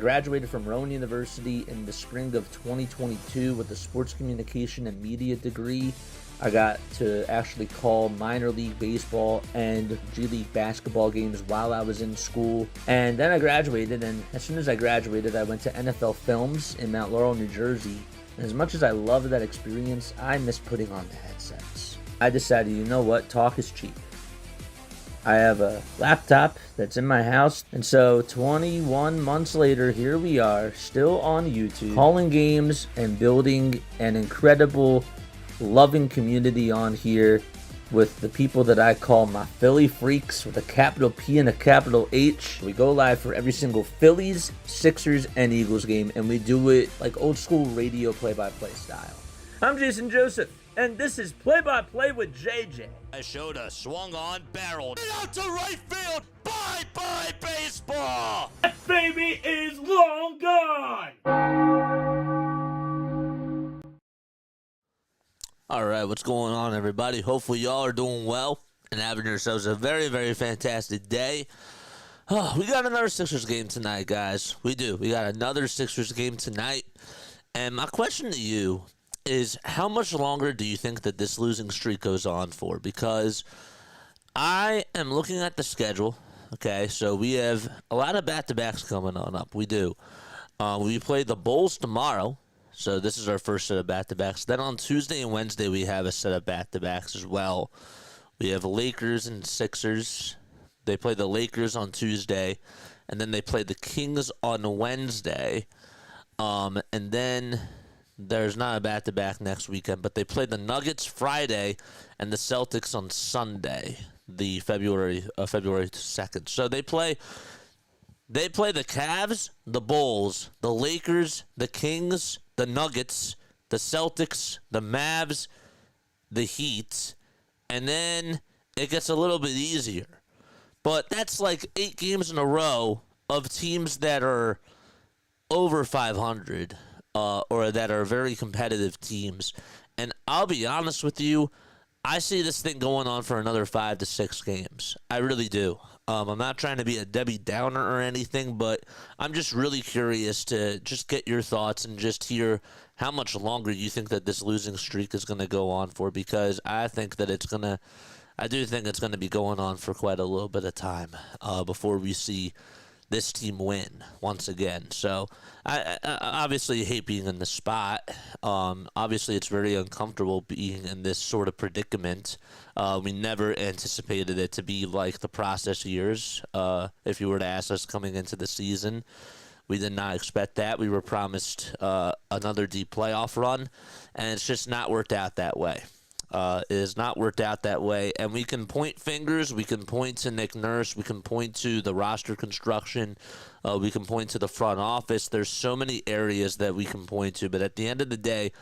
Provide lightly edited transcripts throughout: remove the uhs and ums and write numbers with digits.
graduated from Rowan University in the spring of 2022 with a sports communication and media degree. I got to actually call minor league baseball and G League basketball games while I was in school. And then I graduated, and as soon as I graduated, I went to NFL Films in Mount Laurel, New Jersey. And as much as I loved that experience, I missed putting on the headsets. I decided, you know what, talk is cheap. I have a laptop that's in my house, and so 21 months later, here we are, still on YouTube, calling games and building an incredible loving community on here with the people that I call my Philly freaks with a capital P and a capital H. We go live for every single Phillies, Sixers, and Eagles game, and we do it like old school radio play-by-play style. I'm Jason Joseph, and this is Play-by-Play with JJ. I showed a swung on barrel out to right field. Bye-bye baseball. That baby is long gone. All right, what's going on, everybody? Hopefully y'all are doing well and having yourselves a very, very fantastic day. Oh, we got another Sixers game tonight, guys. We do. We got another Sixers game tonight. And my question to you is, how much longer do you think that this losing streak goes on for? Because I am looking at the schedule. Okay, so we have a lot of back-to-backs coming on up. We do. We play the Bulls tomorrow. So this is our first set of back-to-backs. Then on Tuesday and Wednesday, we have a set of back-to-backs as well. We have Lakers and Sixers. They play the Lakers on Tuesday, and then they play the Kings on Wednesday. And then there's not a back-to-back next weekend, but they play the Nuggets Friday and the Celtics on Sunday, the February 2nd. So they play the Cavs, the Bulls, the Lakers, the Kings, the Nuggets, the Celtics, the Mavs, the Heat, and then it gets a little bit easier. But that's like 8 games in a row of teams that are over 500 or that are very competitive teams. And I'll be honest with you, I see this thing going on for another 5 to 6 games. I really do. I'm not trying to be a Debbie Downer or anything, but I'm just really curious to just get your thoughts and just hear how much longer you think that this losing streak is going to go on for, because I do think it's going to be going on for quite a little bit of time before we see this team win once again. So I obviously hate being in the spot. Obviously, it's very uncomfortable being in this sort of predicament. We never anticipated it to be like the process years. If you were to ask us coming into the season, we did not expect that. We were promised another deep playoff run, and it's just not worked out that way. It has not worked out that way, and we can point fingers. We can point to Nick Nurse. We can point to the roster construction. We can point to the front office. There's so many areas that we can point to, but at the end of the day,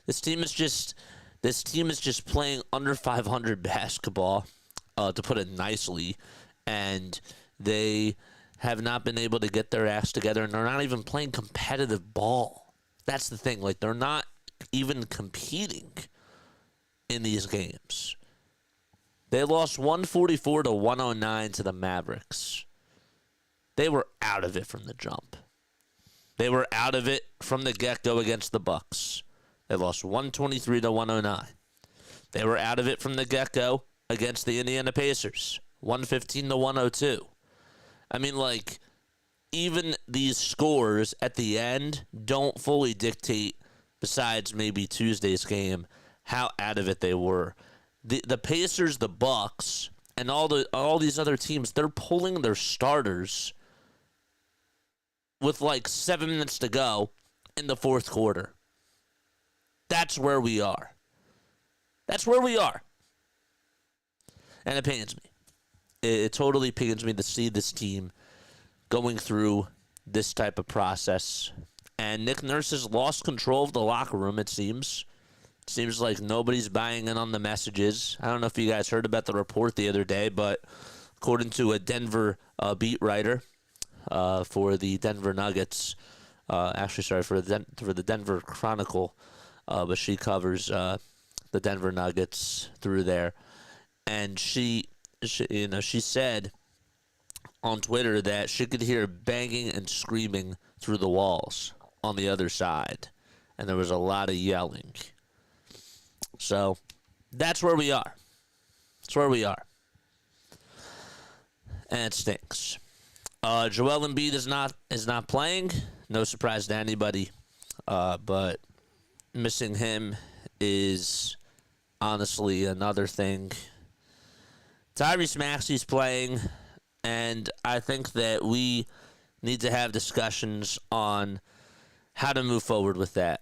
this team is just playing under 500 basketball, to put it nicely, and they have not been able to get their ass together, and they're not even playing competitive ball. That's the thing. Like, they're not even competing in these games. They lost 144 to 109 to the Mavericks. They were out of it from the jump. They were out of it from the get-go against the Bucks. They lost 123 to 109. They were out of it from the get-go against the Indiana Pacers, 115 to 102. I mean, like, even these scores at the end don't fully dictate, besides maybe Tuesday's game, how out of it they were. The Pacers, the Bucks, and all these other teams, they're pulling their starters with like 7 minutes to go in the fourth quarter. That's where we are. That's where we are. And it pains me. It totally pains me to see this team going through this type of process. And Nick Nurse has lost control of the locker room, it seems. It seems like nobody's buying in on the messages. I don't know if you guys heard about the report the other day, but according to a Denver beat writer for the Denver Nuggets, for the Denver Chronicle, but she covers the Denver Nuggets through there, and she said on Twitter that she could hear banging and screaming through the walls on the other side, and there was a lot of yelling. So that's where we are. That's where we are. And it stinks. Joel Embiid is not playing. No surprise to anybody. But missing him is honestly another thing. Tyrese Maxey's playing, and I think that we need to have discussions on how to move forward with that.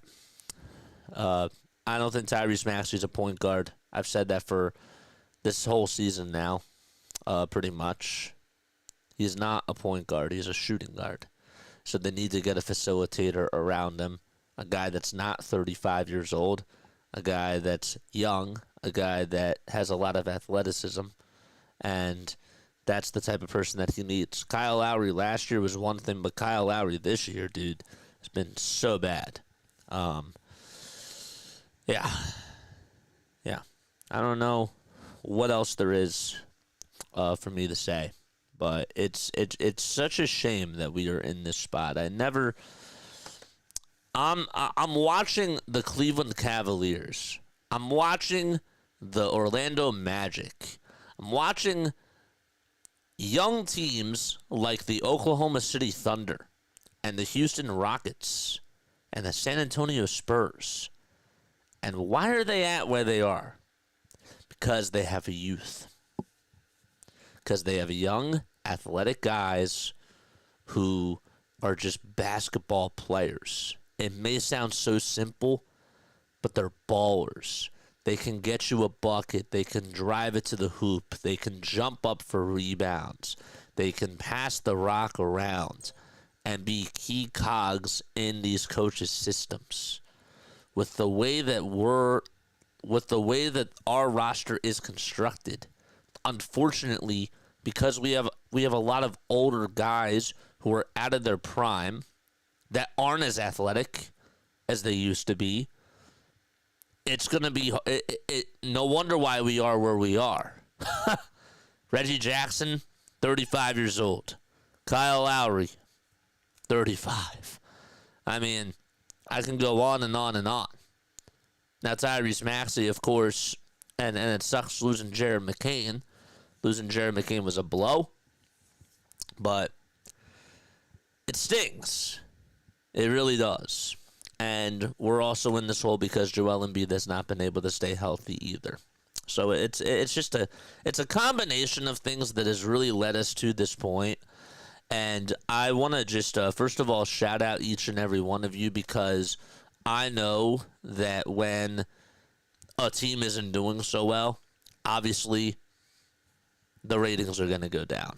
I don't think Tyrese Maxey's a point guard. I've said that for this whole season now, pretty much. He's not a point guard. He's a shooting guard. So they need to get a facilitator around him, a guy that's not 35 years old, a guy that's young, a guy that has a lot of athleticism, and that's the type of person that he needs. Kyle Lowry last year was one thing, but Kyle Lowry this year, dude, has been so bad. Yeah. I don't know what else there is for me to say, but it's such a shame that we are in this spot. I'm watching the Cleveland Cavaliers. I'm watching the Orlando Magic. I'm watching young teams like the Oklahoma City Thunder and the Houston Rockets and the San Antonio Spurs. And why are they at where they are? Because they have a youth. Because they have young, athletic guys who are just basketball players. It may sound so simple, but they're ballers. They can get you a bucket. They can drive it to the hoop. They can jump up for rebounds. They can pass the rock around and be key cogs in these coaches' systems. With the way that our roster is constructed, unfortunately, because we have a lot of older guys who are out of their prime that aren't as athletic as they used to be, it's going to be no wonder why we are where we are. Reggie Jackson, 35 years old. Kyle Lowry, 35. I mean, I can go on and on and on. Now, Tyrese Maxey, of course, and it sucks losing Jared McCain. Losing Jared McCain was a blow, but it stings. It really does. And we're also in this hole because Joel Embiid has not been able to stay healthy either. So it's a combination of things that has really led us to this point. And I want to just, first of all, shout out each and every one of you, because I know that when a team isn't doing so well, obviously the ratings are going to go down,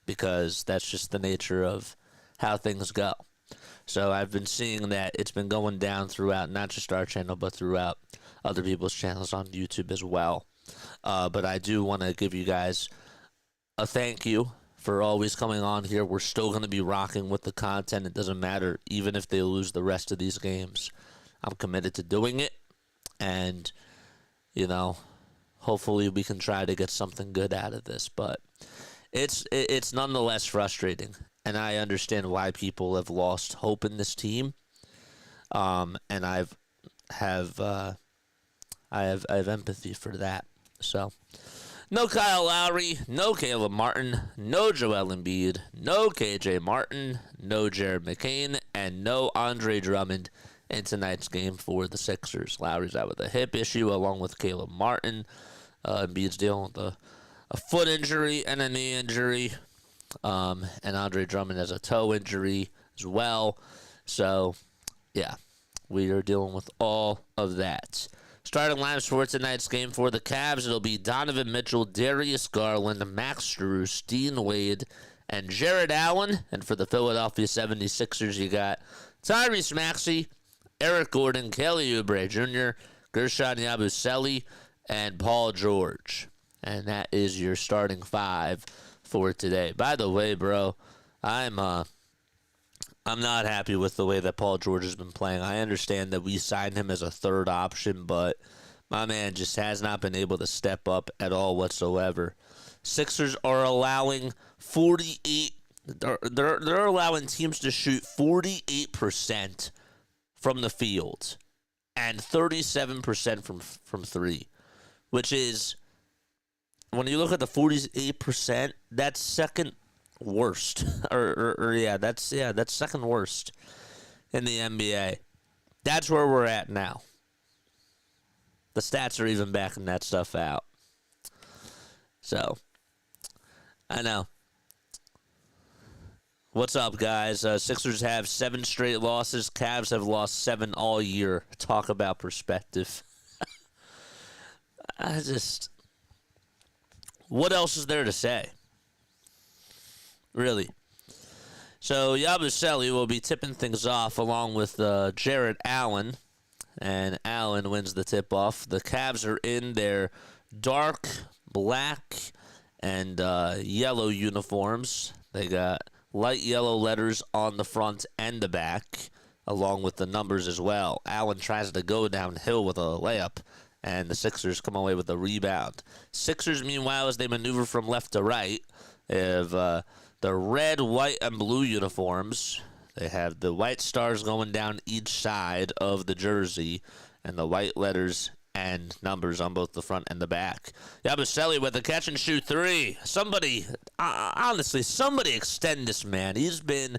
because that's just the nature of how things go. So I've been seeing that it's been going down throughout, not just our channel, but throughout other people's channels on YouTube as well. But I do want to give you guys a thank you for always coming on here. We're still going to be rocking with the content. It doesn't matter, even if they lose the rest of these games. I'm committed to doing it. And, hopefully we can try to get something good out of this. But it's nonetheless frustrating. And I understand why people have lost hope in this team. And I have empathy for that. So, no Kyle Lowry, no Caleb Martin, no Joel Embiid, no KJ Martin, no Jared McCain, and no Andre Drummond in tonight's game for the Sixers. Lowry's out with a hip issue along with Caleb Martin. Embiid's dealing with a foot injury and a knee injury. And Andre Drummond has a toe injury as well. So, yeah, we are dealing with all of that. Starting lineups for tonight's game for the Cavs, it'll be Donovan Mitchell, Darius Garland, Max Strus, Dean Wade, and Jared Allen. And for the Philadelphia 76ers, you got Tyrese Maxey, Eric Gordon, Kelly Oubre Jr., guerschon Yabusele, and Paul George. And that is your starting five for today. By the way, bro, I'm not happy with the way that Paul George has been playing. I understand that we signed him as a third option, but my man just has not been able to step up at all whatsoever. Sixers are allowing 48 they're allowing teams to shoot 48% from the field and 37% from three, which is, when you look at the 48%, that's second worst. That's second worst in the NBA. That's where we're at now. The stats are even backing that stuff out. So, I know. What's up, guys? Sixers have 7 straight losses. Cavs have lost 7 all year. Talk about perspective. What else is there to say? Really. So, Yabusele will be tipping things off along with Jarrett Allen. And Allen wins the tip-off. The Cavs are in their dark black and yellow uniforms. They got light yellow letters on the front and the back, along with the numbers as well. Allen tries to go downhill with a layup, and the Sixers come away with a rebound. Sixers, meanwhile, as they maneuver from left to right, have the red, white, and blue uniforms. They have the white stars going down each side of the jersey, and the white letters and numbers on both the front and the back. Yabusele with a catch-and-shoot 3. Somebody extend this man. He's been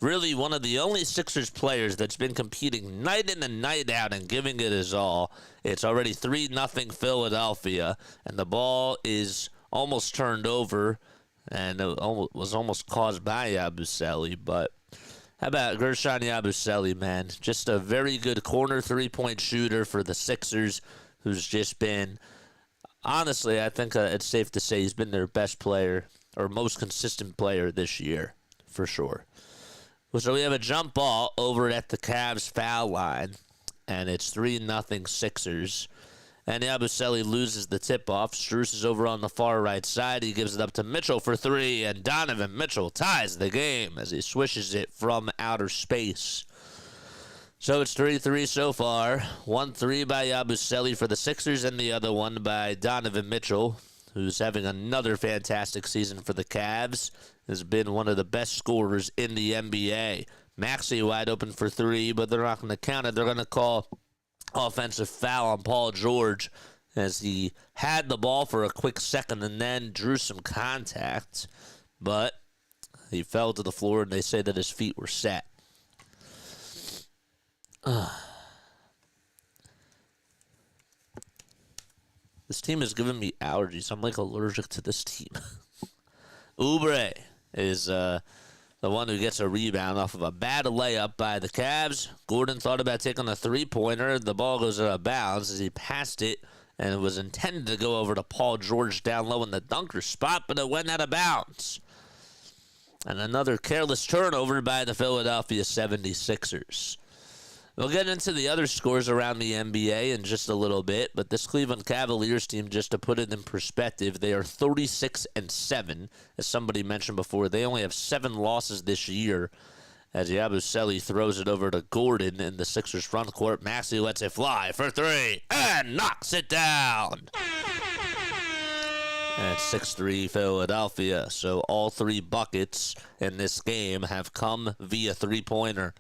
really one of the only Sixers players that's been competing night in and night out and giving it his all. It's already 3-0 Philadelphia, and the ball is almost turned over, and it was almost caused by Yabusele, but how about Guerschon Yabusele, man? Just a very good corner three-point shooter for the Sixers, who's just been, honestly, I think it's safe to say he's been their best player or most consistent player this year, for sure. So we have a jump ball over at the Cavs foul line, and it's 3-0 Sixers. And Yabusele loses the tip-off. Strus is over on the far right side. He gives it up to Mitchell for 3, and Donovan Mitchell ties the game as he swishes it from outer space. So it's 3-3 so far. 1-3 by Yabusele for the Sixers, and the other one by Donovan Mitchell, who's having another fantastic season for the Cavs. Has been one of the best scorers in the NBA. Maxey wide open for 3, but they're not going to count it. They're going to call offensive foul on Paul George as he had the ball for a quick second and then drew some contact, but he fell to the floor, and they say that his feet were set. This team is giving me allergies. I'm like allergic to this team. Oubre is the one who gets a rebound off of a bad layup by the Cavs. Gordon thought about taking a three-pointer. The ball goes out of bounds as he passed it, and it was intended to go over to Paul George down low in the dunker spot, but it went out of bounds. And another careless turnover by the Philadelphia 76ers. We'll get into the other scores around the NBA in just a little bit, but this Cleveland Cavaliers team, just to put it in perspective, they are 36-7. As somebody mentioned before, they only have 7 losses this year, as Yabusele throws it over to Gordon in the Sixers front court. Maxey lets it fly for 3 and knocks it down. And it's 6-3 Philadelphia, so all 3 buckets in this game have come via three-pointer.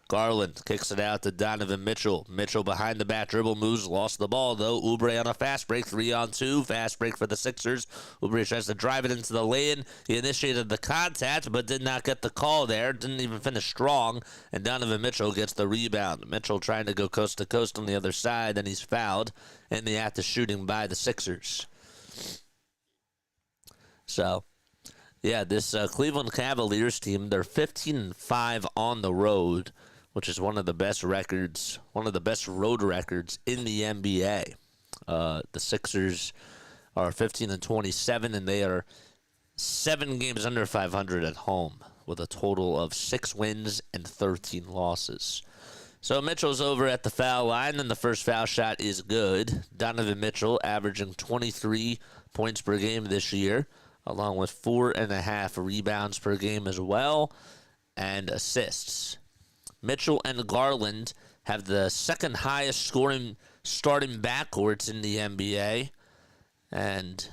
Garland kicks it out to Donovan Mitchell. Mitchell behind the back dribble moves, lost the ball though. Oubre on a fast break, 3-on-2. Fast break for the Sixers. Oubre tries to drive it into the lane. He initiated the contact, but did not get the call there. Didn't even finish strong. And Donovan Mitchell gets the rebound. Mitchell trying to go coast to coast on the other side, and he's fouled in the act of shooting by the Sixers. So, yeah, this Cleveland Cavaliers team, they're 15-5 on the road, which is one of the best records, one of the best road records in the NBA. The Sixers are 15-27, and they are 7 games under 500 at home, with a total of 6 wins and 13 losses. So Mitchell's over at the foul line, and the first foul shot is good. Donovan Mitchell averaging 23 points per game this year, along with 4.5 rebounds per game as well, and assists. Mitchell and Garland have the second highest scoring starting backcourts in the NBA, and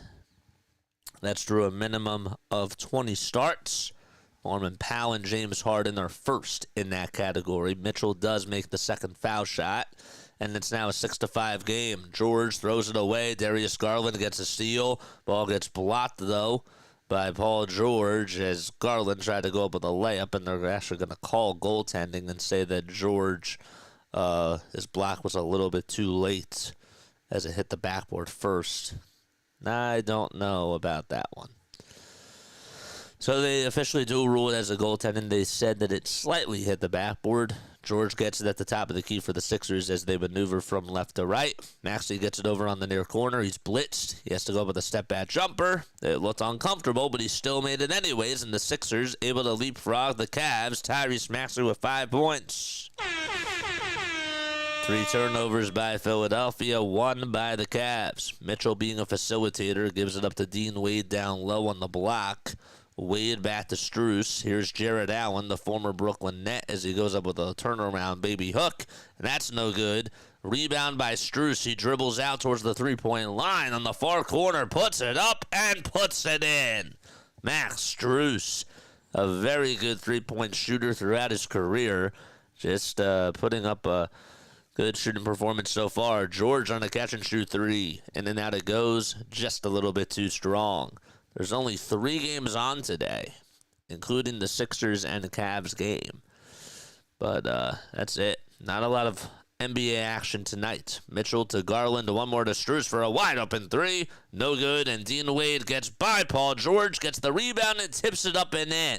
that's through a minimum of 20 starts. Norman Powell and James Harden are first in that category. Mitchell does make the second foul shot, and it's now a 6-5 game. George throws it away. Darius Garland gets a steal. Ball gets blocked, though, by Paul George as Garland tried to go up with a layup, and they're actually going to call goaltending and say that George, his block was a little bit too late as it hit the backboard first. I don't know about that one. So they officially do rule it as a goaltending. They said that it slightly hit the backboard. George gets it at the top of the key for the Sixers as they maneuver from left to right. Maxey gets it over on the near corner. He's blitzed. He has to go up with a step-back jumper. It looked uncomfortable, but he still made it anyways, and the Sixers able to leapfrog the Cavs. Tyrese Maxey with 5 points. 3 turnovers by Philadelphia, 1 by the Cavs. Mitchell, being a facilitator, gives it up to Dean Wade down low on the block. Wade back to Strus. Here's Jared Allen, the former Brooklyn Net, as he goes up with a turnaround baby hook. And that's no good. Rebound by Strus. He dribbles out towards the three-point line on the far corner, puts it up, and puts it in. Max Strus, a very good three-point shooter throughout his career. Just putting up a good shooting performance so far. George on a catch-and-shoot 3. In and out it goes, just a little bit too strong. There's only 3 games on today, including the Sixers and the Cavs game. But that's it. Not a lot of NBA action tonight. Mitchell to Garland, one more to Strus for a wide-open 3. No good, and Dean Wade gets by Paul George, gets the rebound, and tips it up and in.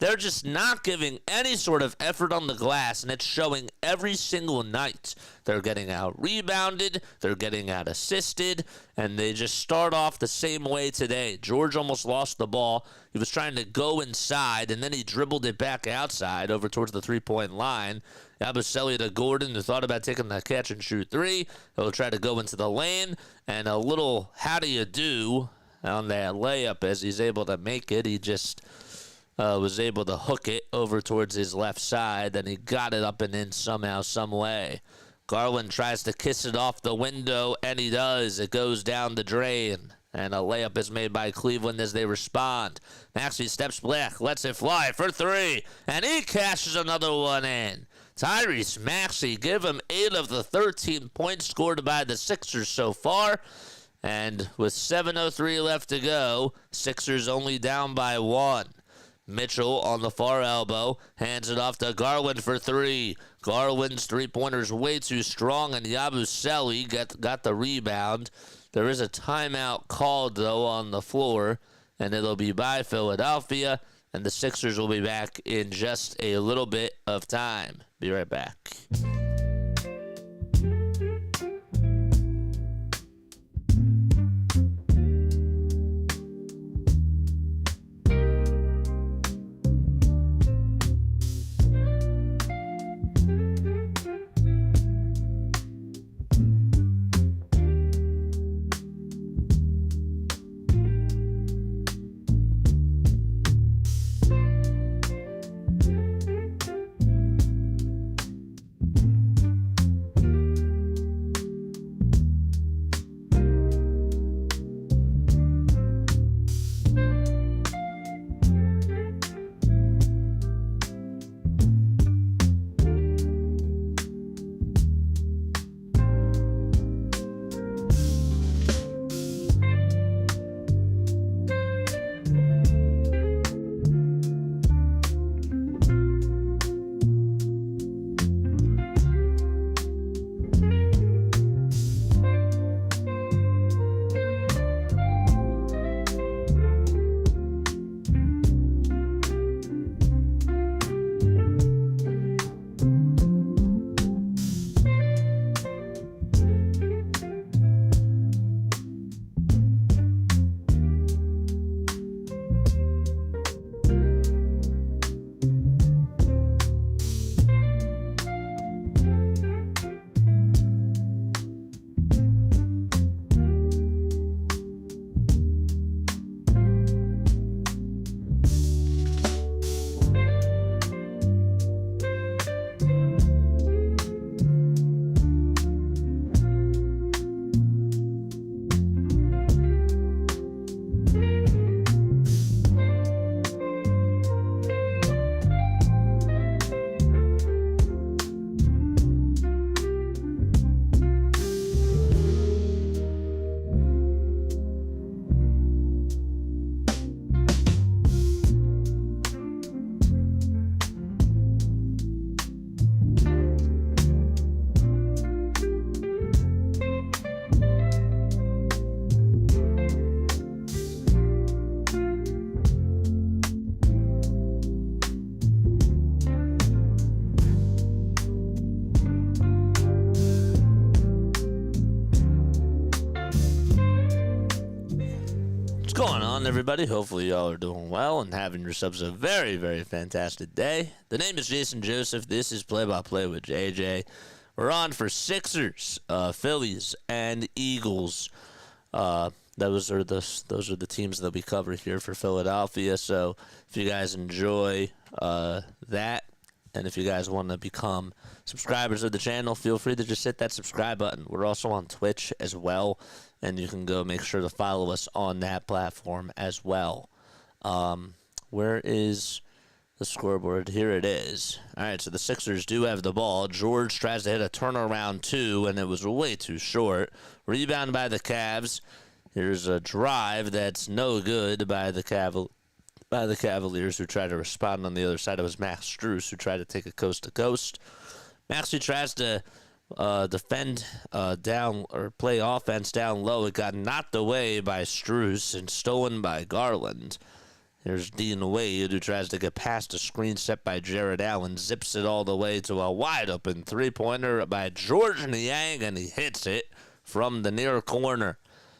They're just not giving any sort of effort on the glass, and it's showing every single night. They're getting out-rebounded, they're getting out-assisted, and they just start off the same way today. George almost lost the ball. He was trying to go inside, and then he dribbled it back outside over towards the three-point line. Yabusele to Gordon, who thought about taking the catch-and-shoot 3. He'll try to go into the lane, and a little how-do-you-do on that layup as he's able to make it. He just was able to hook it over towards his left side, then he got it up and in somehow, some way. Garland tries to kiss it off the window, and he does. It goes down the drain, and a layup is made by Cleveland as they respond. Maxey steps back, lets it fly for 3, and he cashes another one in. Tyrese Maxey, give him 8 of the 13 points scored by the Sixers so far. And with 7:03 left to go, Sixers only down by 1. Mitchell on the far elbow, hands it off to Garland for 3. Garland's three-pointer's way too strong, and Yabusele got the rebound. There is a timeout called, though, on the floor, and it'll be by Philadelphia, and the Sixers will be back in just a little bit of time. Be right back. going on, everybody? Hopefully y'all are doing well and having yourselves a very, very fantastic day. The name is Jason Joseph. This is Play-by-Play with JJ. We're on for Sixers, Phillies, and Eagles. Those are the teams that we cover here for Philadelphia. So if you guys enjoy that, and if you guys want to become subscribers of the channel, feel free to just hit that subscribe button. We're also on Twitch as well, and you can go make sure to follow us on that platform as well. Where is the scoreboard? Here it is. All right, so the Sixers do have the ball. George tries to hit a turnaround two, and it was way too short. Rebound by the Cavs. Here's a drive that's no good by the Cavaliers, who tried to respond on the other side. It was Max Strus who tried to take a coast-to-coast. Maxey tries to defend down or play offense down low. It got knocked away by Strus and stolen by Garland. Here's Dean Wade, who tries to get past a screen set by Jared Allen, zips it all the way to a wide-open three-pointer by George Niang, and he hits it from the near corner.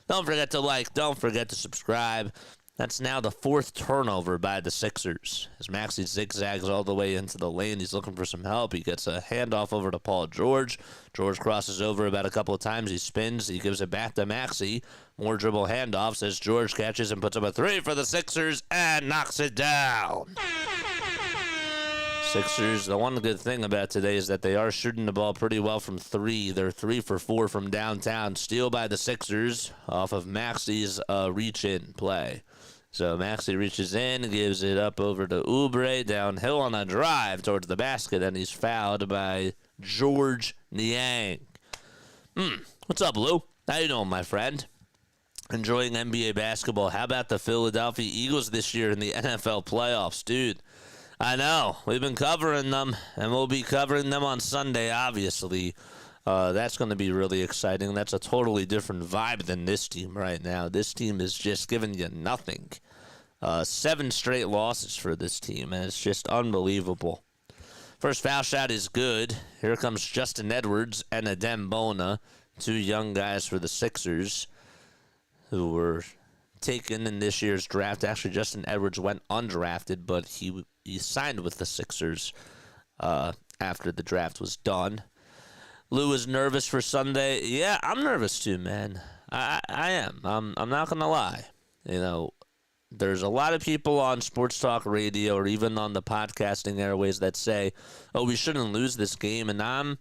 Don't forget to like, don't forget to subscribe. That's now the fourth turnover by the Sixers. As Maxey zigzags all the way into the lane, he's looking for some help. He gets a handoff over to Paul George. George crosses over about a couple of times. He spins. He gives it back to Maxey. More dribble handoffs as George catches and puts up a three for the Sixers and knocks it down. Sixers, the one good thing about today is that they are shooting the ball pretty well from three. They're 3 for 4 from downtown. Steal by the Sixers off of Maxey's reach-in play. So Maxey reaches in, gives it up over to Oubre, downhill on a drive towards the basket, and he's fouled by George Niang. What's up, Lou? How you doing, my friend? Enjoying NBA basketball. How about the Philadelphia Eagles this year in the NFL playoffs? Dude, I know. We've been covering them, and we'll be covering them on Sunday, obviously. That's going to be really exciting. That's a totally different vibe than this team right now. This team is just giving you nothing. 7 straight losses for this team, and it's just unbelievable. First foul shot is good. Here comes Justin Edwards and Adem Bona, 2 young guys for the Sixers who were taken in this year's draft. Actually, Justin Edwards went undrafted, but he signed with the Sixers after the draft was done. Lou is nervous for Sunday. Yeah, I'm nervous too, man. I am. I'm not going to lie. You know, there's a lot of people on sports talk radio or even on the podcasting airways that say, "Oh, we shouldn't lose this game," and I'm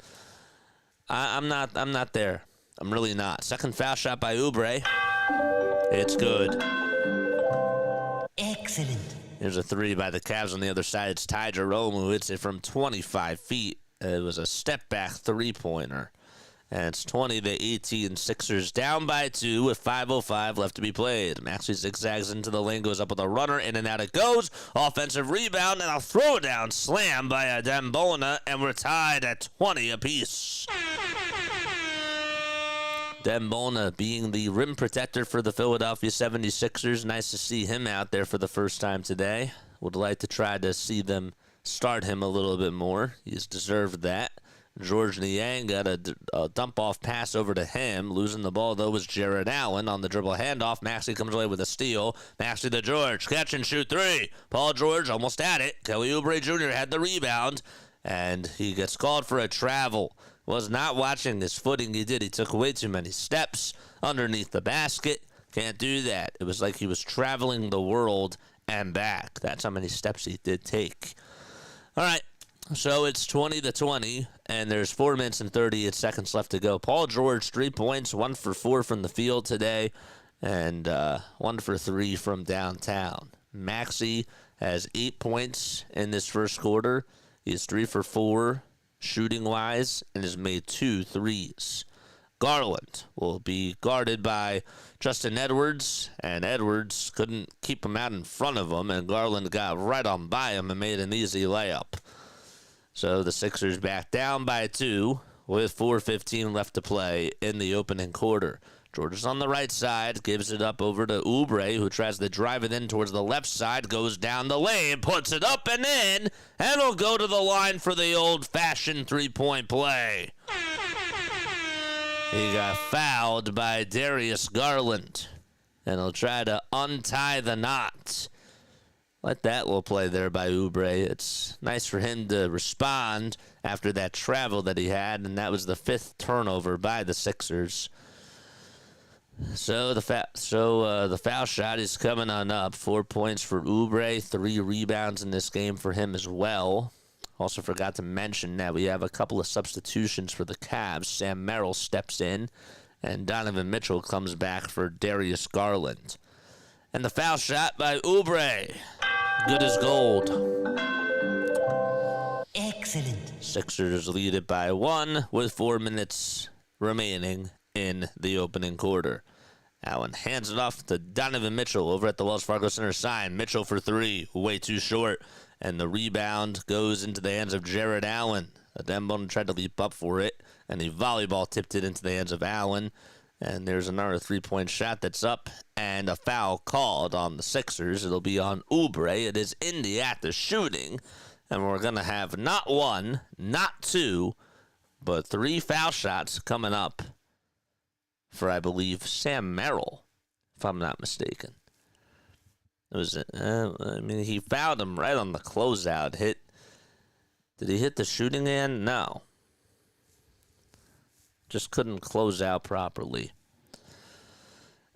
not there. I'm really not. Second foul shot by Oubre. It's good. Excellent. Here's a three by the Cavs on the other side. It's Ty Jerome who hits it from 25 feet. It was a step-back three-pointer. And it's 20-18. Sixers down by 2 with 5:05 left to be played. Maxey zigzags into the lane, goes up with a runner, in and out it goes. Offensive rebound and a throw-down slam by Adem Bona, and we're tied at 20 apiece. Adem Bona being the rim protector for the Philadelphia 76ers. Nice to see him out there for the first time today. Would like to try to see them start him a little bit more. He's deserved that. George Niang got a dump-off pass over to him. Losing the ball, though, was Jared Allen on the dribble handoff. Maxey comes away with a steal. Maxey to George. Catch and shoot three. Paul George almost had it. Kelly Oubre Jr. had the rebound, and he gets called for a travel. Was not watching his footing. He did. He took way too many steps underneath the basket. Can't do that. It was like he was traveling the world and back. That's how many steps he did take. All right, so it's 20-20, and there's 4 minutes and 38 seconds left to go. Paul George, 3 points, 1 for 4 from the field today, and 1 for 3 from downtown. Maxey has 8 points in this first quarter. He's 3 for 4 shooting-wise and has made 2 threes. Garland will be guarded by Justin Edwards, and Edwards couldn't keep him out in front of him, and Garland got right on by him and made an easy layup. So the Sixers back down by 2 with 4:15 left to play in the opening quarter. George is on the right side, gives it up over to Oubre, who tries to drive it in towards the left side, goes down the lane, puts it up and in, and will go to the line for the old-fashioned three-point play. He got fouled by Darius Garland. and he'll try to untie the knot. Let that little play there by Oubre. It's nice for him to respond after that travel that he had, and that was the 5th turnover by the Sixers. So the foul shot is coming on up. 4 points for Oubre, 3 rebounds in this game for him as well. Also forgot to mention that we have a couple of substitutions for the Cavs. Sam Merrill steps in, and Donovan Mitchell comes back for Darius Garland. And the foul shot by Oubre. Good as gold. Excellent. Sixers lead it by 1 with 4 minutes remaining in the opening quarter. Allen hands it off to Donovan Mitchell over at the Wells Fargo Center sign. Mitchell for 3, way too short. And the rebound goes into the hands of Jared Allen. Adembon tried to leap up for it, and the volleyball tipped it into the hands of Allen. And there's another 3-point shot that's up, and a foul called on the Sixers. It'll be on Oubre. It is in the act of shooting, and we're going to have not 1, not 2, but 3 foul shots coming up for, I believe, Sam Merrill, if I'm not mistaken. It was, he fouled him right on the closeout hit. Did he hit the shooting end? No. Just couldn't close out properly.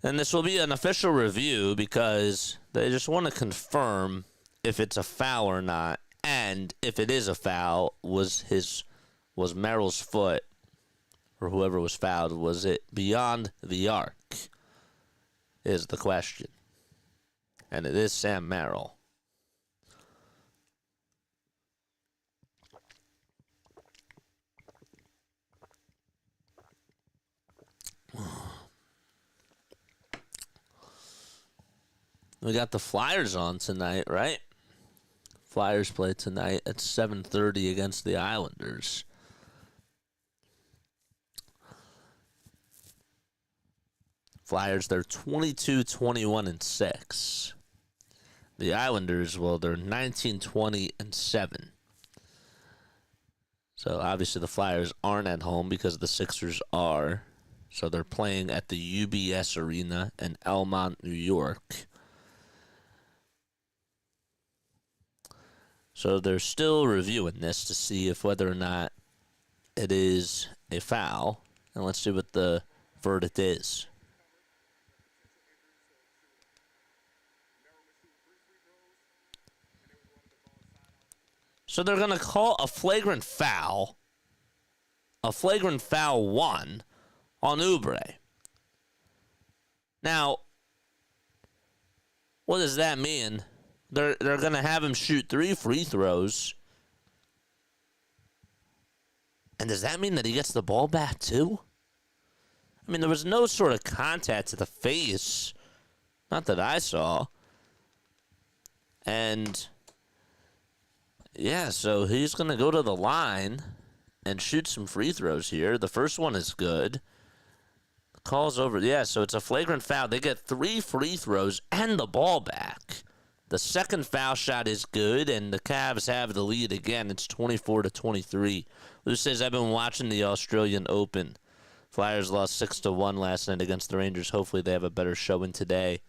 And this will be an official review because they just want to confirm if it's a foul or not. And if it is a foul, was Merrill's foot, or whoever was fouled, was it beyond the arc? Is the question. And it is Sam Merrill. We got the Flyers on tonight, right? Flyers play tonight at 7:30 against the Islanders. Flyers, they're 22-21-6. The Islanders, well, they're 19-20-7. So obviously the Flyers aren't at home because the Sixers are. So they're playing at the UBS Arena in Elmont, New York. So they're still reviewing this to see if whether or not it is a foul. And let's see what the verdict is. So they're going to call a flagrant foul 1 on Oubre. Now, what does that mean? They're going to have him shoot 3 free throws. And does that mean that he gets the ball back too? I mean, there was no sort of contact to the face. Not that I saw. And yeah, so he's going to go to the line and shoot some free throws here. The first one is good. Calls over. Yeah, so it's a flagrant foul. They get 3 free throws and the ball back. The second foul shot is good, and the Cavs have the lead again. It's 24-23. Lou says, I've been watching the Australian Open. Flyers lost 6-1 last night against the Rangers. Hopefully they have a better showing today.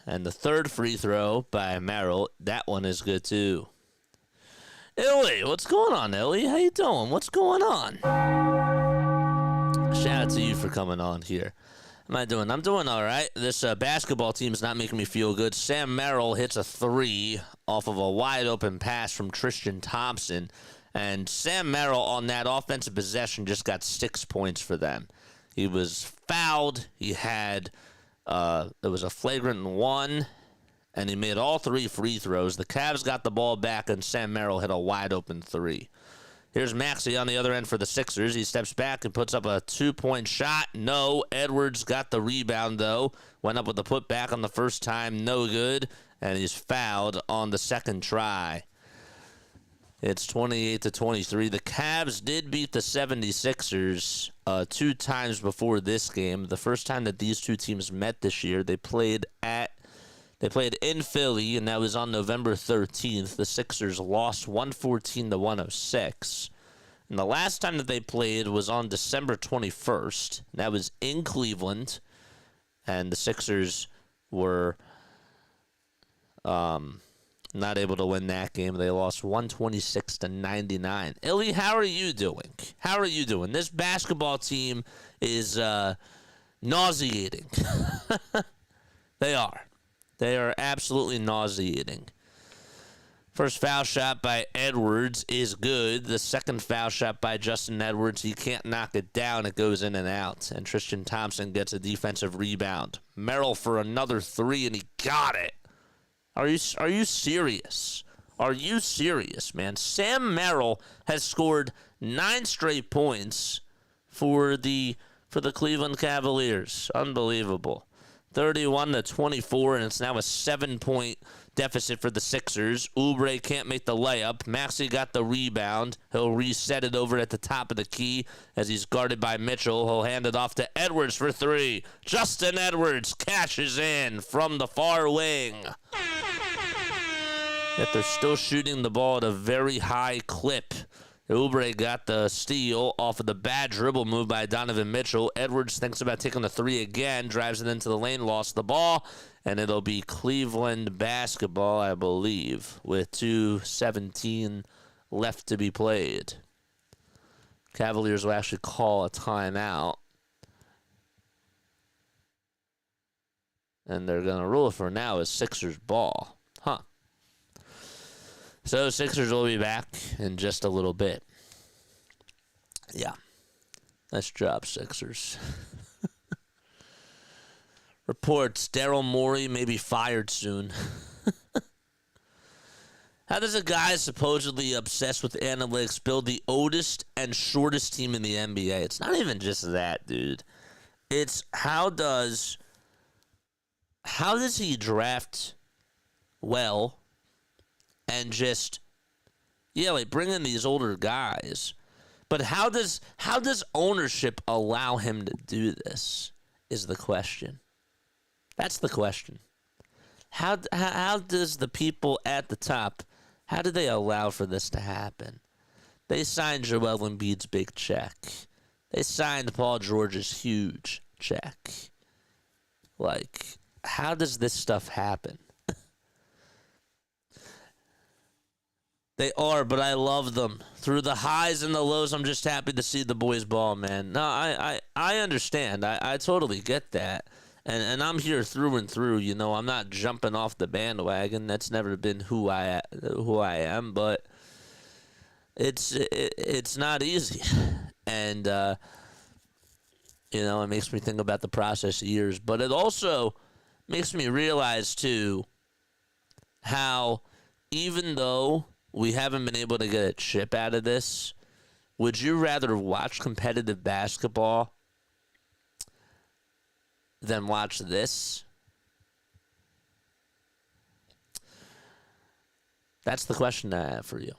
And the third free throw by Merrill, that one is good too. Illy, what's going on, Illy? How you doing? What's going on? Shout out to you for coming on here. How am I doing? I'm doing all right. This basketball team's not making me feel good. Sam Merrill hits a 3 off of a wide-open pass from Tristan Thompson. And Sam Merrill on that offensive possession just got 6 points for them. He was fouled. He had... there was a flagrant 1, and he made all 3 free throws. The Cavs got the ball back, and Sam Merrill hit a wide-open 3. Here's Maxey on the other end for the Sixers. He steps back and puts up a 2-point shot. No. Edwards got the rebound, though. Went up with the putback on the first time. No good. And he's fouled on the second try. It's 28-23. The Cavs did beat the 76ers 2 times before this game. The first time that these two teams met this year, they played in Philly, and that was on November 13th. The Sixers lost 114-106. And the last time that they played was on December 21st. That was in Cleveland. And the Sixers were not able to win that game. They lost 126-99. Illy, how are you doing? How are you doing? This basketball team is nauseating. They are. They are absolutely nauseating. First foul shot by Edwards is good. The second foul shot by Justin Edwards, he can't knock it down. It goes in and out. And Tristan Thompson gets a defensive rebound. Merrill for another three, and he got it. Are you serious? Are you serious, man? Sam Merrill has scored 9 straight points for the Cleveland Cavaliers. Unbelievable. 31-24, and it's now a 7-point deficit for the Sixers. Oubre can't make the layup. Maxey got the rebound. He'll reset it over at the top of the key as he's guarded by Mitchell. He'll hand it off to Edwards for 3. Justin Edwards cashes in from the far wing. Yet they're still shooting the ball at a very high clip. Oubre got the steal off of the bad dribble move by Donovan Mitchell. Edwards thinks about taking the 3 again, drives it into the lane, lost the ball, and it'll be Cleveland basketball, I believe, with 2:17 left to be played. Cavaliers will actually call a timeout. And they're going to rule it for now as Sixers ball. Huh. So Sixers will be back in just a little bit. Yeah. Nice job, Sixers. Reports Daryl Morey may be fired soon. How does a guy supposedly obsessed with analytics build the oldest and shortest team in the NBA? It's not even just that, dude. It's how does he draft well and just, like bring in these older guys. But how does ownership allow him to do this is the question. That's the question. How does the people at the top, how do they allow for this to happen? They signed Joel Embiid's big check. They signed Paul George's huge check. Like, how does this stuff happen? They are, but I love them. Through the highs and the lows, I'm just happy to see the boys ball, man. No, I understand. I totally get that. And I'm here through and through. You know, I'm not jumping off the bandwagon. That's never been who I am. But it's not easy. And, it makes me think about the process of years. But it also makes me realize, too, how even though we haven't been able to get a chip out of this, would you rather watch competitive basketball than watch this? That's the question I have for you.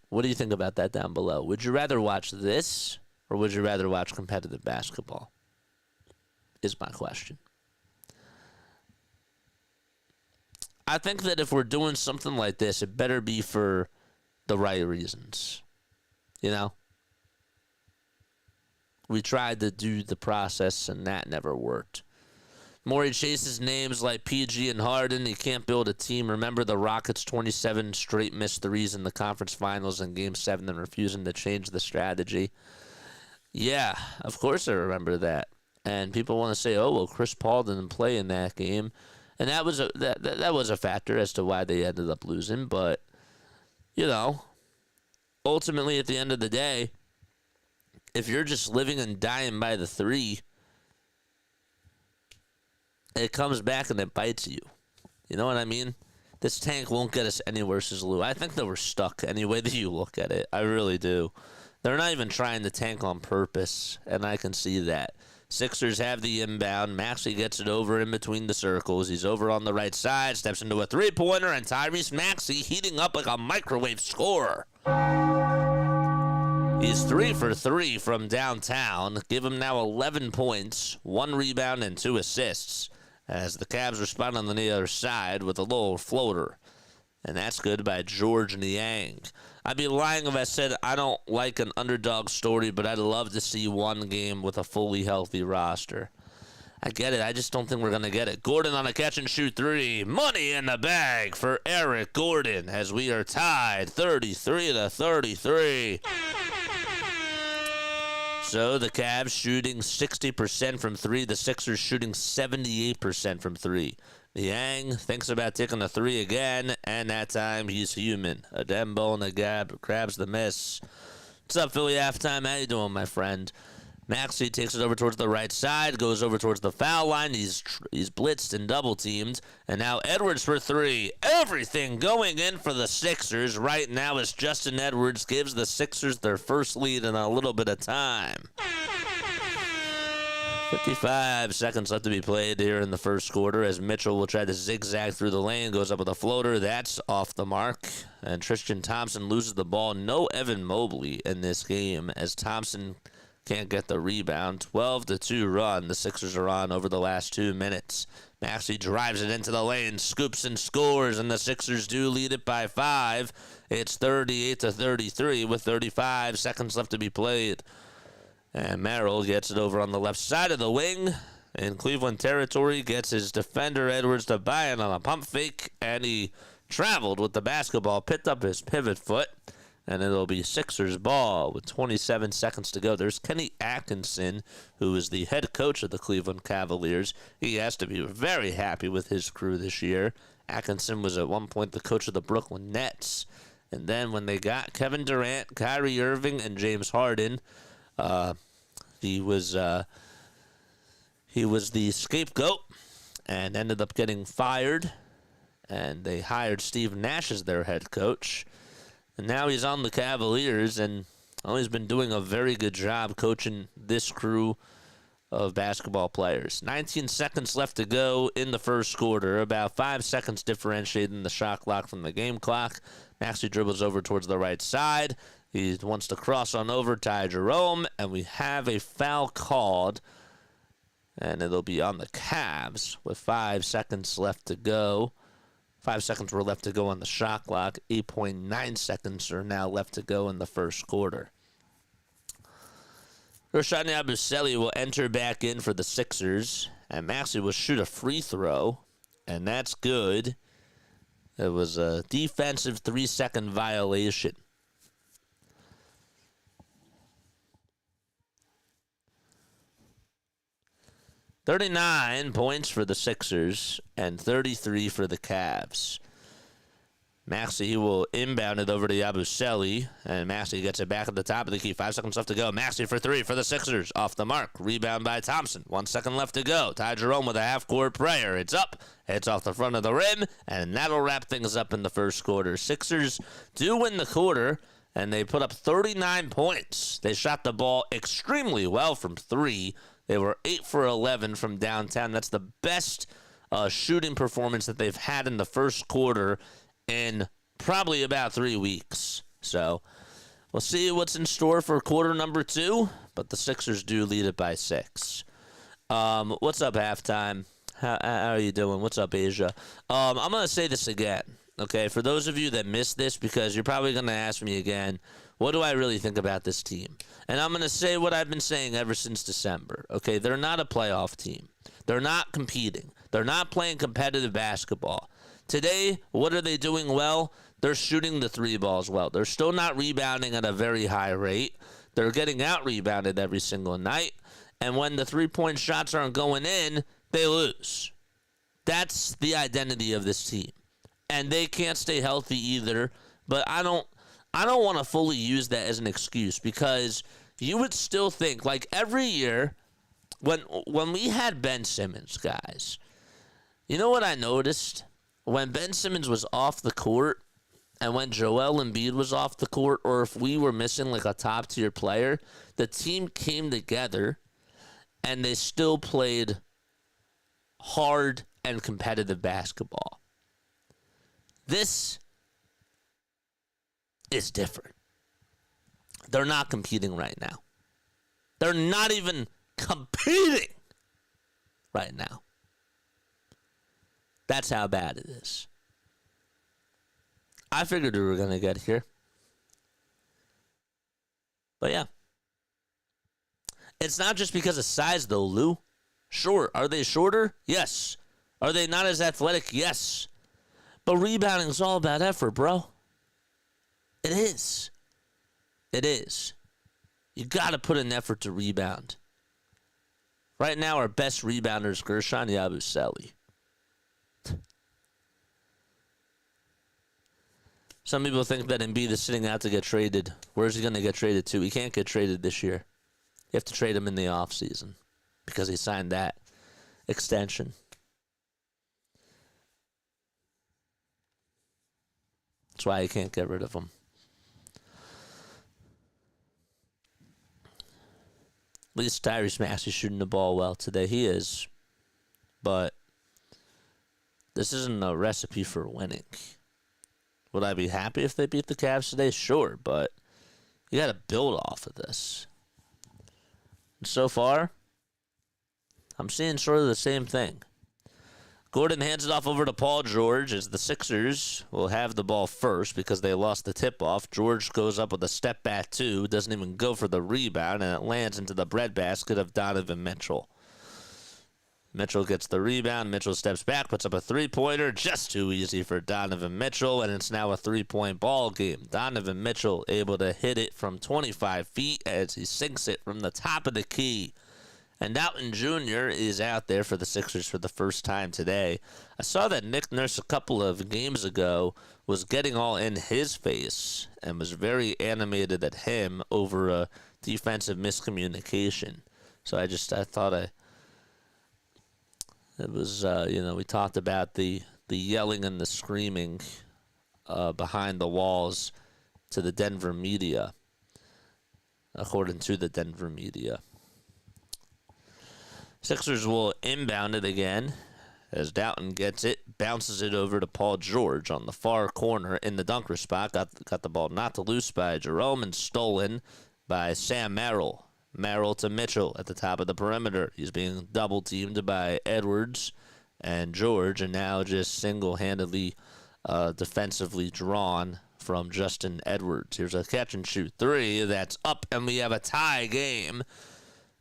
What do you think about that down below? Would you rather watch this or would you rather watch competitive basketball? Is my question. I think that if we're doing something like this, it better be for the right reasons. You know? We tried to do the process, and that never worked. Morey chases names like PG and Harden. He can't build a team. Remember the Rockets' 27 straight missed threes in the conference finals in Game 7 and refusing to change the strategy. Yeah, of course I remember that. And people want to say, oh, well, Chris Paul didn't play in that game. And that was a factor as to why they ended up losing. But, ultimately at the end of the day, if you're just living and dying by the 3, it comes back and it bites you. You know what I mean? This tank won't get us anywhere, says Lou. I think that we're stuck any way that you look at it. I really do. They're not even trying to tank on purpose, and I can see that. Sixers have the inbound. Maxey gets it over in between the circles. He's over on the right side, steps into a three-pointer, and Tyrese Maxey heating up like a microwave scorer. He's 3 for 3 from downtown. Give him now 11 points, 1 rebound, and 2 assists as the Cavs respond on the other side with a little floater. and that's good by George Niang. I'd be lying if I said I don't like an underdog story, but I'd love to see one game with a fully healthy roster. I get it. I just don't think we're going to get it. Gordon on a catch-and-shoot three. Money in the bag for Eric Gordon as we are tied 33-33. So the Cavs shooting 60% from three. The Sixers shooting 78% from three. Niang thinks about taking a three again, and that time he's human. A Dembo and a Gab grabs the miss. What's up, Philly halftime? How you doing, my friend? Maxey takes it over towards the right side, goes over towards the foul line. He's blitzed and double-teamed. And now Edwards for three. Everything going in for the Sixers right now as Justin Edwards gives the Sixers their first lead in a little bit of time. 55 seconds left to be played here in the first quarter as Mitchell will try to zigzag through the lane, goes up with a floater. That's off the mark. And Tristan Thompson loses the ball. No Evan Mobley in this game as Thompson can't get the rebound. 12-2 run the Sixers are on over the last 2 minutes. Maxey drives it into the lane, scoops and scores, and the Sixers do lead it by 5. It's 38-33 with 35 seconds left to be played. And Merrill gets it over on the left side of the wing in Cleveland territory, gets his defender Edwards to buy it on a pump fake, and he traveled with the basketball, picked up his pivot foot, and it'll be Sixers ball with 27 seconds to go. There's Kenny Atkinson, who is the head coach of the Cleveland Cavaliers. He has to be very happy with his crew this year. Atkinson was at one point the coach of the Brooklyn Nets. And then when they got Kevin Durant, Kyrie Irving, and James Harden, he was the scapegoat and ended up getting fired. And they hired Steve Nash as their head coach. And now he's on the Cavaliers, and he's been doing a very good job coaching this crew of basketball players. 19 seconds left to go in the first quarter, about 5 seconds differentiating the shot clock from the game clock. Maxey dribbles over towards the right side. He wants to cross on over Ty Jerome, and we have a foul called, and it'll be on the Cavs with 5 seconds left to go. 5 seconds were left to go on the shot clock. 8.9 seconds are now left to go in the first quarter. Guerschon Yabusele will enter back in for the Sixers, and Maxey will shoot a free throw, and that's good. It was a defensive 3-second violation. $39 points for the Sixers and 33 for the Cavs. Maxey will inbound it over to Yabusele, and Maxey gets it back at the top of the key. 5 seconds left to go. Maxey for three for the Sixers. Off the mark. Rebound by Thompson. 1 second left to go. Ty Jerome with a half-court prayer. It's up. It's off the front of the rim, and that'll wrap things up in the first quarter. Sixers do win the quarter, and they put up 39 points. They shot the ball extremely well from three. They were 8 for 11 from downtown. That's the best shooting performance that they've had in the first quarter in probably about 3 weeks. So we'll see what's in store for quarter number 2, but the Sixers do lead it by 6. What's up, halftime? How are you doing? What's up, Asia? I'm going to say this again, okay? For those of you that missed this, because you're probably going to ask me again, what do I really think about this team? And I'm going to say what I've been saying ever since December. Okay, they're not a playoff team. They're not competing. They're not playing competitive basketball. Today, what are they doing well? They're shooting the three balls well. They're still not rebounding at a very high rate. They're getting out-rebounded every single night. And when the three-point shots aren't going in, they lose. That's the identity of this team. And they can't stay healthy either. But I don't want to fully use that as an excuse, because you would still think, like every year, when we had Ben Simmons, guys, you know what I noticed? When Ben Simmons was off the court and when Joel Embiid was off the court, or if we were missing like a top-tier player, the team came together and they still played hard and competitive basketball. This is different. They're not competing right now. They're not even competing right now. That's how bad it is. I figured we were going to get here. But yeah. It's not just because of size, though, Lou. Sure. Are they shorter? Yes. Are they not as athletic? Yes. But rebounding is all about effort, bro. It is. It is. You got to put in effort to rebound. Right now, our best rebounder is Guerschon Yabusele. Some people think that Embiid is sitting out to get traded. Where's he going to get traded to? He can't get traded this year. You have to trade him in the offseason because he signed that extension. That's why you can't get rid of him. At least Tyrese Maxey's shooting the ball well today. He is. But this isn't a recipe for winning. Would I be happy if they beat the Cavs today? Sure, but you got to build off of this. And so far, I'm seeing sort of the same thing. Gordon hands it off over to Paul George as the Sixers will have the ball first because they lost the tip-off. George goes up with a step back two, doesn't even go for the rebound, and it lands into the breadbasket of Donovan Mitchell. Mitchell gets the rebound. Mitchell steps back, puts up a three-pointer. Just too easy for Donovan Mitchell, and it's now a three-point ball game. Donovan Mitchell able to hit it from 25 feet as he sinks it from the top of the key. And Dalton Jr. is out there for the Sixers for the first time today. I saw that Nick Nurse a couple of games ago was getting all in his face and was very animated at him over a defensive miscommunication. So I thought it was, we talked about the yelling and the screaming behind the walls to the Denver media, according to the Denver media. Sixers will inbound it again as Dalton gets it, bounces it over to Paul George on the far corner in the dunker spot. Got the ball knocked loose by Jerome and stolen by Sam Merrill. Merrill to Mitchell at the top of the perimeter. He's being double-teamed by Edwards and George, and now just single-handedly defensively drawn from Justin Edwards. Here's a catch-and-shoot three that's up, and we have a tie game.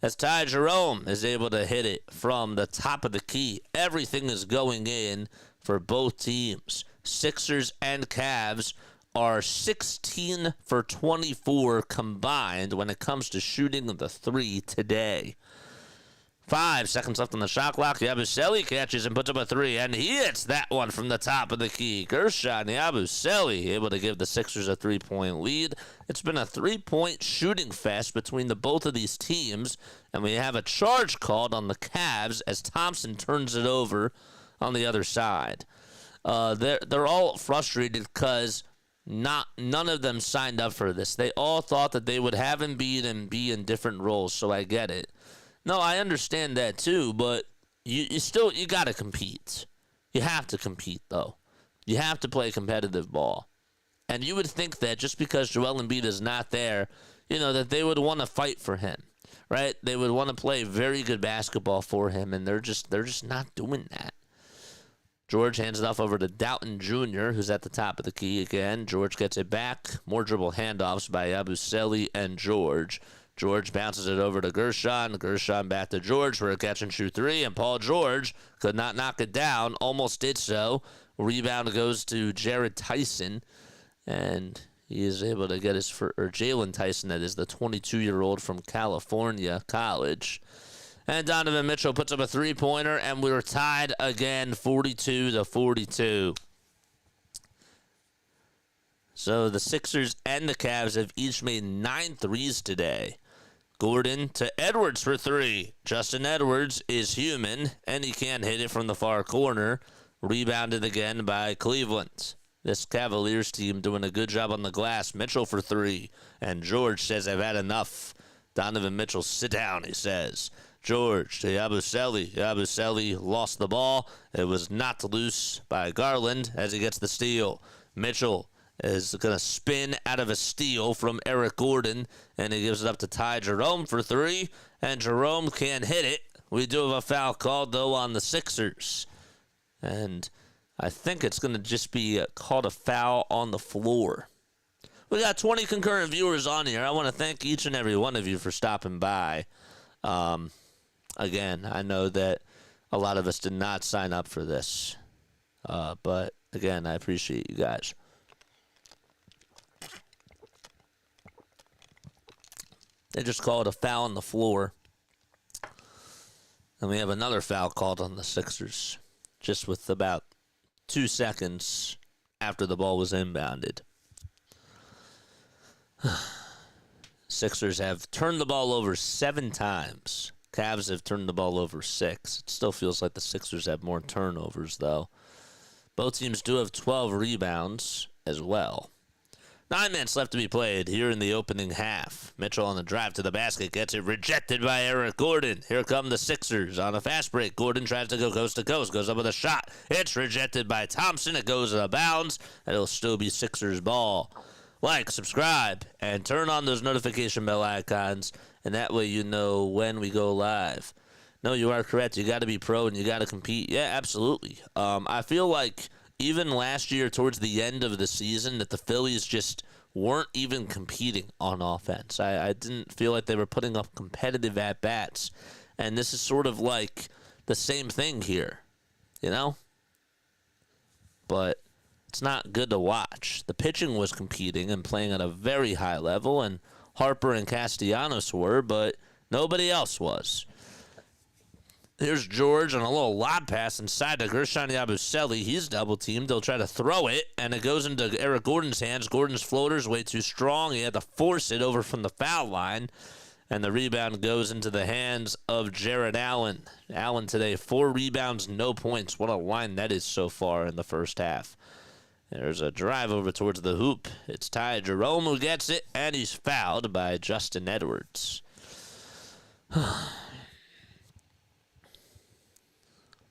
As Ty Jerome is able to hit it from the top of the key. Everything is going in for both teams. Sixers and Cavs are 16 for 24 combined when it comes to shooting the three today. 5 seconds left on the shot clock. Yabusele catches and puts up a three, and he hits that one from the top of the key. Guerschon Yabusele able to give the Sixers a 3-point lead. It's been a 3-point shooting fest between the both of these teams, and we have a charge called on the Cavs as Thompson turns it over on the other side. They're all frustrated because none of them signed up for this. They all thought that they would have Embiid and be in different roles, so I get it. No, I understand that too, but you got to compete. You have to compete, though. You have to play competitive ball. And you would think that just because Joel Embiid is not there, that they would want to fight for him, right? They would want to play very good basketball for him, and they're just not doing that. George hands it off over to Dalton Jr., who's at the top of the key again. George gets it back. More dribble handoffs by Yabusele and George. George bounces it over to Guerschon. Guerschon back to George for a catch-and-shoot three, and Paul George could not knock it down. Almost did so. Rebound goes to Jared Tyson, and he is able to get Jalen Tyson, that is the 22-year-old from California College. And Donovan Mitchell puts up a three-pointer, and we were tied again, 42-42. So the Sixers and the Cavs have each made 9 threes today. Gordon to Edwards for three. Justin Edwards is human, and he can't hit it from the far corner. Rebounded again by Cleveland. This Cavaliers team doing a good job on the glass. Mitchell for three. And George says, I've had enough. Donovan Mitchell, sit down, he says. George to Yabusele. Yabusele lost the ball. It was knocked loose by Garland as he gets the steal. Mitchell is going to spin out of a steal from Eric Gordon, and he gives it up to Ty Jerome for three, and Jerome can't hit it. We do have a foul called, though, on the Sixers. And I think it's going to just be called a foul on the floor. We got 20 concurrent viewers on here. I want to thank each and every one of you for stopping by. Again, I know that a lot of us did not sign up for this. But, again, I appreciate you guys. They just called a foul on the floor. And we have another foul called on the Sixers, just with about 2 seconds after the ball was inbounded. Sixers have turned the ball over 7 times. Cavs have turned the ball over 6. It still feels like the Sixers have more turnovers, though. Both teams do have 12 rebounds as well. 9 minutes left to be played here in the opening half. Mitchell on the drive to the basket gets it rejected by Eric Gordon. Here come the Sixers on a fast break. Gordon tries to go coast to coast, goes up with a shot. It's rejected by Thompson. It goes out of bounds, and it'll still be Sixers ball. Like, subscribe, and turn on those notification bell icons, and that way you know when we go live. No, you are correct. You got to be pro and you got to compete. Yeah, absolutely. I feel like even last year towards the end of the season that the Phillies just weren't even competing on offense. I didn't feel like they were putting up competitive at-bats. And this is sort of like the same thing here, you know? But it's not good to watch. The pitching was competing and playing at a very high level, and Harper and Castellanos were, but nobody else was. Here's George on a little lob pass inside to guerschon Yabusele. He's double-teamed. They'll try to throw it, and it goes into Eric Gordon's hands. Gordon's floater's way too strong. He had to force it over from the foul line, and the rebound goes into the hands of Jared Allen. Allen today, 4 rebounds, no points. What a line that is so far in the first half. There's a drive over towards the hoop. It's Ty Jerome who gets it, and he's fouled by Justin Edwards.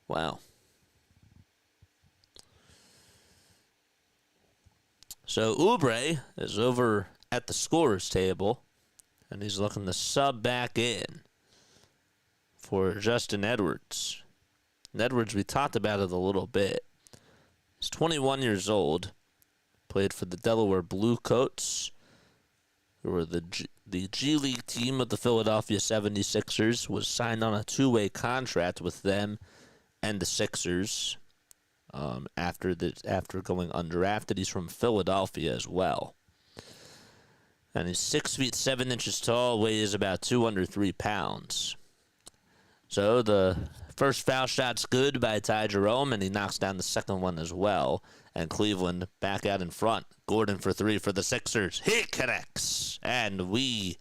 Wow. So Oubre is over at the scorer's table, and he's looking to sub back in for Justin Edwards. And Edwards, we talked about it a little bit. He's 21 years old, played for the Delaware Bluecoats, who were the G League team of the Philadelphia 76ers, was signed on a 2-way contract with them and the Sixers after going undrafted. He's from Philadelphia as well. And he's 6 feet 7 inches tall, weighs about 203 pounds. So the first foul shot's good by Ty Jerome, and he knocks down the second one as well. And Cleveland back out in front. Gordon for 3 for the Sixers. He connects. And we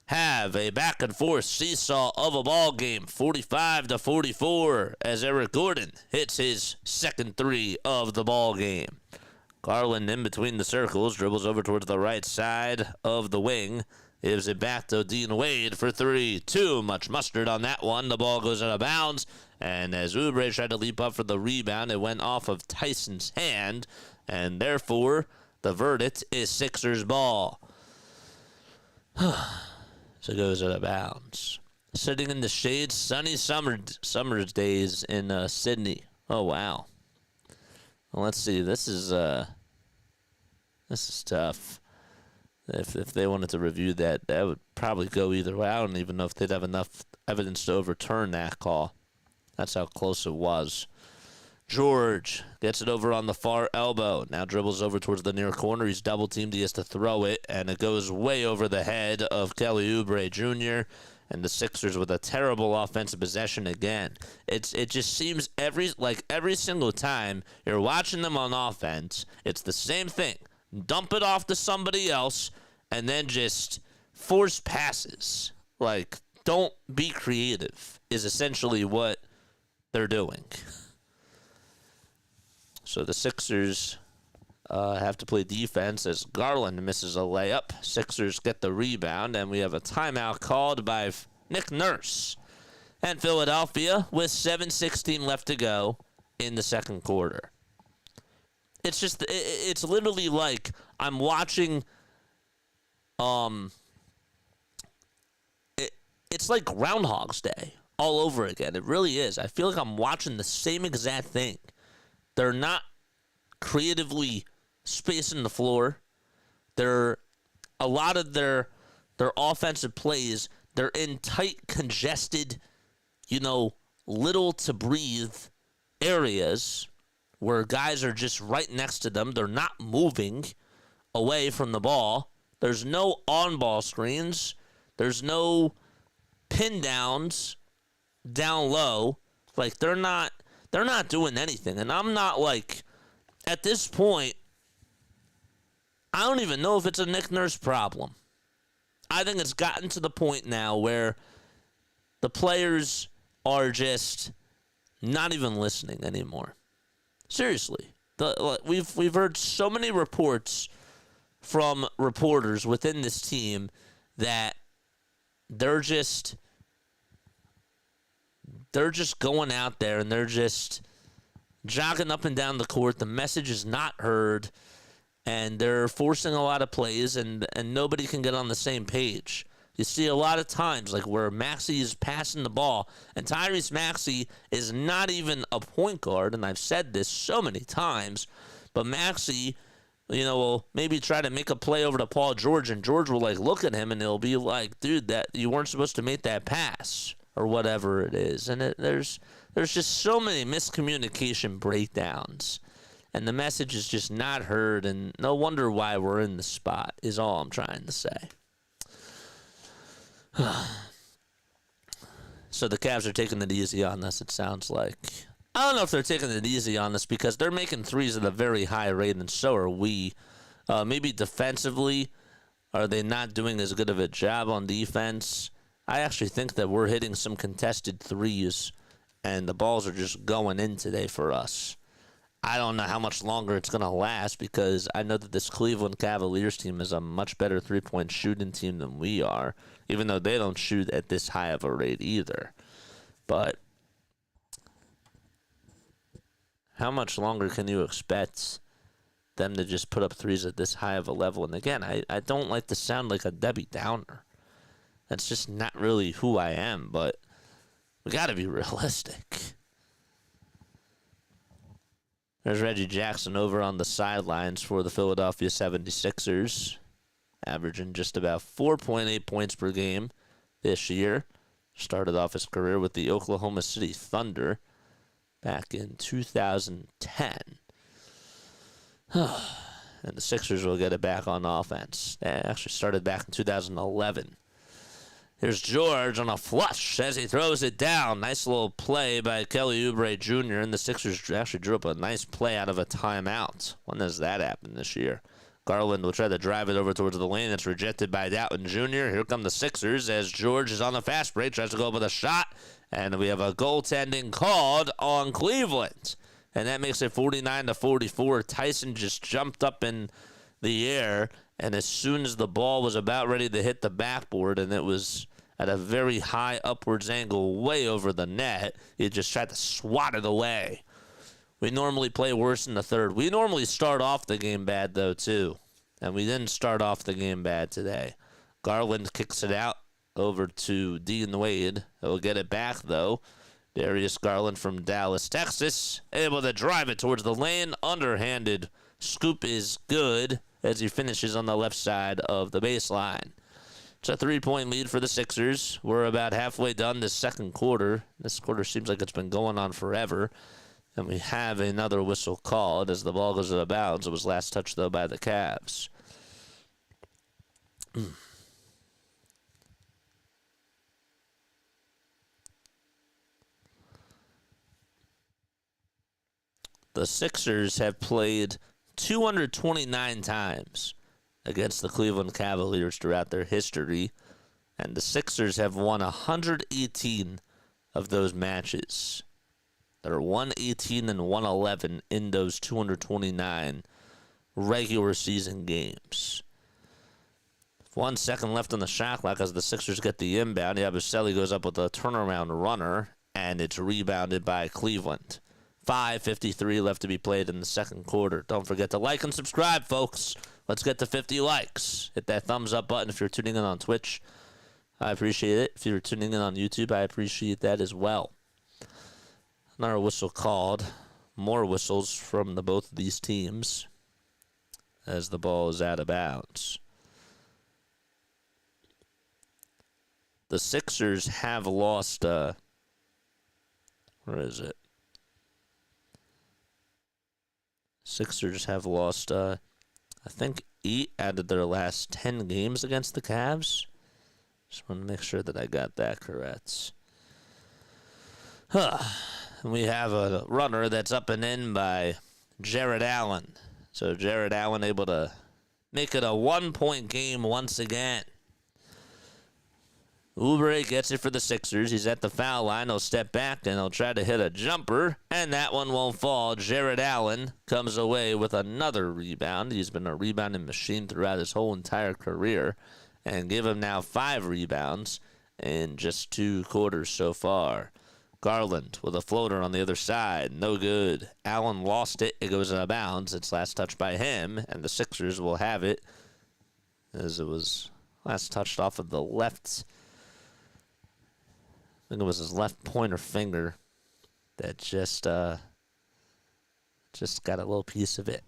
have a back-and-forth seesaw of a ball game, 45-44, as Eric Gordon hits his second 3 of the ball game. Garland in between the circles, dribbles over towards the right side of the wing, gives it back to Dean Wade for 3. Too much mustard on that one. The ball goes out of bounds, and as Oubre tried to leap up for the rebound, it went off of Tyson's hand, and therefore the verdict is Sixers ball. So it goes out of bounds. Sitting in the shade, sunny summer's days in Sydney. Oh, wow. Well, let's see. This is tough. If they wanted to review that, that would probably go either way. I don't even know if they'd have enough evidence to overturn that call. That's how close it was. George gets it over on the far elbow. Now dribbles over towards the near corner. He's double-teamed. He has to throw it, and it goes way over the head of Kelly Oubre Jr., and the Sixers with a terrible offensive possession again. It just seems every single time you're watching them on offense, it's the same thing. Dump it off to somebody else, and then just force passes. Like, don't be creative is essentially what they're doing. So the Sixers have to play defense as Garland misses a layup. Sixers get the rebound, and we have a timeout called by Nick Nurse. And Philadelphia with 7:16 left to go in the second quarter. It's literally like I'm watching, it's like Groundhog's Day all over again. It really is. I feel like I'm watching the same exact thing They're not creatively spacing the floor. They're a lot of their offensive plays, they're in tight, congested, little to breathe areas where guys are just right next to them. They're not moving away from the ball. There's no on-ball screens. There's no pin downs down low. Like, they're not doing anything. And I'm not like, at this point, I don't even know if it's a Nick Nurse problem. I think it's gotten to the point now where the players are just not even listening anymore. Seriously. We've heard so many reports from reporters within this team that they're just going out there and they're just jogging up and down the court. The message is not heard, and they're forcing a lot of plays, and nobody can get on the same page. You see a lot of times like where Maxey is passing the ball, and Tyrese Maxey is not even a point guard, and I've said this so many times, but Maxey, will maybe try to make a play over to Paul George, and George will look at him and he'll be like, dude, that you weren't supposed to make that pass or whatever it is. And there's just so many miscommunication breakdowns, and the message is just not heard, and no wonder why we're in the spot is all I'm trying to say. So the Cavs are taking it easy on us, it sounds like. I don't know if they're taking it easy on us because they're making threes at a very high rate, and so are we. Maybe defensively, are they not doing as good of a job on defense? I actually think that we're hitting some contested threes, and the balls are just going in today for us. I don't know how much longer it's going to last because I know that this Cleveland Cavaliers team is a much better three-point shooting team than we are, even though they don't shoot at this high of a rate either. But how much longer can you expect them to just put up threes at this high of a level? And again, I don't like to sound like a Debbie Downer. That's just not really who I am, but we got to be realistic. There's Reggie Jackson over on the sidelines for the Philadelphia 76ers, averaging just about 4.8 points per game this year. Started off his career with the Oklahoma City Thunder back in 2010. And the Sixers will get it back on offense. They actually started back in 2011. Here's George on a flush as he throws it down. Nice little play by Kelly Oubre Jr., and the Sixers actually drew up a nice play out of a timeout. When does that happen this year? Garland will try to drive it over towards the lane. It's rejected by Doughton Jr. Here come the Sixers as George is on the fast break, tries to go up with a shot, and we have a goaltending called on Cleveland. And that makes it 49-44. Tyson just jumped up in the air, and as soon as the ball was about ready to hit the backboard, and it was at a very high upwards angle way over the net, he just tried to swat it away. We normally play worse in the third. We normally start off the game bad, though, too. And we didn't start off the game bad today. Garland kicks it out over to Dean Wade. He'll get it back, though. Darius Garland from Dallas, Texas, able to drive it towards the lane. Underhanded scoop is good as he finishes on the left side of the baseline. It's a 3-point lead for the Sixers. We're about halfway done this second quarter. This quarter seems like it's been going on forever. And we have another whistle called as the ball goes out of bounds. It was last touched, though, by the Cavs. The Sixers have played 229 times against the Cleveland Cavaliers throughout their history, and the Sixers have won 118 of those matches. They're 118 and 111 in those 229 regular season games. 1 second left on the shot clock as the Sixers get the inbound. Yabusele goes up with a turnaround runner, and it's rebounded by Cleveland. 5:53 left to be played in the second quarter. Don't forget to like and subscribe, folks. Let's get to 50 likes. Hit that thumbs up button if you're tuning in on Twitch. I appreciate it. If you're tuning in on YouTube, I appreciate that as well. Another whistle called. more whistles from both of these teams as the ball is out of bounds. The Sixers have lost, where is it? Sixers have lost, I think, 8 out of their last 10 games against the Cavs. Just want to make sure that I got that correct. We have a runner that's up and in by Jared Allen. So Jared Allen able to make it a 1-point game once again. Oubre gets it for the Sixers. He's at the foul line. He'll step back and he'll try to hit a jumper, and that one won't fall. Jared Allen comes away with another rebound. He's been a rebounding machine throughout his whole entire career, and give him now 5 rebounds in just 2 quarters so far. Garland with a floater on the other side. No good. Allen lost it. It goes out of bounds. It's last touched by him, and the Sixers will have it as it was last touched off of the left. I think it was his left pointer finger that just got a little piece of it.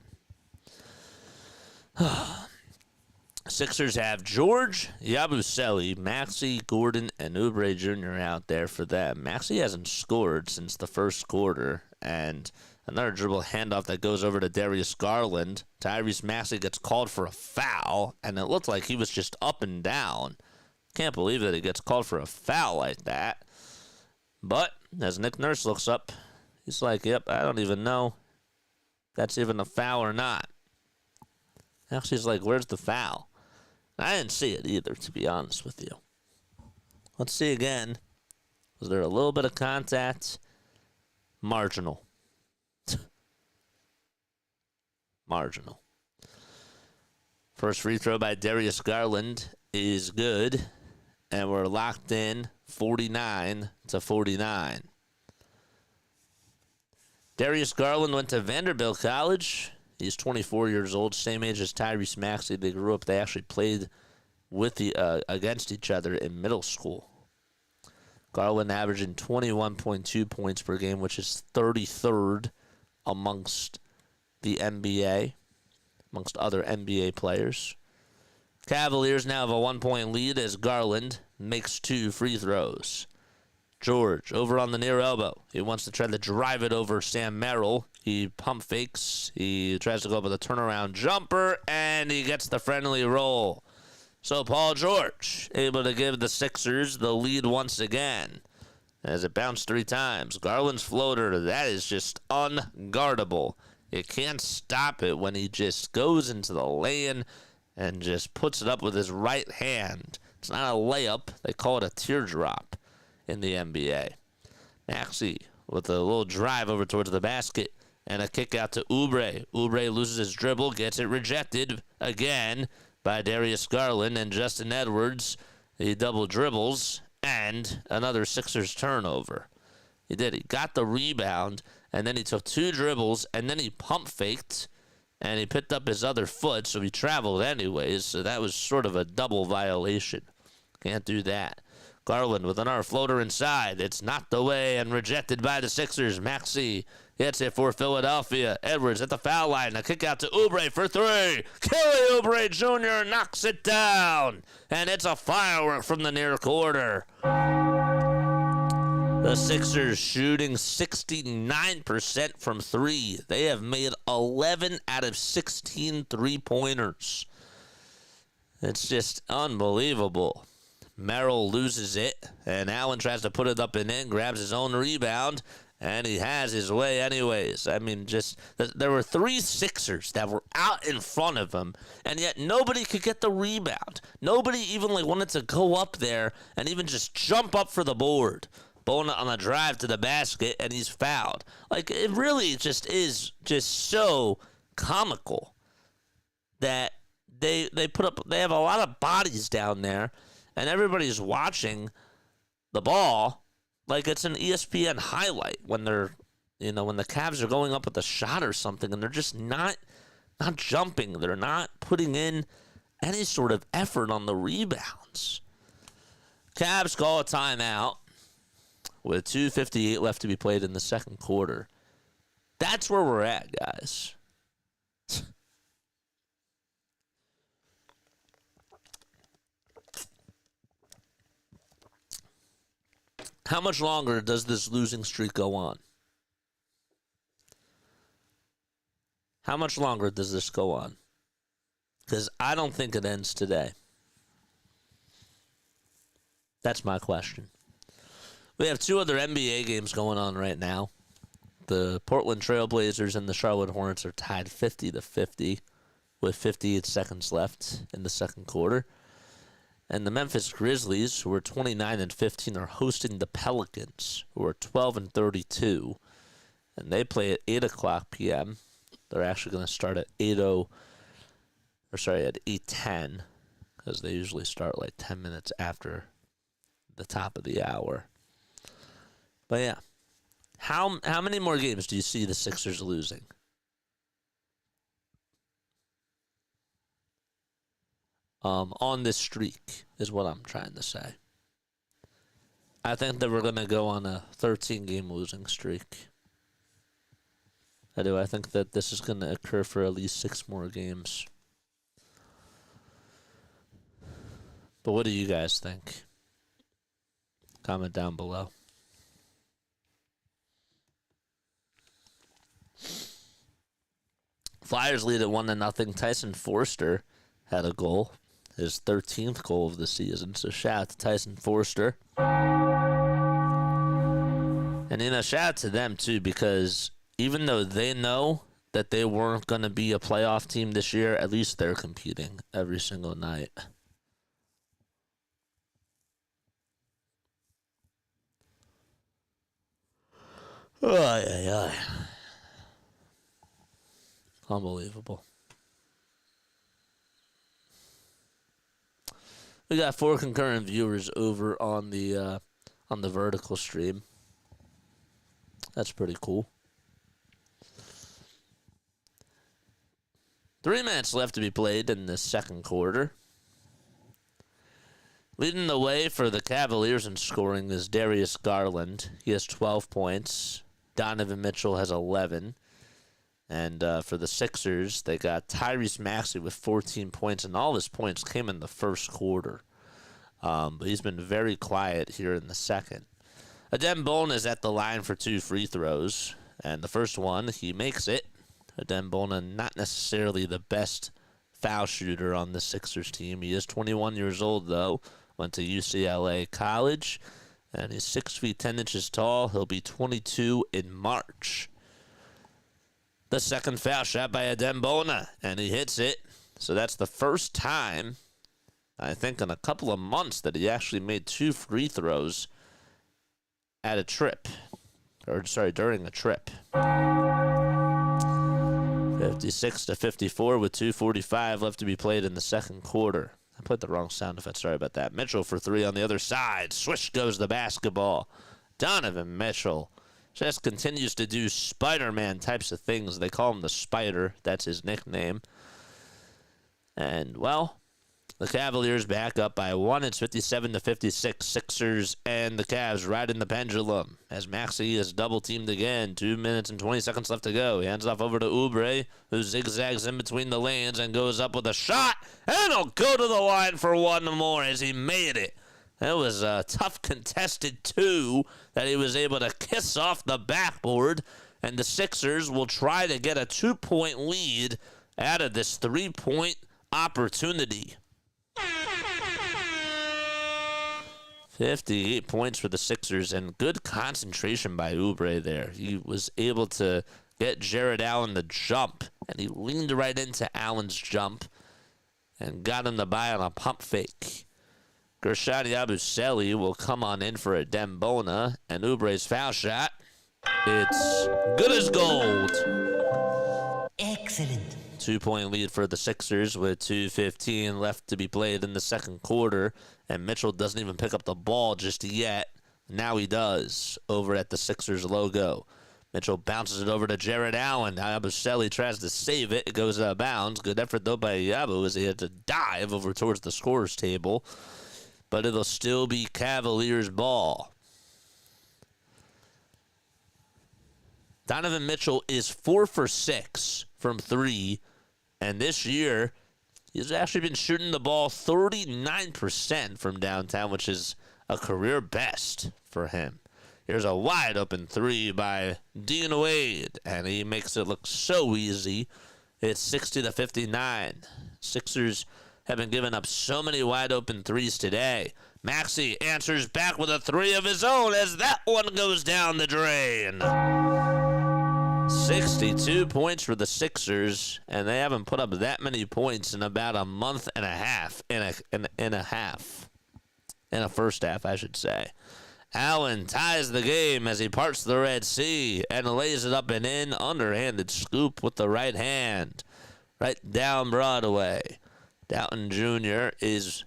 Sixers have George, Yabusele, Maxey, Gordon, and Oubre Jr. out there for them. Maxey hasn't scored since the first quarter, and another dribble handoff that goes over to Darius Garland. Tyrese Maxey gets called for a foul, and it looked like he was just up and down. Can't believe that he gets called for a foul like that. But as Nick Nurse looks up, he's like, yep, I don't even know if that's even a foul or not. Actually, he's like, where's the foul? I didn't see it either, to be honest with you. Let's see again. Was there a little bit of contact? Marginal. Marginal. First free throw by Darius Garland is good, and we're locked in 49-49. Darius Garland went to Vanderbilt College. He's 24 years old, same age as Tyrese Maxey. They grew up. They actually played with against each other in middle school. Garland averaging 21.2 points per game, which is 33rd amongst the NBA, amongst other NBA players. Cavaliers now have a 1-point lead as Garland makes 2 free throws. George over on the near elbow. He wants to try to drive it over Sam Merrill. He pump fakes. He tries to go up with a turnaround jumper, and he gets the friendly roll. So Paul George able to give the Sixers the lead once again as it bounced 3 times. Garland's floater, that is just unguardable. You can't stop it when he just goes into the lane and just puts it up with his right hand. It's not a layup. They call it a teardrop in the NBA. Maxey with a little drive over towards the basket and a kick out to Oubre. Oubre loses his dribble, gets it rejected again by Darius Garland and Justin Edwards. He double dribbles and another Sixers turnover. He did. He got the rebound, and then he took 2 dribbles, and then he pump faked, and he picked up his other foot, so he traveled anyways. So that was sort of a double violation. Can't do that. Garland with another floater inside. It's knocked away and rejected by the Sixers. Maxey hits it for Philadelphia. Edwards at the foul line. A kick out to Oubre for 3. Kelly Oubre Jr. knocks it down. And it's a firework from the near quarter. The Sixers shooting 69% from 3. They have made 11 out of 16 3-pointers. It's just unbelievable. Merrill loses it, and Allen tries to put it up and in, grabs his own rebound, and he has his way anyways. I mean, there were 3 Sixers that were out in front of him, and yet nobody could get the rebound. Nobody even wanted to go up there and even just jump up for the board. Bona on a drive to the basket, and he's fouled. It really just is just so comical that they have a lot of bodies down there, and everybody's watching the ball like it's an ESPN highlight when they're, when the Cavs are going up with a shot or something, and they're just not jumping. They're not putting in any sort of effort on the rebounds. Cavs call a timeout with 2:58 left to be played in the second quarter. That's where we're at, guys. How much longer does this losing streak go on? How much longer does this go on? Because I don't think it ends today. That's my question. We have two other NBA games going on right now. The Portland Trail Blazers and the Charlotte Hornets are tied 50-50 with 58 seconds left in the second quarter. And the Memphis Grizzlies, who are 29-15, are hosting the Pelicans, who are 12-32. And they play at 8 o'clock p.m. They're actually going to start at 8:10, because they usually start like 10 minutes after the top of the hour. But yeah, how many more games do you see the Sixers losing? On this streak is what I'm trying to say. I think that we're going to go on a 13-game losing streak. I do. I think that this is going to occur for at least 6 more games. But what do you guys think? Comment down below. Flyers lead at 1-0. Tyson Forster had a goal. His 13th goal of the season. So shout out to Tyson Forster. And, shout out to them, too, because even though they know that they weren't going to be a playoff team this year, at least they're competing every single night. Oh, unbelievable. We got 4 concurrent viewers over on the vertical stream. That's pretty cool. 3 minutes left to be played in the second quarter. Leading the way for the Cavaliers in scoring is Darius Garland. He has 12 points. Donovan Mitchell has 11. And for the Sixers, they got Tyrese Maxey with 14 points, and all his points came in the first quarter. But he's been very quiet here in the second. Adem Bona is at the line for 2 free throws, and the first one, he makes it. Adem Bona, not necessarily the best foul shooter on the Sixers team. He is 21 years old, though. Went to UCLA College, and he's 6 feet 10 inches tall. He'll be 22 in March. The second foul shot by Adem Bona, and he hits it. So that's the first time, I think, in a couple of months that he actually made 2 free throws at a trip. During a trip. 56-54 with 2:45 left to be played in the second quarter. I put the wrong sound effect. Sorry about that. Mitchell for 3 on the other side. Swish goes the basketball. Donovan Mitchell just continues to do Spider-Man types of things. They call him the Spider. That's his nickname. And, well, the Cavaliers back up by 1. It's 57-56. Sixers and the Cavs riding the pendulum as Maxey is double-teamed again. 2 minutes and 20 seconds left to go. He hands off over to Oubre, who zigzags in between the lanes and goes up with a shot. And he'll go to the line for one more as he made it. That was a tough contested 2 that he was able to kiss off the backboard. And the Sixers will try to get a 2-point lead out of this 3-point opportunity. 58 points for the Sixers, and good concentration by Oubre there. He was able to get Jared Allen to jump, and he leaned right into Allen's jump and got him to buy on a pump fake. Guerschon yabusele will come on in for Adem Bona, and Oubre's foul shot, it's good as gold. Excellent. 2-point lead for the Sixers with 2:15 left to be played in the second quarter. And Mitchell doesn't even pick up the ball just yet. Now he does over at the Sixers logo. Mitchell bounces it over to Jared Allen. Yabusele tries to save it. It goes out of bounds. Good effort, though, by Yabu as he had to dive over towards the scorer's table. But it'll still be Cavaliers ball. Donovan Mitchell is 4 for 6 from 3, and this year he's actually been shooting the ball 39% from downtown, which is a career best for him. Here's a wide open 3 by Dean Wade, and he makes it look so easy. It's 60-59. Sixers have been giving up so many wide open 3s today. Maxey answers back with a 3 of his own as that one goes down the drain. 62 points for the Sixers, and they haven't put up that many points in about a month and a half. In a first half, I should say. Allen ties the game as he parts the Red Sea and lays it up and in. Underhanded scoop with the right hand. Right down Broadway. Doughton Jr. is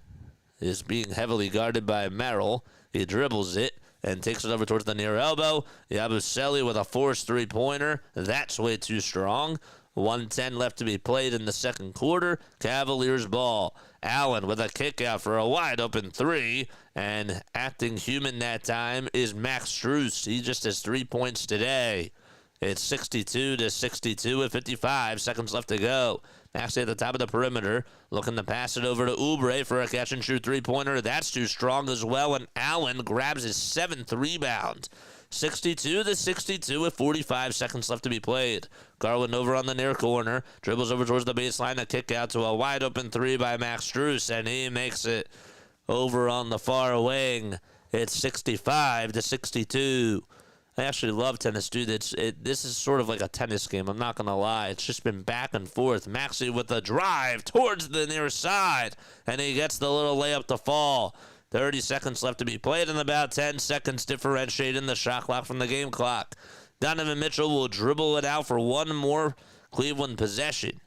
being heavily guarded by Merrill. He dribbles it and takes it over towards the near elbow. Yabusele with a forced three-pointer. That's way too strong. 1:10 left to be played in the second quarter. Cavaliers ball. Allen with a kick out for a wide-open 3. And acting human that time is Max Strus. He just has 3 points today. It's 62-62 with 55 seconds left to go. Maxey at the top of the perimeter, looking to pass it over to Oubre for a catch-and-shoot three-pointer. That's too strong as well, and Allen grabs his 7th rebound. 62-62 with 45 seconds left to be played. Garland over on the near corner, dribbles over towards the baseline, a kick out to a wide-open 3 by Max Strus, and he makes it over on the far wing. It's 65-62. I actually love tennis, dude. This is sort of like a tennis game. I'm not going to lie. It's just been back and forth. Maxey with a drive towards the near side, and he gets the little layup to fall. 30 seconds left to be played, and about 10 seconds differentiating the shot clock from the game clock. Donovan Mitchell will dribble it out for one more Cleveland possession.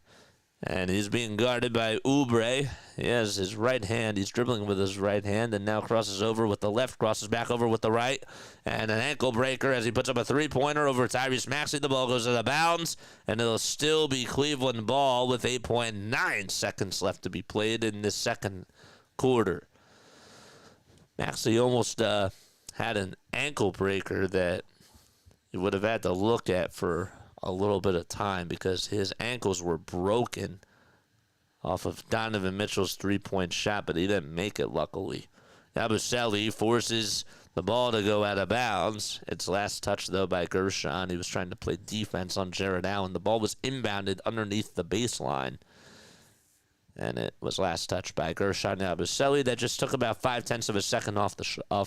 And he's being guarded by Oubre. He has his right hand. He's dribbling with his right hand and now crosses over with the left, crosses back over with the right. And an ankle breaker as he puts up a three-pointer over Tyrese Maxey. The ball goes to the bounds, and it'll still be Cleveland ball with 8.9 seconds left to be played in this second quarter. Maxey almost had an ankle breaker that you would have had to look at for a little bit of time because his ankles were broken off of Donovan Mitchell's three-point shot, but he didn't make it, luckily. Yabusele forces the ball to go out of bounds. It's last touch, though, by Guerschon. He was trying to play defense on Jared Allen. The ball was inbounded underneath the baseline. And it was last touched by Guerschon Yabusele. That just took about 0.5 of a second off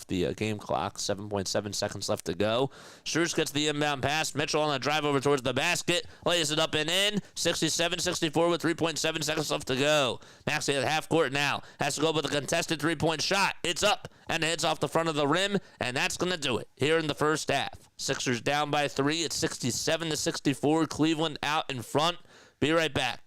the game clock. 7.7 seconds left to go. Strus gets the inbound pass. Mitchell on a drive over towards the basket. Lays it up and in. 67-64 with 3.7 seconds left to go. Maxey at half court now. Has to go with a contested three-point shot. It's up and it hits off the front of the rim. And that's going to do it here in the first half. Sixers down by 3. It's 67-64. Cleveland out in front. Be right back.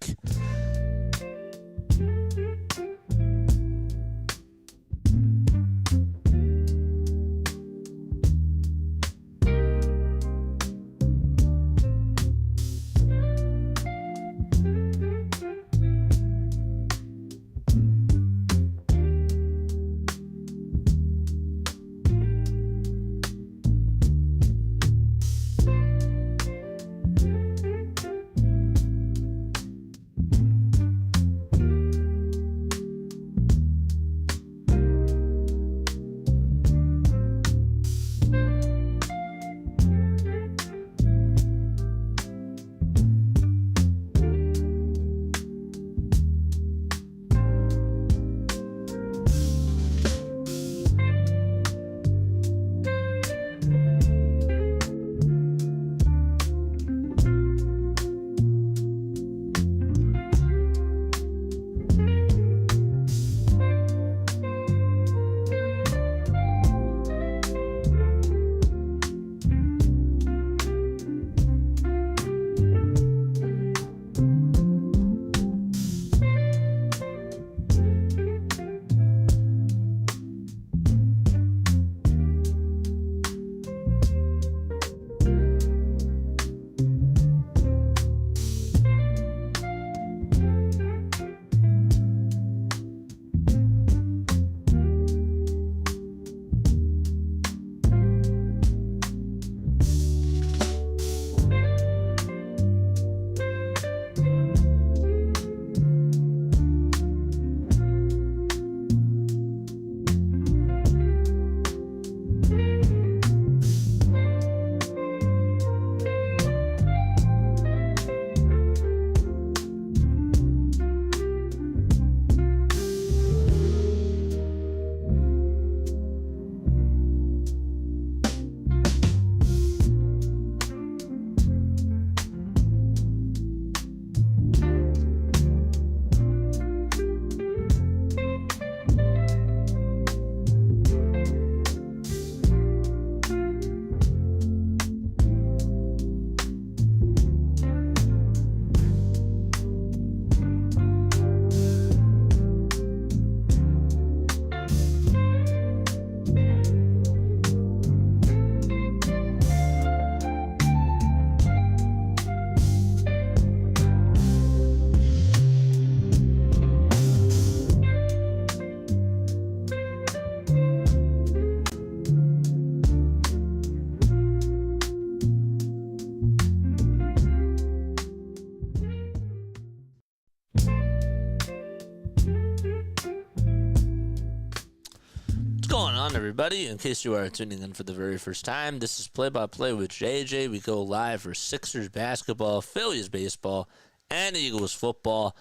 going on, everybody? In case you are tuning in for the very first time, this is Play-by-Play with JJ. We go live for Sixers basketball, Phillies baseball, and Eagles football.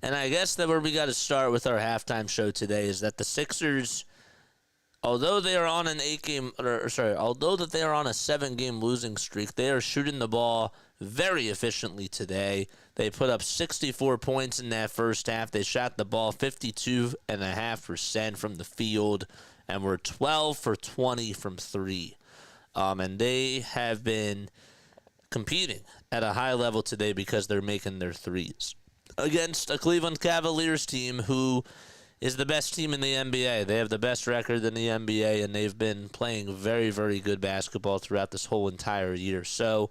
And I guess that where we got to start with our halftime show today is that the Sixers, although they are on although that they are on a 7-game losing streak, they are shooting the ball very efficiently today. They put up 64 points in that first half. They shot the ball 52.5% from the field and were 12 for 20 from 3. And they have been competing at a high level today because they're making their threes against a Cleveland Cavaliers team who is the best team in the NBA. They have the best record in the NBA, and they've been playing very, very good basketball throughout this whole entire year. So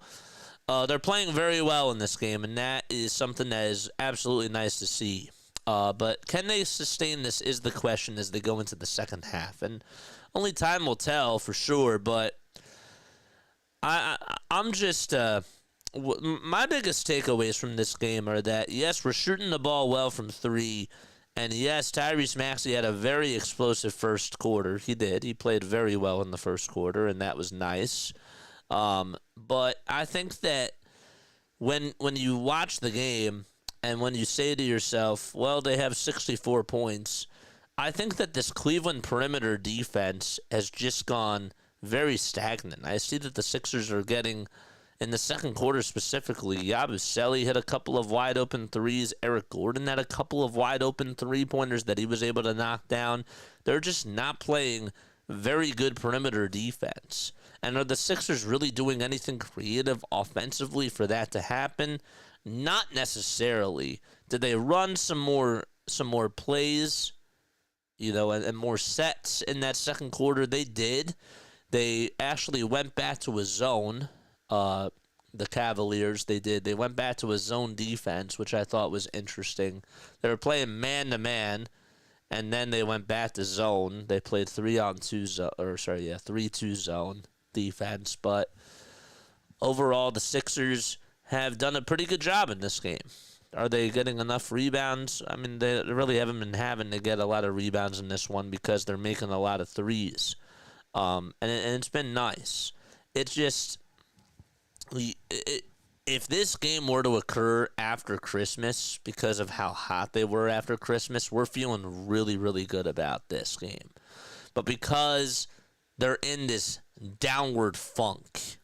they're playing very well in this game, and that is something that is absolutely nice to see. But can they sustain this is the question as they go into the second half. And only time will tell for sure, but I'm just my biggest takeaways from this game are that, yes, we're shooting the ball well from 3, and yes, Tyrese Maxey had a very explosive first quarter. He did. He played very well in the first quarter, and that was nice. But I think that when you watch the game and when you say to yourself, well, they have 64 points, I think that this Cleveland perimeter defense has just gone very stagnant. I see that the Sixers are getting, in the second quarter specifically, Yabusele hit a couple of wide-open threes. Eric Gordon had a couple of wide-open three-pointers that he was able to knock down. They're just not playing very good perimeter defense. And are the Sixers really doing anything creative offensively for that to happen? Not necessarily. Did they run some more plays, and more sets in that second quarter? They did. They actually went back to a zone. The Cavaliers, they did. They went back to a zone defense, which I thought was interesting. They were playing man-to-man, and then they went back to zone. They played 3-2 zone defense. But overall, the Sixers have done a pretty good job in this game. Are they getting enough rebounds? I mean, they really haven't been having to get a lot of rebounds in this one because they're making a lot of threes. And it's been nice. It's just, if this game were to occur after Christmas, because of how hot they were after Christmas, we're feeling really, really good about this game. But because they're in this downward funk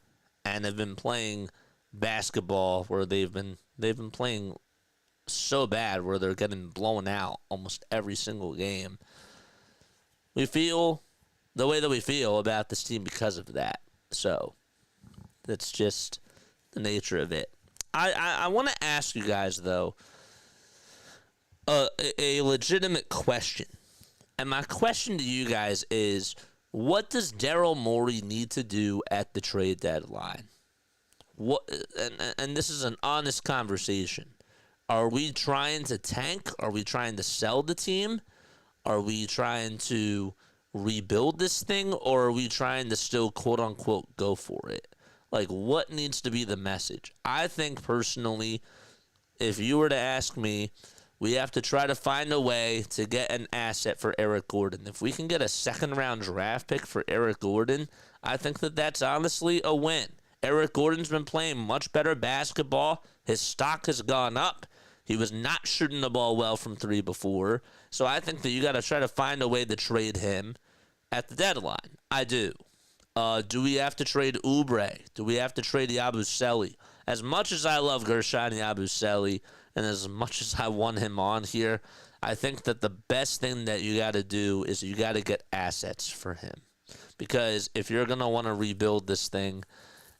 and have been playing basketball where they've been playing so bad where they're getting blown out almost every single game, we feel the way that we feel about this team because of that. So that's just the nature of it. I want to ask you guys, though, a legitimate question. And my question to you guys is, what does Daryl Morey need to do at the trade deadline? And this is an honest conversation. Are we trying to tank? Are we trying to sell the team? Are we trying to rebuild this thing? Or are we trying to still, quote-unquote, go for it? Like, what needs to be the message? I think, personally, if you were to ask me, we have to try to find a way to get an asset for Eric Gordon. If we can get a second-round draft pick for Eric Gordon, I think that that's honestly a win. Eric Gordon's been playing much better basketball. His stock has gone up. He was not shooting the ball well from 3 before. So I think that you got to try to find a way to trade him at the deadline. I do. Do we have to trade Oubre? Do we have to trade Yabusele? As much as I love guerschon Yabusele, and as much as I want him on here, I think that the best thing that you got to do is you got to get assets for him. Because if you're going to want to rebuild this thing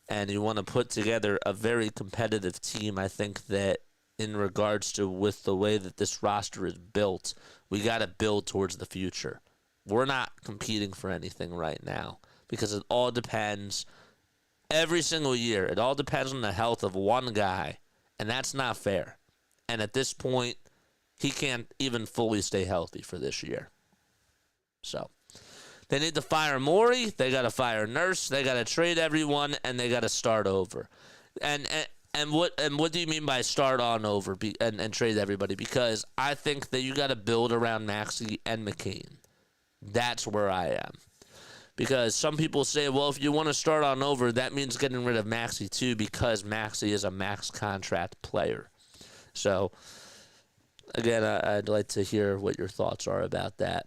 and you want to put together a very competitive team, I think that in regards to with the way that this roster is built, we got to build towards the future. We're not competing for anything right now because it all depends every single year. It all depends on the health of one guy, and that's not fair. And at this point, he can't even fully stay healthy for this year. So they need to fire Morey. They got to fire Nurse. They got to trade everyone, and they got to start over. And what do you mean by start on over and trade everybody? Because I think that you got to build around Maxey and McCain. That's where I am. Because some people say, well, if you want to start on over, that means getting rid of Maxey too, because Maxey is a max contract player. So, again, I'd like to hear what your thoughts are about that.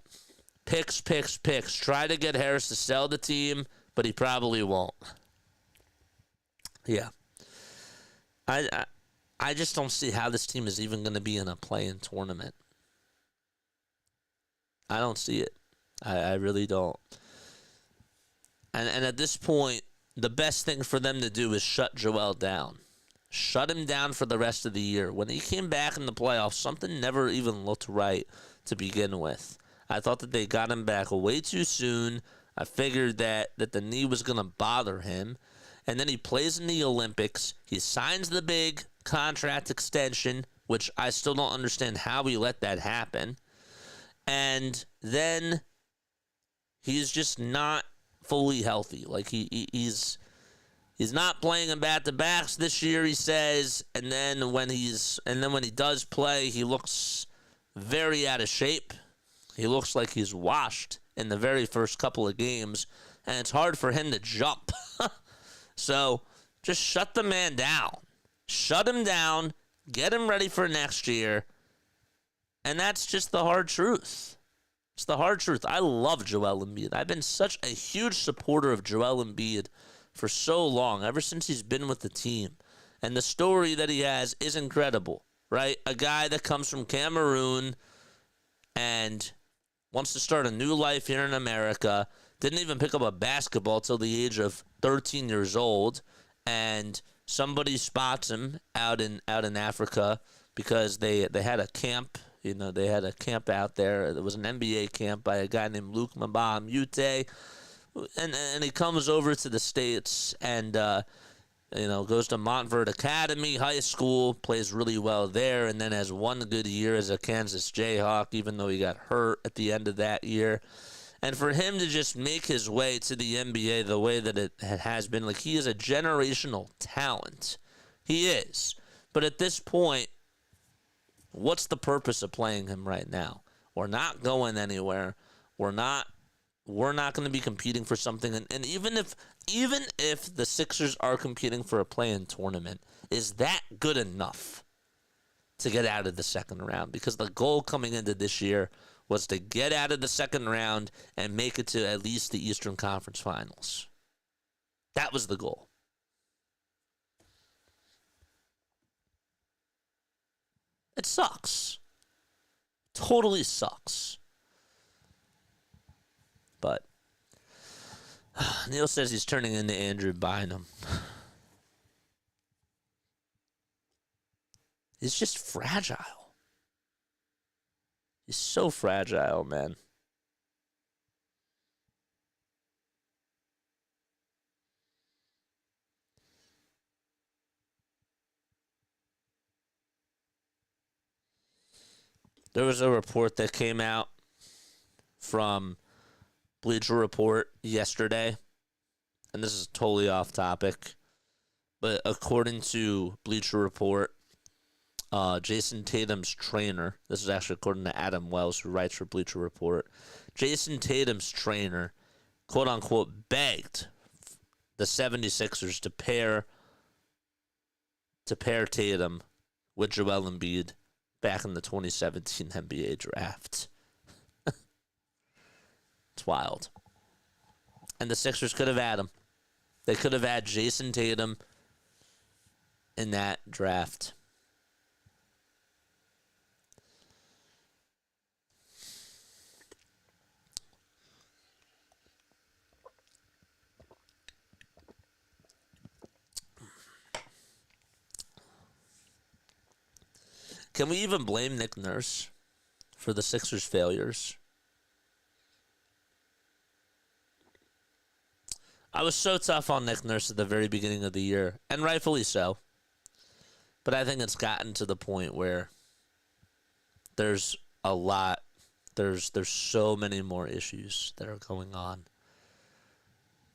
Picks. Try to get Harris to sell the team, but he probably won't. Yeah. I just don't see how this team is even going to be in a play-in tournament. I don't see it. I really don't. And at this point, the best thing for them to do is shut Joel down. Shut him down for the rest of the year. When he came back in the playoffs, something never even looked right to begin with. I thought that they got him back way too soon. I figured that the knee was going to bother him. And then he plays in the Olympics. He signs the big contract extension, which I still don't understand how he let that happen. And then he's just not fully healthy. Like he's not playing in back-to-backs this year, he says, and then when he does play, he looks very out of shape. He looks like he's washed in the very first couple of games, and it's hard for him to jump. So just shut the man down. Shut him down, get him ready for next year, and that's just the hard truth. It's the hard truth. I love Joel Embiid. I've been such a huge supporter of Joel Embiid for so long, ever since he's been with the team. And the story that he has is incredible, right? A guy that comes from Cameroon and wants to start a new life here in America, didn't even pick up a basketball till the age of 13 years old, and somebody spots him out in Africa because they had a camp. You know, they had a camp out there. There was an NBA camp by a guy named Luke Mbah-a-Moute. And he comes over to the States and, goes to Montverde Academy High School, plays really well there, and then has one good year as a Kansas Jayhawk, even though he got hurt at the end of that year. And for him to just make his way to the NBA the way that it has been, like, he is a generational talent. He is. But at this point, what's the purpose of playing him right now? We're not going anywhere. We're not going to be competing for something. And even if the Sixers are competing for a play-in tournament, is that good enough to get out of the second round? Because the goal coming into this year was to get out of the second round and make it to at least the Eastern Conference Finals. That was the goal. It sucks. Totally sucks. But Neil says he's turning into Andrew Bynum. He's just fragile. He's so fragile, man. There was a report that came out from Bleacher Report yesterday, and this is totally off topic, but according to Bleacher Report, Jason Tatum's trainer, this is actually according to Adam Wells, who writes for Bleacher Report, Jason Tatum's trainer, quote-unquote, begged the 76ers to pair Tatum with Joel Embiid back in the 2017 NBA draft. It's wild. And the Sixers could have had him. They could have had Jason Tatum in that draft. Can we even blame Nick Nurse for the Sixers' failures? I was so tough on Nick Nurse at the very beginning of the year, and rightfully so. But I think it's gotten to the point where there's a lot, there's so many more issues that are going on.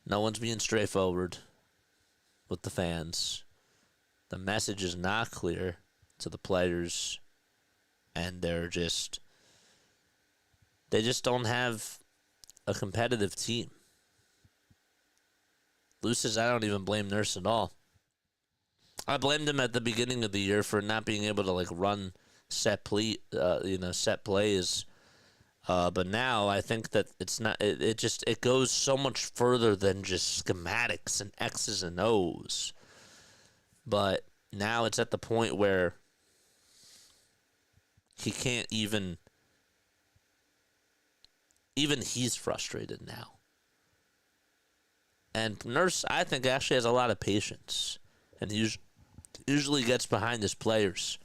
No one's being straightforward with the fans. The message is not clear to the players, and they just don't have a competitive team. loses, I don't even blame Nurse at all. I blamed him at the beginning of the year for not being able to like run set plays. But now I think that it's not. It goes so much further than just schematics and X's and O's. But now it's at the point where he can't even he's frustrated now. And Nurse, I think, actually has a lot of patience and usually gets behind his players.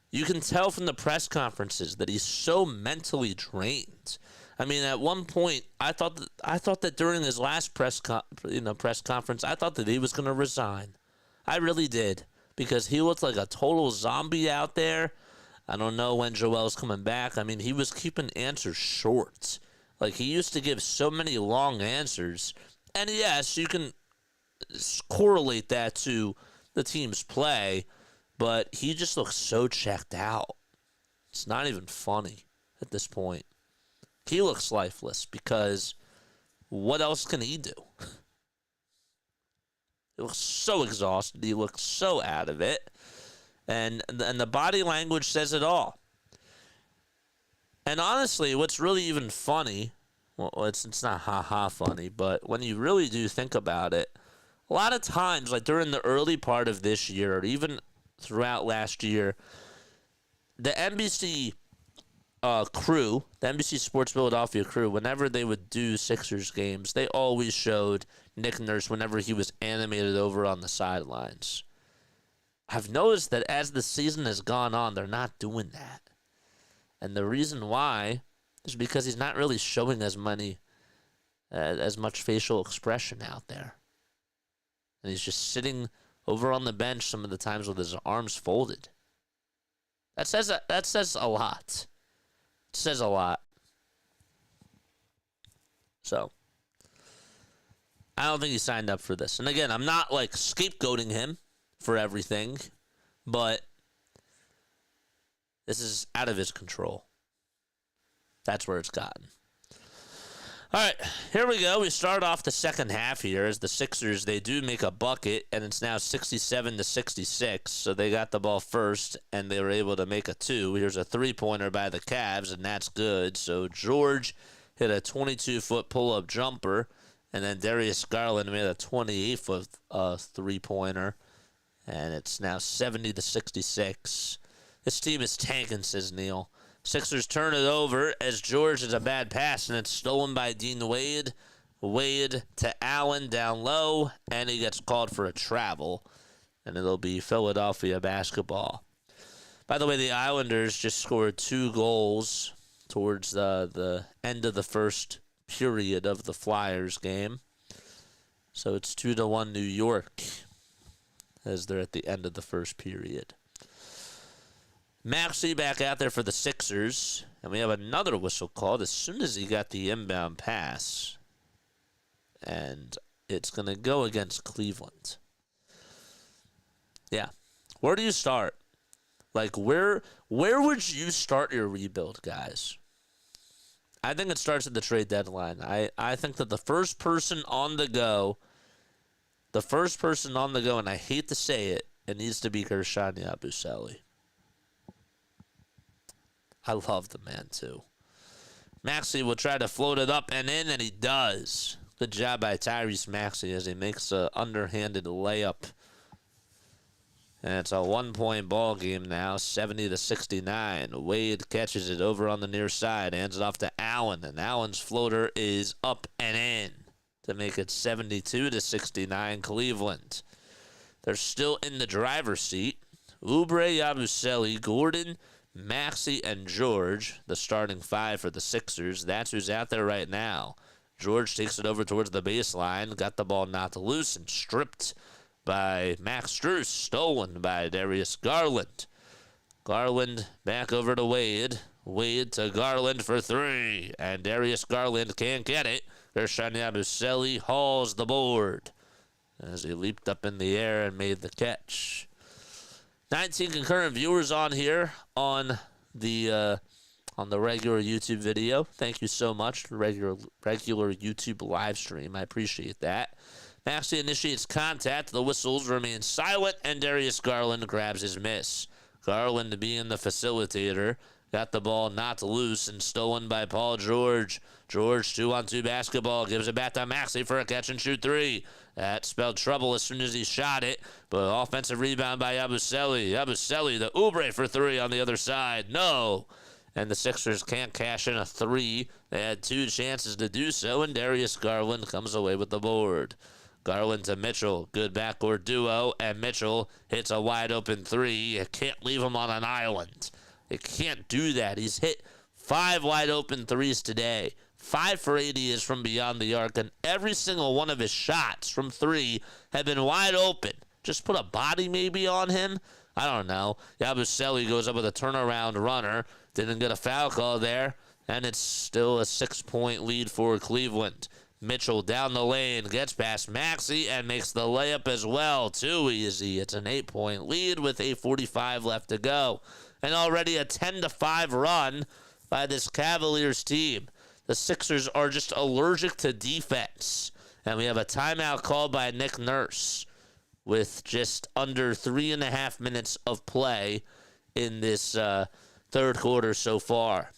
You can tell from the press conferences that he's so mentally drained. I mean, at one point, I thought that during his last press conference, I thought that he was going to resign. I really did, because he looked like a total zombie out there. I don't know when Joel's coming back. I mean, he was keeping answers short. Like, he used to give so many long answers. And yes, you can correlate that to the team's play, but he just looks so checked out. It's not even funny at this point. He looks lifeless because what else can he do? He looks so exhausted. He looks so out of it. And the body language says it all. And honestly, what's really even funny, well, it's not ha-ha funny, but when you really do think about it, a lot of times, like during the early part of this year, or even throughout last year, the NBC crew, the NBC Sports Philadelphia crew, whenever they would do Sixers games, they always showed Nick Nurse whenever he was animated over on the sidelines. I've noticed that as the season has gone on, they're not doing that. And the reason why is because he's not really showing as much facial expression out there. And he's just sitting over on the bench some of the times with his arms folded. That says a lot. It says a lot. So, I don't think he signed up for this. And again, I'm not like scapegoating him for everything, but this is out of his control. That's where it's gotten. All right, here we go. We start off the second half here as the Sixers, they do make a bucket, and it's now 67-66. So they got the ball first, and they were able to make a two. Here's a three-pointer by the Cavs, and that's good. So George hit a 22-foot pull-up jumper, and then Darius Garland made a 28-foot three-pointer, and it's now 70-66. This team is tanking, says Neil. Sixers turn it over as George is a bad pass, and it's stolen by Dean Wade. Wade to Allen down low, and he gets called for a travel, and it'll be Philadelphia basketball. By the way, the Islanders just scored 2 goals towards the end of the first period of the Flyers game. So it's 2-1 New York as they're at the end of the first period. Maxey back out there for the Sixers, and we have another whistle called as soon as he got the inbound pass, and it's going to go against Cleveland. Yeah. Where do you start? Like, where would you start your rebuild, guys? I think it starts at the trade deadline. I think that the first person on the go, and I hate to say it, it needs to be guerschon yabusele. I love the man, too. Maxey will try to float it up and in, and he does. Good job by Tyrese Maxey as he makes an underhanded layup. And it's a 1-point ball game now, 70-69. Wade catches it over on the near side, hands it off to Allen, and Allen's floater is up and in to make it 72-69 Cleveland. They're still in the driver's seat. Oubre, Yabusele, Gordon, Maxey, and George, the starting 5 for the Sixers. That's who's out there right now. George takes it over towards the baseline, got the ball knocked loose and stripped by Max Strus, stolen by Darius Garland. Garland back over to Wade. Wade to Garland for 3, and Darius Garland can't get it. guerschon yabusele hauls the board as he leaped up in the air and made the catch. 19 concurrent viewers on here on the regular YouTube video. Thank you so much, regular YouTube live stream. I appreciate that. Maxey initiates contact. The whistles remain silent, and Darius Garland grabs his miss. Garland, being the facilitator, got the ball knocked loose and stolen by Paul George. George, 2-on-2 basketball, gives it back to Maxey for a catch-and-shoot three. That spelled trouble as soon as he shot it, but offensive rebound by yabusele. Yabusele, the oubre for three on the other side. No. And the Sixers can't cash in a three. They had two chances to do so, and Darius Garland comes away with the board. Garland to Mitchell, good backcourt duo, and Mitchell hits a wide-open three. You can't leave him on an island. You can't do that. He's hit 5 wide-open threes today. 5 for 8 is from beyond the arc, and every single one of his shots from 3 have been wide open. Just put a body maybe on him. I don't know. Yabusele goes up with a turnaround runner. Didn't get a foul call there, and it's still a 6-point lead for Cleveland. Mitchell down the lane, gets past Maxey, and makes the layup as well. Too easy. It's an 8-point lead with 8:45 left to go. And already a 10-5 run by this Cavaliers team. The Sixers are just allergic to defense. And we have a timeout called by Nick Nurse with just under 3.5 minutes of play in this third quarter so far.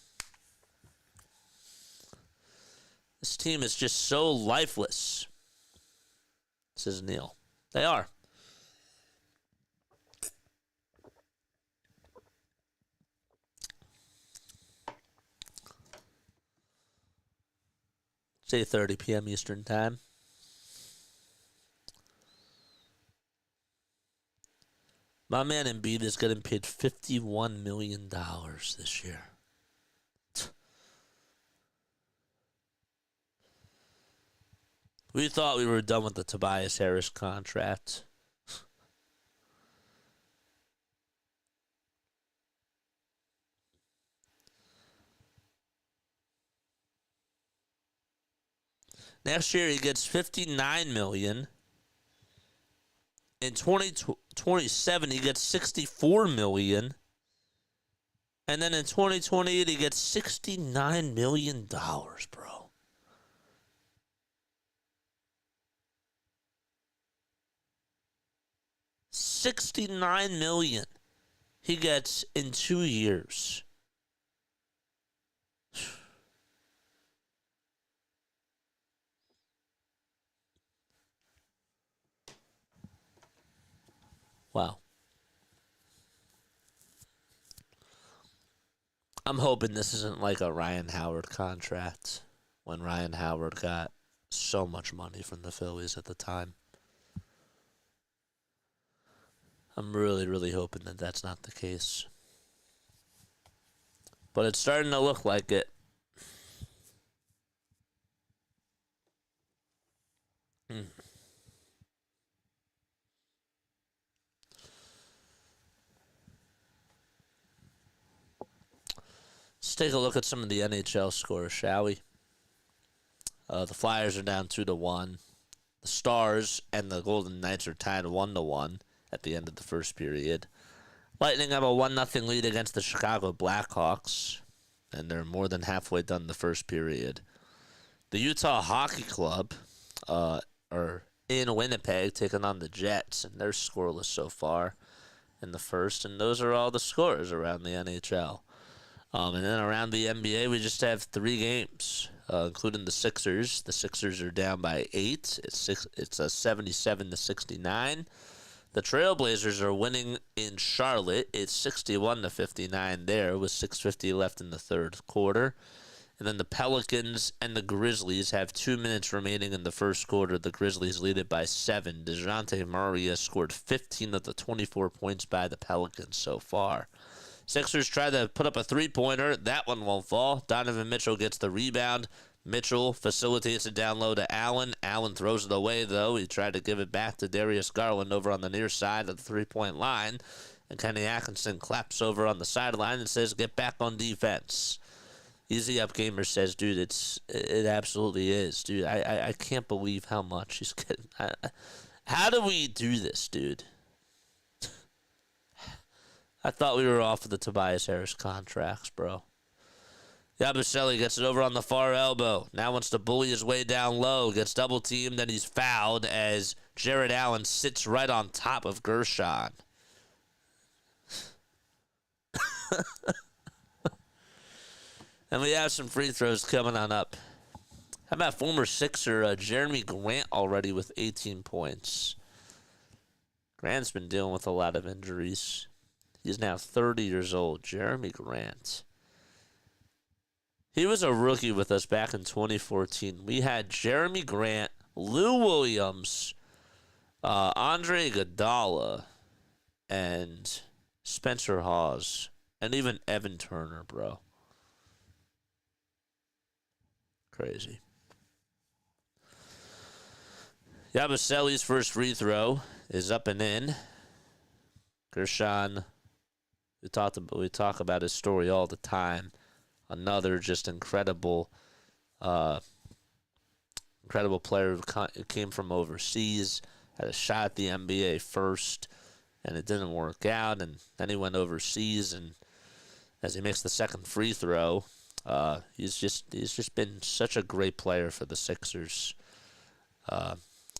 This team is just so lifeless, says Neil. They are. It's 8:30 p.m. Eastern Time. My man Embiid is getting paid $51 million this year. We thought we were done with the Tobias Harris contract. Next year he gets $59 million. In 2027 he gets $64 million. And then in 2028 he gets $69 million, bro. $69 million he gets in 2 years. Wow. I'm hoping this isn't like a Ryan Howard contract when Ryan Howard got so much money from the Phillies at the time. I'm really, really hoping that that's not the case. But it's starting to look like it. Let's take a look at some of the NHL scores, shall we? The Flyers are down 2-1. The Stars and the Golden Knights are tied 1-1 at the end of the first period. Lightning have a 1-0 lead against the Chicago Blackhawks, and they're more than halfway done the first period. The Utah Hockey Club are in Winnipeg taking on the Jets, and they're scoreless so far in the first, and those are all the scores around the NHL. And then around the NBA, we just have 3 games, including the Sixers. The Sixers are down by 8. It's a 77-69. The Trailblazers are winning in Charlotte. It's 61-59 there with 6:50 left in the third quarter. And then the Pelicans and the Grizzlies have 2 minutes remaining in the first quarter. The Grizzlies lead it by 7. DeJounte Murray has scored 15 of the 24 points by the Pelicans so far. Sixers try to put up a three-pointer. That one won't fall. Donovan Mitchell gets the rebound. Mitchell facilitates it down low to Allen. Allen throws it away, though. He tried to give it back to Darius Garland over on the near side of the three-point line. And Kenny Atkinson claps over on the sideline and says, get back on defense. Easy Up Gamer says, dude, it absolutely is. Dude, I can't believe how much he's getting. How do we do this, dude? I thought we were off of the Tobias Harris contracts, bro. Yabusele gets it over on the far elbow. Now wants to bully his way down low. Gets double teamed, and he's fouled as Jared Allen sits right on top of Guerschon. And we have some free throws coming on up. How about former Sixer Jeremy Grant already with 18 points? Grant's been dealing with a lot of injuries. He's now 30 years old. Jeremy Grant. He was a rookie with us back in 2014. We had Jeremy Grant, Lou Williams, Andre Iguodala, and Spencer Hawes, and even Evan Turner, bro. Crazy. Yabusele's first free throw is up and in. Guerschon, we talk about his story all the time. Another just incredible player who came from overseas, had a shot at the NBA first, and it didn't work out. And then he went overseas, and as he makes the second free throw, he's just been such a great player for the Sixers.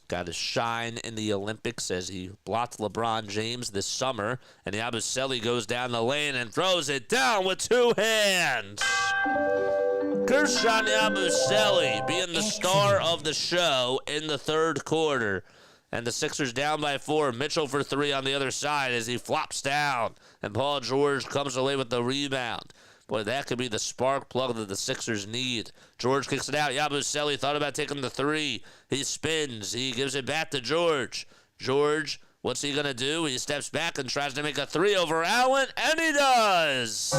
Got his shine in the Olympics as he blocked LeBron James this summer, and Yabusele goes down the lane and throws it down with two hands. Guerschon Yabusele being the star of the show in the third quarter, and the Sixers down by 4. Mitchell for 3 on the other side as he flops down, and Paul George comes away with the rebound. Boy, that could be the spark plug that the Sixers need. George kicks it out. Yabusele thought about taking the 3. He spins. He gives it back to George. George, what's he going to do? He steps back and tries to make a 3 over Allen, and he does!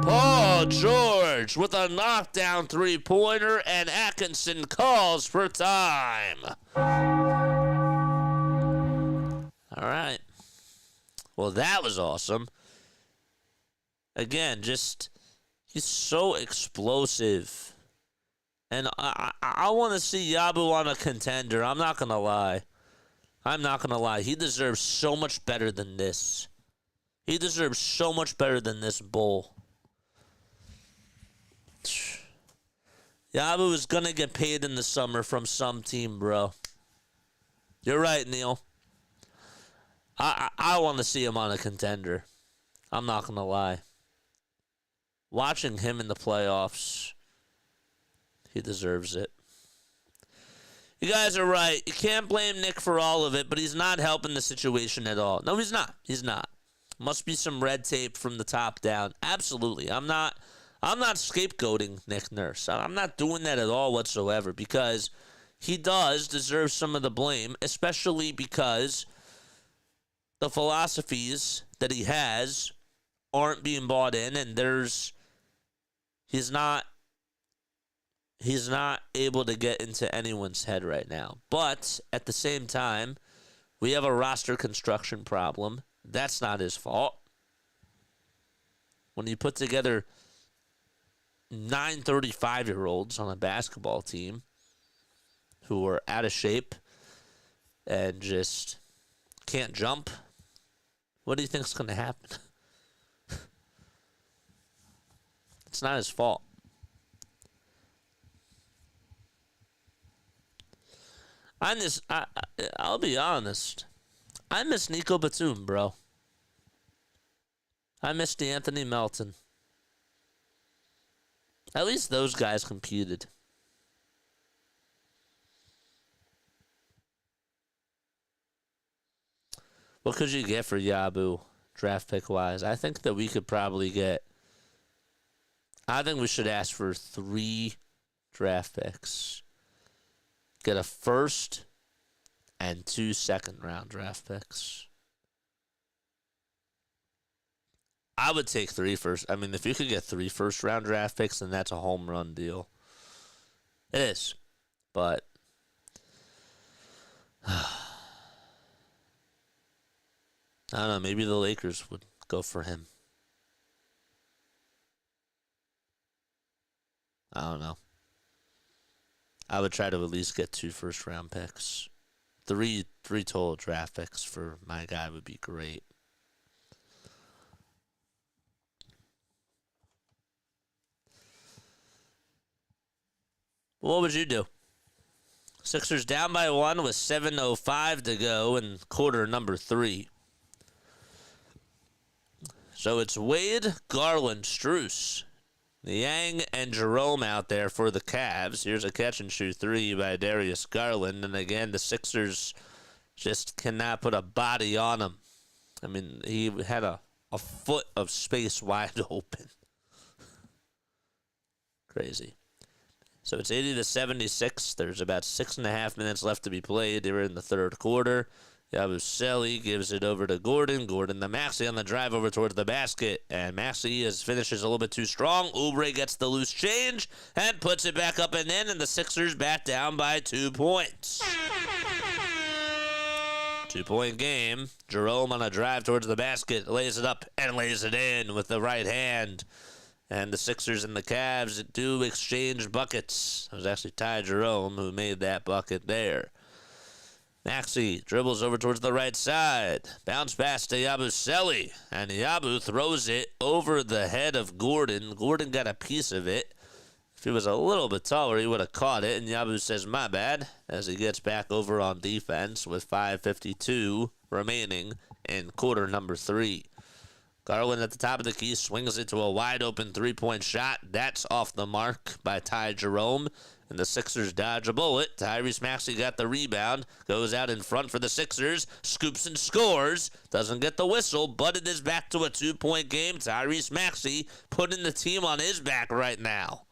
Paul George with a knockdown three-pointer, and Atkinson calls for time. All right. Well, that was awesome. Again, he's so explosive. And I want to see Yabu on a contender. I'm not going to lie. He deserves so much better than this. He deserves so much better than this bowl. Yabu is going to get paid in the summer from some team, bro. You're right, Neil. I want to see him on a contender. I'm not going to lie. Watching him in the playoffs, he deserves it. You guys are right. You can't blame Nick for all of it, but he's not helping the situation at all. No, he's not. He's not. Must be some red tape from the top down. Absolutely. I'm not scapegoating Nick Nurse. I'm not doing that at all whatsoever, because he does deserve some of the blame, especially because the philosophies that he has aren't being bought in, and he's not able to get into anyone's head right now. But at the same time, we have a roster construction problem. That's not his fault. When you put together 9 35-year-olds on a basketball team who are out of shape and just can't jump, what do you think's going to happen? It's not his fault. I'll be honest. I miss Nico Batum, bro. I miss D'Anthony Melton. At least those guys competed. What could you get for Yabu, draft pick wise? I think that we could probably get. I think we should ask for 3 draft picks. Get a first and 2 second-round draft picks. I would take 3 first. I mean, if you could get 3 first-round draft picks, then that's a home run deal. It is. But I don't know. Maybe the Lakers would go for him. I don't know. I would try to at least get 2 first-round picks. 3 total draft picks for my guy would be great. What would you do? Sixers down by 1 with 7:05 to go in quarter number 3. So it's Wade, Garland, Strus, Niang, and Jerome out there for the Cavs. Here's a catch-and-shoot 3 by Darius Garland. And again, the Sixers just cannot put a body on him. I mean, he had a foot of space wide open. Crazy. So it's 80-76. There's about 6.5 minutes left to be played. They were in the third quarter. Yabusele gives it over to Gordon. Gordon to Maxey on the drive over towards the basket. And Maxey finishes a little bit too strong. Oubre gets the loose change and puts it back up and in. And the Sixers back down by 2 points. 2-point game. Jerome on a drive towards the basket. Lays it up and lays it in with the right hand. And the Sixers and the Cavs do exchange buckets. It was actually Ty Jerome who made that bucket there. Maxey dribbles over towards the right side. Bounce pass to Yabusele. And Yabu throws it over the head of Gordon. Gordon got a piece of it. If he was a little bit taller, he would have caught it. And Yabu says, my bad, as he gets back over on defense with 5:52 remaining in quarter number 3. Garland at the top of the key swings it to a wide-open three-point shot. That's off the mark by Ty Jerome. And the Sixers dodge a bullet. Tyrese Maxey got the rebound. Goes out in front for the Sixers. Scoops and scores. Doesn't get the whistle, but it is back to a 2-point game. Tyrese Maxey putting the team on his back right now.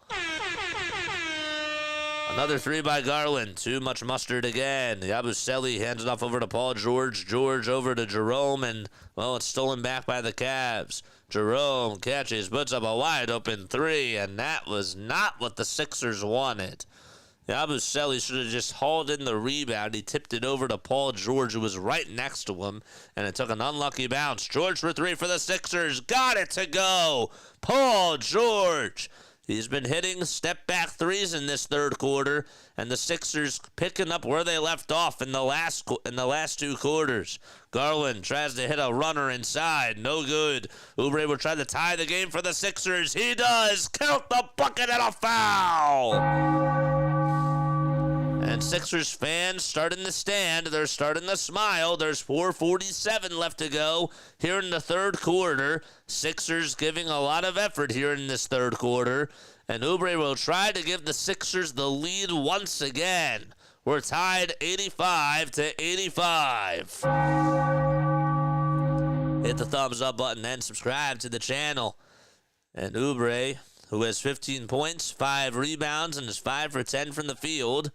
Another 3 by Garland. Too much mustard again. Yabusele hands it off over to Paul George. George over to Jerome. And, well, it's stolen back by the Cavs. Jerome catches, puts up a wide-open 3, and that was not what the Sixers wanted. Yabusele should have just hauled in the rebound. He tipped it over to Paul George, who was right next to him, and it took an unlucky bounce. George for 3 for the Sixers. Got it to go. Paul George. He's been hitting step-back threes in this third quarter, and the Sixers picking up where they left off in the last 2 quarters. Garland tries to hit a runner inside. No good. Oubre will try to tie the game for the Sixers. He does. Count the bucket and a foul. And Sixers fans starting to stand. They're starting to smile. There's 4:47 left to go here in the third quarter. Sixers giving a lot of effort here in this third quarter. And Oubre will try to give the Sixers the lead once again. We're tied 85-85. Hit the thumbs up button and subscribe to the channel. And Oubre, who has 15 points, 5 rebounds, and is 5 for 10 from the field,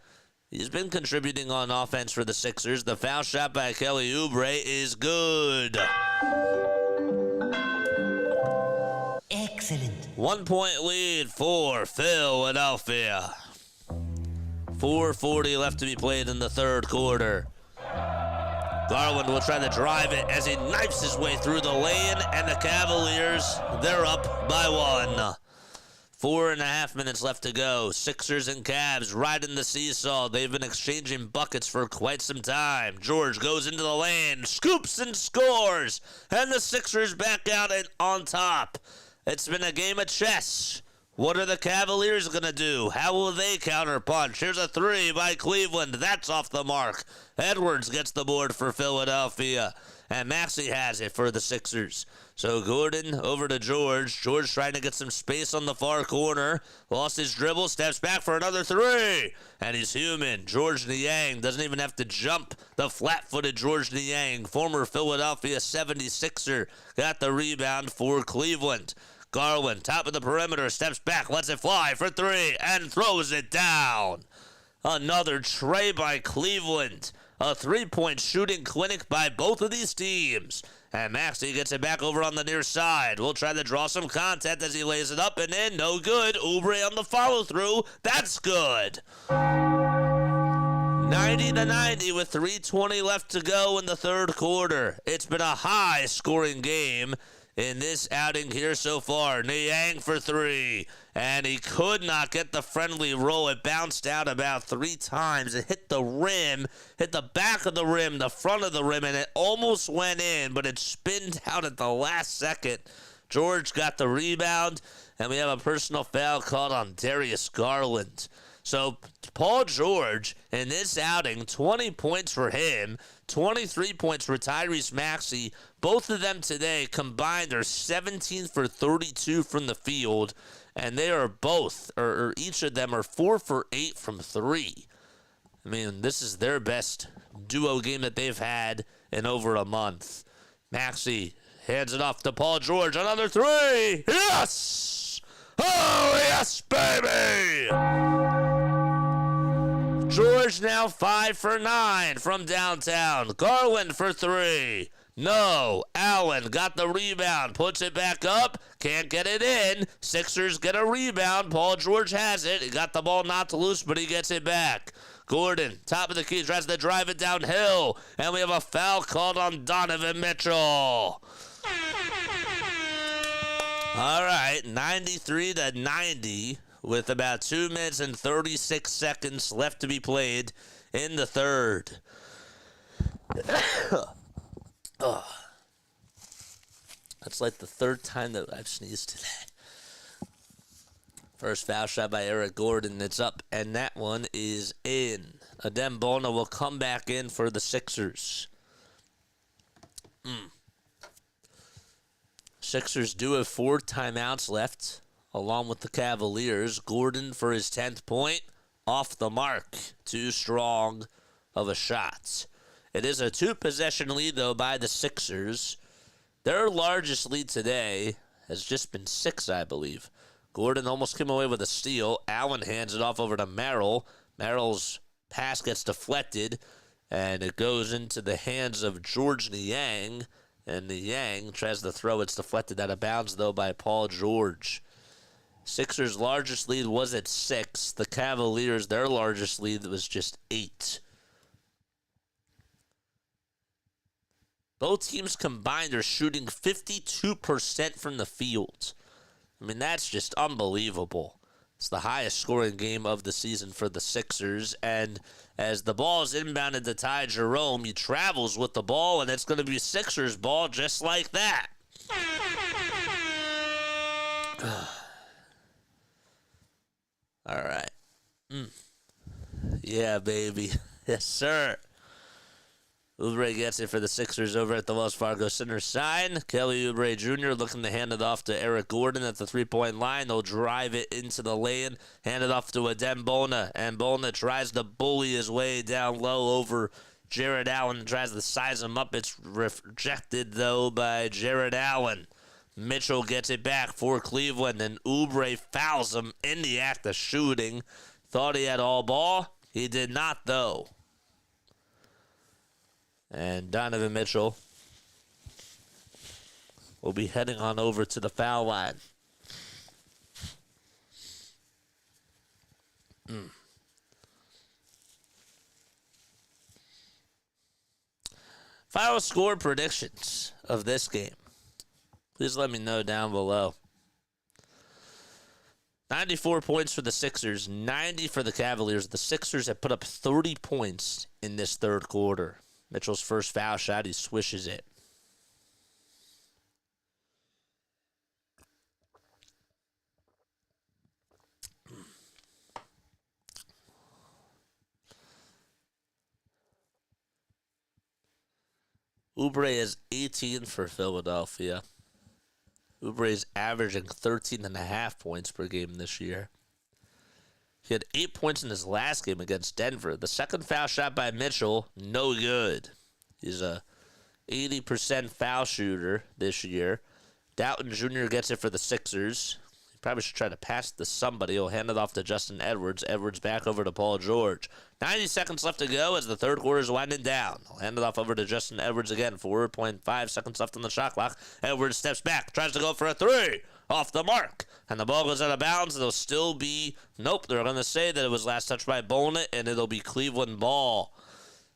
he's been contributing on offense for the Sixers. The foul shot by Kelly Oubre is good. Excellent. 1-point lead for Philadelphia. 4:40 left to be played in the third quarter. Garland will try to drive it as he knifes his way through the lane, and the Cavaliers, they're up by 1. 4.5 minutes left to go. Sixers and Cavs riding the seesaw. They've been exchanging buckets for quite some time. George goes into the lane, scoops and scores, and the Sixers back out and on top. It's been a game of chess. What are the Cavaliers going to do? How will they counterpunch? Here's a 3 by Cleveland. That's off the mark. Edwards gets the board for Philadelphia. And Maxey has it for the Sixers. So Gordon over to George. George trying to get some space on the far corner. Lost his dribble. Steps back for another 3. And he's human. George Niang doesn't even have to jump. The flat-footed George Niang, former Philadelphia 76er, got the rebound for Cleveland. Garland, top of the perimeter, steps back, lets it fly for 3, and throws it down. Another tray by Cleveland. A 3-point shooting clinic by both of these teams. And Maxey gets it back over on the near side. We'll try to draw some contact as he lays it up and in. No good. Oubre on the follow-through. That's good. 90-90 with 3:20 left to go in the third quarter. It's been a high-scoring game in this outing here so far. Niang for 3, and he could not get the friendly roll. It bounced out about 3 times. It hit the rim, hit the back of the rim, the front of the rim, and it almost went in, but it spinned out at the last second. George got the rebound, and we have a personal foul called on Darius Garland. So Paul George in this outing, 20 points for him, 23 points for Tyrese Maxey. Both of them today combined are 17 for 32 from the field, and they are both, or each of them are 4 for 8 from 3. I mean, this is their best duo game that they've had in over a month. Maxey hands it off to Paul George. Another 3. Yes! Oh, yes, baby! George now 5 for 9 from downtown. Garland for 3. No. Allen got the rebound. Puts it back up. Can't get it in. Sixers get a rebound. Paul George has it. He got the ball knocked loose, but he gets it back. Gordon, top of the key, tries to drive it downhill. And we have a foul called on Donovan Mitchell. All right, 93-90 with about 2 minutes and 36 seconds left to be played in the third. That's like the third time that I've sneezed today. First foul shot by Eric Gordon. It's up, and that one is in. Adem Bona will come back in for the Sixers. Sixers do have 4 timeouts left, along with the Cavaliers. Gordon for his 10th point, off the mark. Too strong of a shot. It is a 2-possession lead, though, by the Sixers. Their largest lead today has just been 6, I believe. Gordon almost came away with a steal. Allen hands it off over to Merrill. Merrill's pass gets deflected, and it goes into the hands of George Niang. And Niang tries to throw. It's deflected out of bounds, though, by Paul George. Sixers' largest lead was at 6. The Cavaliers, their largest lead was just 8. Both teams combined are shooting 52% from the field. I mean, that's just unbelievable. It's the highest scoring game of the season for the Sixers. And as the ball is inbounded to Ty Jerome, he travels with the ball, and it's going to be Sixers ball just like that. All right. Yeah, baby. Yes, sir. Oubre gets it for the Sixers over at the Wells Fargo Center side. Kelly Oubre Jr. looking to hand it off to Eric Gordon at the three-point line. They'll drive it into the lane, hand it off to Adem Bona, and Bona tries to bully his way down low over Jared Allen and tries to size him up. It's rejected, though, by Jared Allen. Mitchell gets it back for Cleveland, and Oubre fouls him in the act of shooting. Thought he had all ball. He did not, though. And Donovan Mitchell will be heading on over to the foul line. Final score predictions of this game. Please let me know down below. 94 points for the Sixers, 90 for the Cavaliers. The Sixers have put up 30 points in this third quarter. Mitchell's first foul shot, he swishes it. Oubre is 18 for Philadelphia. Oubre is averaging 13.5 points per game this year. He had 8 points in his last game against Denver. The second foul shot by Mitchell, no good. He's a 80% foul shooter this year. Doughton Jr. gets it for the Sixers. He probably should try to pass to somebody. He'll hand it off to Justin Edwards. Edwards back over to Paul George. 90 seconds left to go as the third quarter is winding down. He'll hand it off over to Justin Edwards again. 4.5 seconds left on the shot clock. Edwards steps back, tries to go for a 3. Off the mark. And the ball goes out of bounds. It'll still be, nope, they're going to say that it was last touched by Bona, and it'll be Cleveland ball.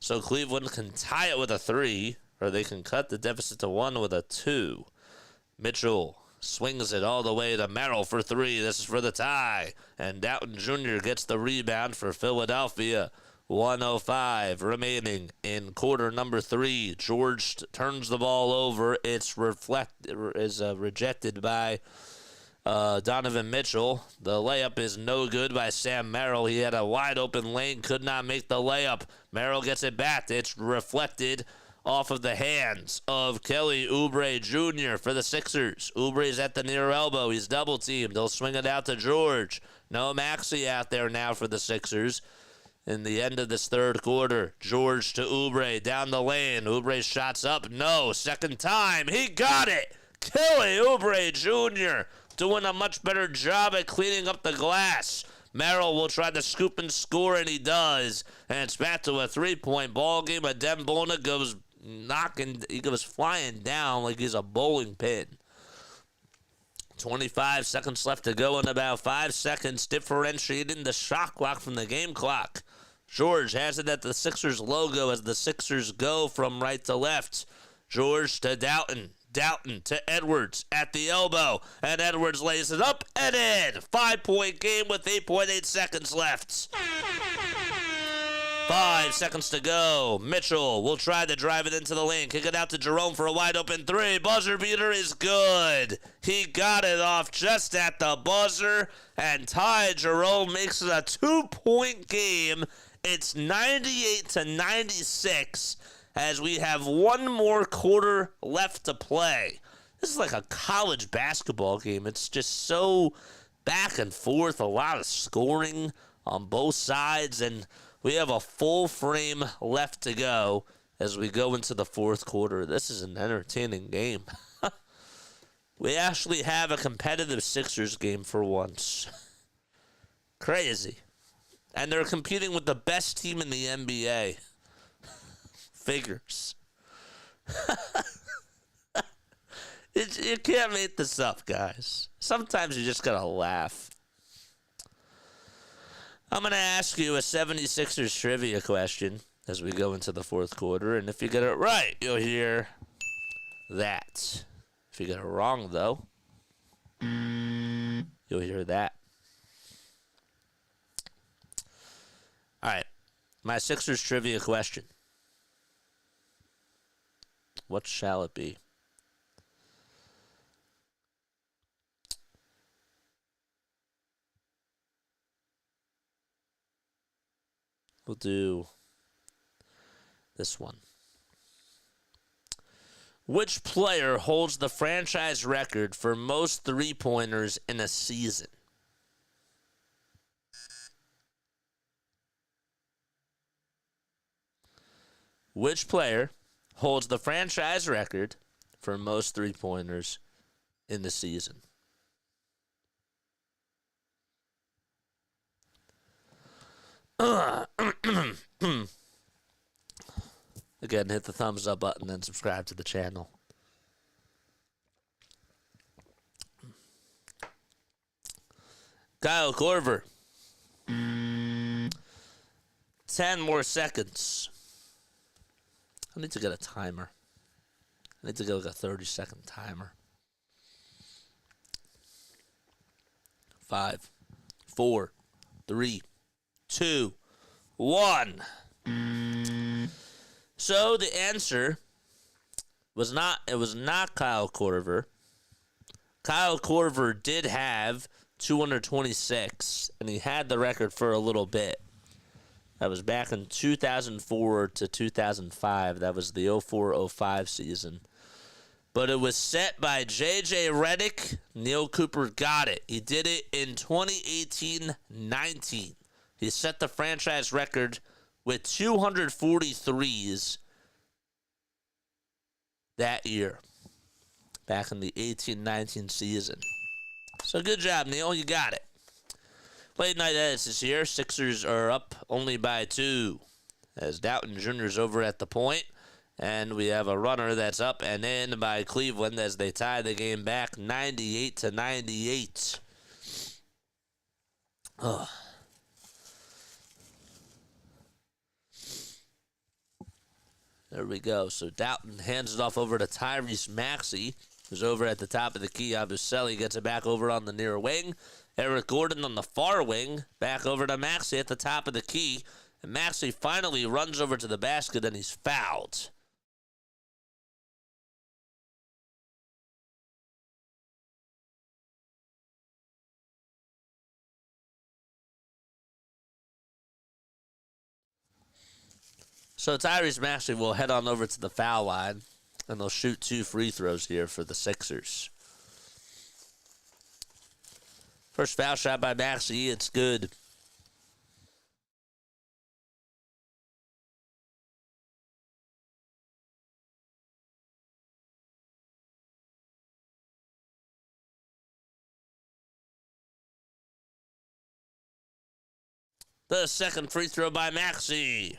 So Cleveland can tie it with a 3, or they can cut the deficit to 1 with a 2. Mitchell swings it all the way to Merrill for 3. This is for the tie. And Doughton Jr. gets the rebound for Philadelphia. 1:05 remaining in quarter number 3. George turns the ball over. It's rejected by Donovan Mitchell. The layup is no good by Sam Merrill. He had a wide open lane, could not make the layup. Merrill gets it back. It's reflected off of the hands of Kelly Oubre Jr. for the Sixers. Oubre is at the near elbow. He's double teamed. They'll swing it out to George. No Maxey out there now for the Sixers. In the end of this third quarter, George to Oubre down the lane. Oubre shots up. No. Second time. He got it. Kelly Oubre Jr. doing a much better job at cleaning up the glass. Merrill will try to scoop and score, and he does. And it's back to a three-point ball game. Adembona goes he goes flying down like he's a bowling pin. 25 seconds left to go in about 5 seconds, differentiating the shot clock from the game clock. George has it at the Sixers logo as the Sixers go from right to left. George to Doughton. Doughton to Edwards at the elbow. And Edwards lays it up and in. 5-point game with 8.8 seconds left. 5 seconds to go. Mitchell will try to drive it into the lane. Kick it out to Jerome for a wide open three. Buzzer beater is good. He got it off just at the buzzer. And Ty Jerome makes it a 2-point game. It's 98-96 as we have one more quarter left to play. This is like a college basketball game. It's just so back and forth. A lot of scoring on both sides. And we have a full frame left to go as we go into the fourth quarter. This is an entertaining game. We actually have a competitive Sixers game for once. Crazy. And they're competing with the best team in the NBA. Figures. You can't make this up, guys. Sometimes you just gotta laugh. I'm going to ask you a 76ers trivia question as we go into the fourth quarter. And if you get it right, you'll hear that. If you get it wrong, though, you'll hear that. All right. My Sixers trivia question. What shall it be? We'll do this one. Which player holds the franchise record for most three-pointers in a season? Which player holds the franchise record for most three-pointers in the season? Again, hit the thumbs up button and subscribe to the channel. Kyle Korver. 10 more seconds. I need to get a timer. I need to get like a 30-second timer. 5, 4, 3, 2, 1. So the answer was not Kyle Korver. Kyle Korver did have 226, and he had the record for a little bit. That was back in 2004 to 2005. That was the 04-05 season. But it was set by J.J. Redick. Neil Cooper got it. He did it in 2018-19. He set the franchise record with 243s that year, back in the 18-19 season. So good job, Neil. You got it. Late Night Edits is here. Sixers are up only by 2 as Doughton Jr. is over at the point. And we have a runner that's up and in by Cleveland as they tie the game back 98-98. Oh. There we go. So Doughton hands it off over to Tyrese Maxey, who's over at the top of the key. Yabusele gets it back over on the near wing. Eric Gordon on the far wing, back over to Maxey at the top of the key. And Maxey finally runs over to the basket, and he's fouled. So Tyrese Maxey will head on over to the foul line, and they'll shoot 2 free throws here for the Sixers. First foul shot by Maxey, it's good. The second free throw by Maxey.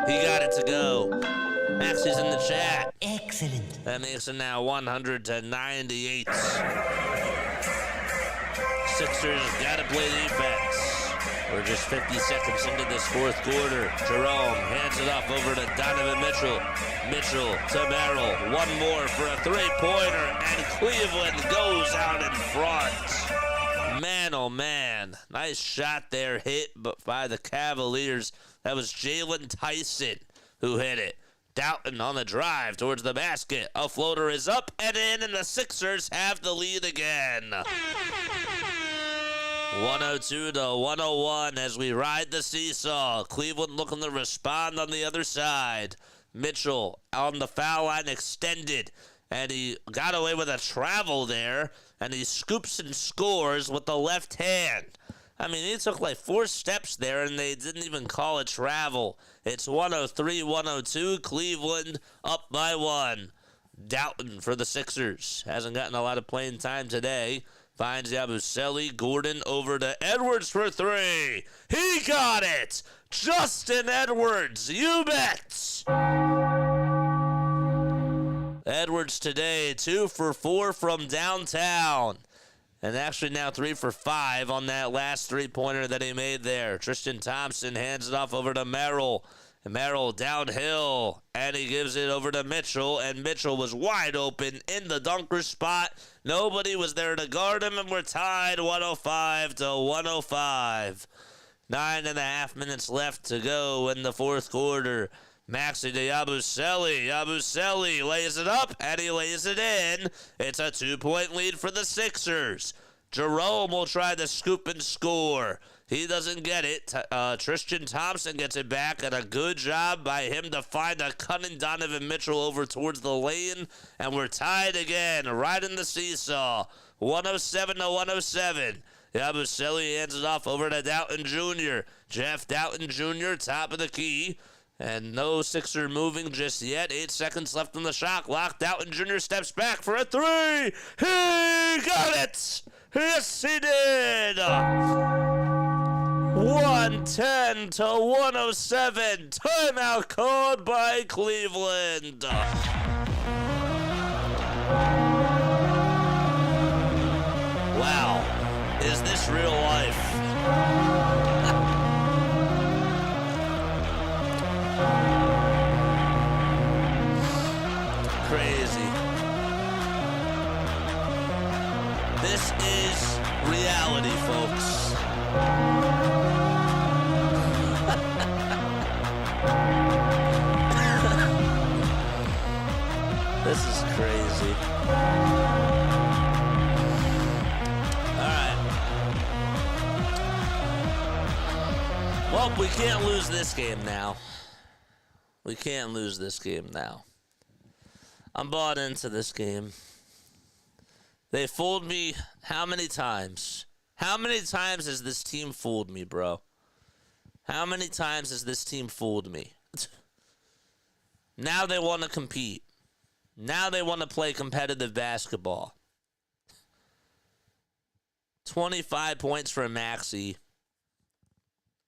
He got it to go. Maxey's in the chat. Excellent. That makes it now 100-98. Sixers gotta play defense. We're just 50 seconds into this fourth quarter. Jerome hands it off over to Donovan Mitchell. Mitchell to Merrill. One more for a three-pointer, and Cleveland goes out in front. Man, oh man. Nice shot there hit by the Cavaliers. That was Jalen Tyson who hit it. Doughton on the drive towards the basket. A floater is up and in, and the Sixers have the lead again. 102-101 as we ride the seesaw. Cleveland looking to respond on the other side. Mitchell on the foul line extended, and he got away with a travel there, and he scoops and scores with the left hand. I mean, he took like 4 steps there, and they didn't even call it travel. It's 103-102. Cleveland up by 1. Doughton for the Sixers. Hasn't gotten a lot of playing time today. Finds Yabusele. Gordon over to Edwards for 3. He got it! Justin Edwards, you bet! Edwards today, 2 for 4 from downtown. And actually now 3 for 5 on that last three-pointer that he made there. Tristan Thompson hands it off over to Merrill. And Merrill downhill, and he gives it over to Mitchell, and Mitchell was wide open in the dunker spot. Nobody was there to guard him, and we're tied 105-105. 9.5 minutes left to go in the fourth quarter. Maxey to Yabusele. Yabusele lays it up, and he lays it in. It's a 2-point lead for the Sixers. Jerome will try to scoop and score. He doesn't get it. Tristan Thompson gets it back, and a good job by him to find a cunning Donovan Mitchell over towards the lane, and we're tied again, right in the seesaw. 107-107. Yabusele hands it off over to Doughton Jr. Jeff Doughton Jr., top of the key. And no Sixer moving just yet. 8 seconds left on the shot clock. Doughton Jr. steps back for a 3. He got it! Yes, he did! 110-107. Timeout called by Cleveland. Wow. Is this real life? Crazy. This is reality, folks. This is crazy. All right. Well, we can't lose this game now. We can't lose this game now. I'm bought into this game. They fooled me how many times? How many times has this team fooled me, bro? How many times has this team fooled me? Now they want to compete. Now they want to play competitive basketball. 25 points for Maxey.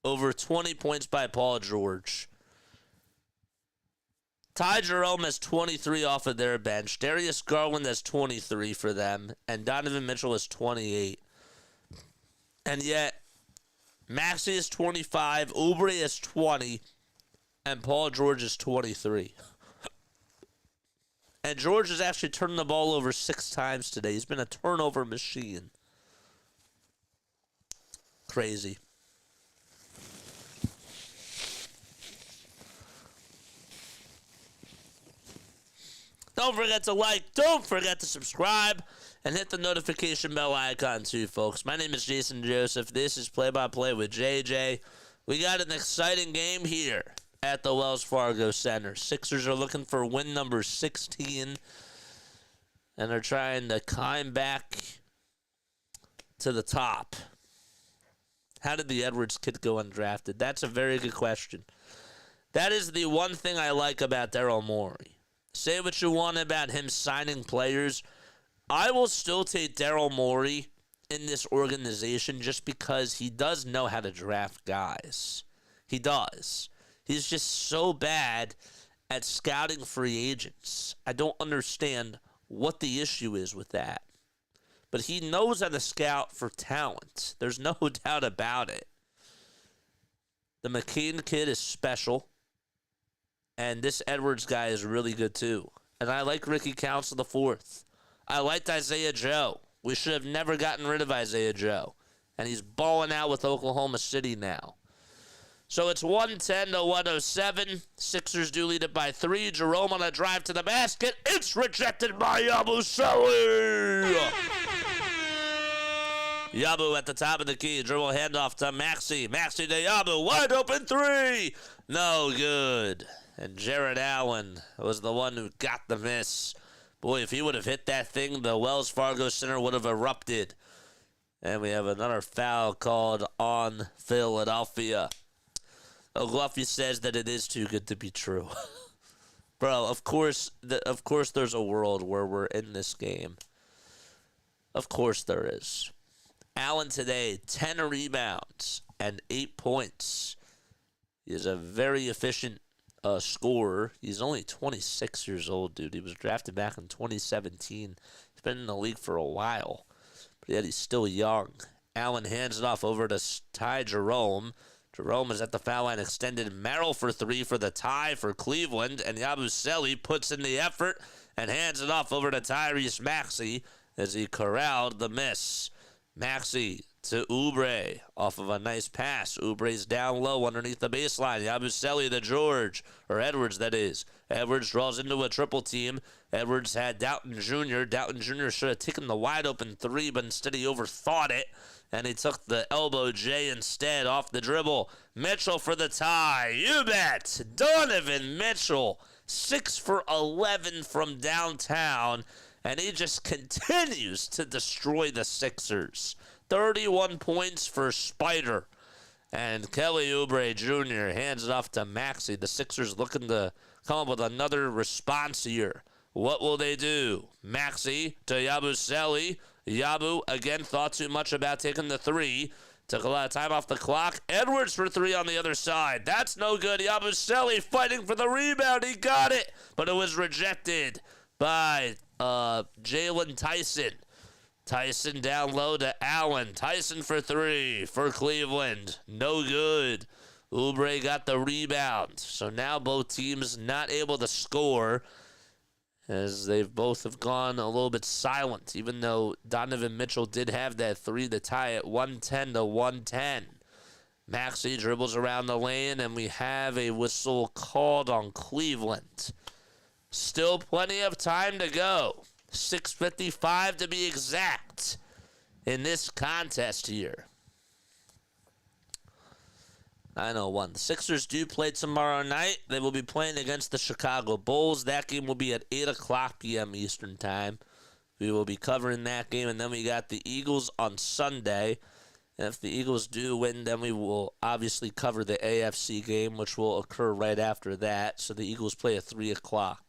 Over 20 points by Paul George. Ty Jerome has 23 off of their bench. Darius Garland has 23 for them. And Donovan Mitchell has 28. And yet, Maxey is 25, Oubre is 20, and Paul George is 23. And George has actually turned the ball over 6 times today. He's been a turnover machine. Crazy. Don't forget to like, don't forget to subscribe, and hit the notification bell icon too, folks. My name is Jason Joseph. This is Play by Play with JJ. We got an exciting game here. at the Wells Fargo Center. Sixers are looking for win number 16, and they're trying to climb back to the top. How did the Edwards kid go undrafted? That's a very good question. That is the one thing I like about Daryl Morey. Say what you want about him signing players. I will still take Daryl Morey in this organization just because he does know how to draft guys. He does. He's just so bad at scouting free agents. I don't understand what the issue is with that. But he knows how to scout for talent. There's no doubt about it. The McCain kid is special. And this Edwards guy is really good too. And I like Ricky Council IV. I liked Isaiah Joe. We should have never gotten rid of Isaiah Joe. And he's balling out with Oklahoma City now. So it's 110 to 107. Sixers do lead it by 3. Jerome on a drive to the basket. It's rejected by yabusele. Yabu at the top of the key. Dribble handoff to Maxey. Maxey to Yabu. Wide open 3. No good. And Jared Allen was the one who got the miss. Boy, if he would have hit that thing, the Wells Fargo Center would have erupted. And we have another foul called on Philadelphia. Ogluffy says that it is too good to be true. Bro, of course there's a world where we're in this game. Of course there is. Allen today, 10 rebounds and 8 points. He is a very efficient scorer. He's only 26 years old, dude. He was drafted back in 2017. He's been in the league for a while, but yet he's still young. Allen hands it off over to Ty Jerome. Jerome is at the foul line, extended Merrill for 3 for the tie for Cleveland, and yabusele puts in the effort and hands it off over to Tyrese Maxey as he corralled the miss. Maxey to Oubre off of a nice pass. Oubre's down low underneath the baseline. Yabusele to George, or Edwards, that is. Edwards draws into a triple team. Edwards had Doughton Jr. Doughton Jr. should have taken the wide open 3, but instead he overthought it, and he took the elbow J instead off the dribble. Mitchell for the tie. You bet. Donovan Mitchell, 6 for 11 from downtown, and he just continues to destroy the Sixers. 31 points for Spider. And Kelly Oubre Jr. hands it off to Maxey. The Sixers looking to come up with another response here. What will they do? Maxey to Yabusele. Yabu again thought too much about taking the 3. Took a lot of time off the clock. Edwards for 3 on the other side. That's no good. Yabusele fighting for the rebound. He got it, but it was rejected by Jalen Tyson. Tyson down low to Allen. Tyson for 3 for Cleveland. No good. Oubre got the rebound. So now both teams not able to score, as they've both have gone a little bit silent, even though Donovan Mitchell did have that 3 to tie it 110 to 110. Maxey dribbles around the lane, and we have a whistle called on Cleveland. Still plenty of time to go. 6:55 to be exact in this contest here. 9:01. The Sixers do play tomorrow night. They will be playing against the Chicago Bulls. That game will be at 8 o'clock p.m. Eastern Time. We will be covering that game, and then we got the Eagles on Sunday. And if the Eagles do win, then we will obviously cover the AFC game, which will occur right after that. So the Eagles play at 3 o'clock.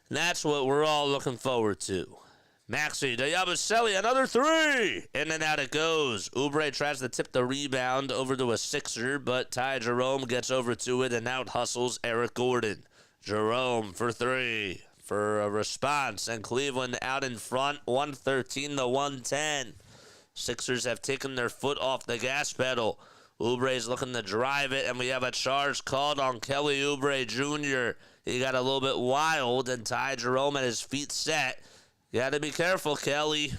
And that's what we're all looking forward to. Maxey to Yabusele, another 3. In and out it goes. Oubre tries to tip the rebound over to a Sixer, but Ty Jerome gets over to it and out hustles Eric Gordon. Jerome for 3 for a response, and Cleveland out in front, 113 to 110. Sixers have taken their foot off the gas pedal. Oubre's looking to drive it, and we have a charge called on Kelly Oubre Jr. He got a little bit wild, and Ty Jerome at his feet set. You got to be careful, Kelly.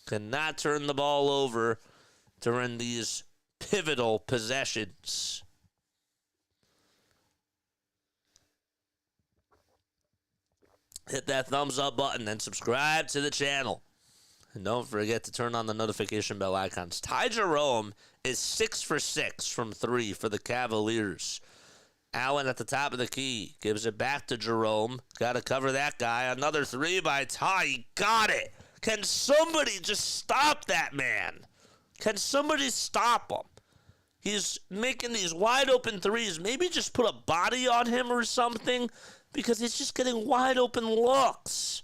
Cannot turn the ball over during these pivotal possessions. Hit that thumbs up button and subscribe to the channel. And don't forget to turn on the notification bell icons. Ty Jerome is 6 for 6 from 3 for the Cavaliers. Allen at the top of the key. Gives it back to Jerome. Got to cover that guy. Another three by Ty. He got it. Can somebody just stop that man? Can somebody stop him? He's making these wide open threes. Maybe just put a body on him or something, because he's just getting wide open looks.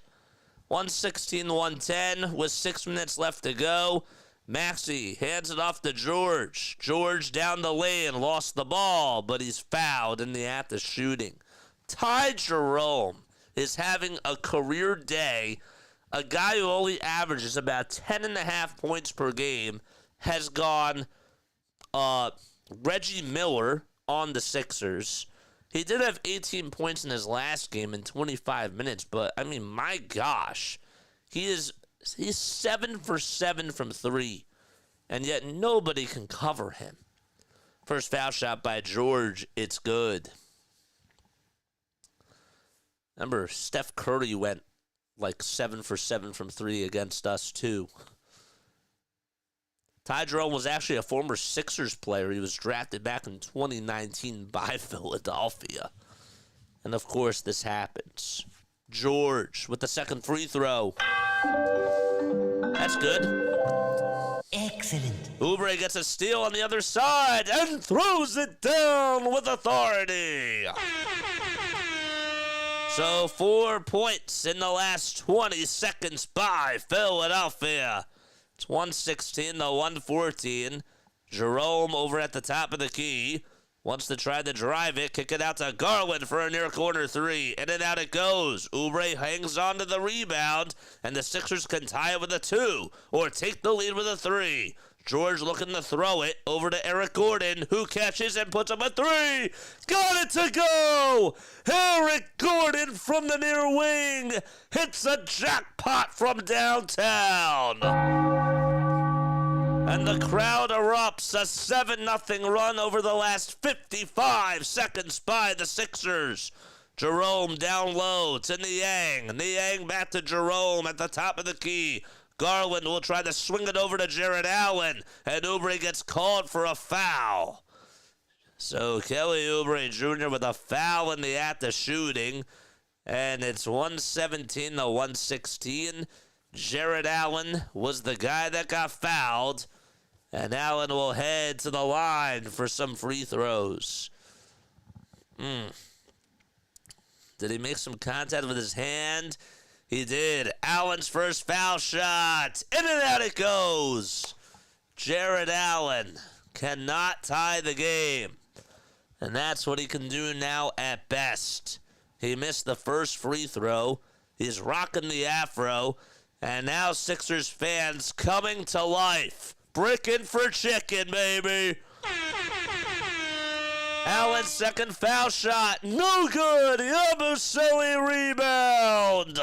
116-110 with 6 minutes left to go. Maxey hands it off to George. George down the lane, lost the ball, but he's fouled in the act of shooting. Ty Jerome is having a career day. A guy who only averages about 10.5 points per game has gone Reggie Miller on the Sixers. He did have 18 points in his last game in 25 minutes, but, I mean, my gosh. He's 7 for 7 from 3, and yet nobody can cover him. First foul shot by George. It's good. Remember, Steph Curry went like 7 for 7 from 3 against us, too. Ty Jerome was actually a former Sixers player. He was drafted back in 2019 by Philadelphia. And, of course, this happens. George with the second free throw. That's good. Excellent. Oubre gets a steal on the other side and throws it down with authority. So 4 points in the last 20 seconds by Philadelphia. It's 116-114. Jerome over at the top of the key. Wants to try to drive it. Kick it out to Garland for a near corner three. In and out it goes. Oubre hangs on to the rebound. And the Sixers can tie it with a 2. Or take the lead with a 3. George looking to throw it over to Eric Gordon, who catches and puts up a 3. Got it to go! Eric Gordon from the near wing hits a jackpot from downtown. And the crowd erupts. A 7-0 run over the last 55 seconds by the Sixers. Jerome down low to Niang. Niang back to Jerome at the top of the key. Garland will try to swing it over to Jared Allen, and Oubre gets called for a foul. So Kelly Oubre Jr. with a foul in the act of shooting, and it's 117-116. Jared Allen was the guy that got fouled, and Allen will head to the line for some free throws. Did he make some contact with his hand? He did. Allen's first foul shot. In and out it goes. Jared Allen cannot tie the game. And that's what he can do now at best. He missed the first free throw. He's rocking the afro. And now Sixers fans coming to life. Bricking for chicken, baby. Allen's second foul shot. No good. Yabusele rebound.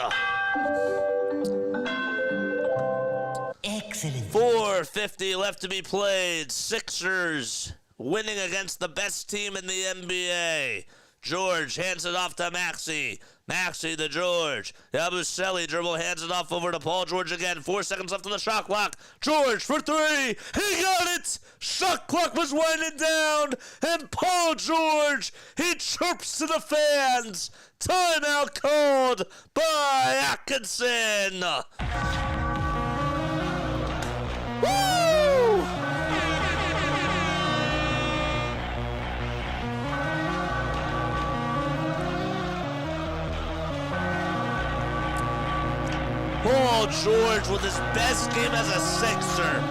Excellent. 4:50 left to be played. Sixers winning against the best team in the NBA. George hands it off to Maxey. Maxey to George. Yabusele dribble hands it off over to Paul George again. 4 seconds left on the shot clock. George for 3. He got it. Shot clock was winding down. And Paul George, he chirps to the fans. Timeout called by Atkinson. Woo! Paul George with his best game as a Sixer.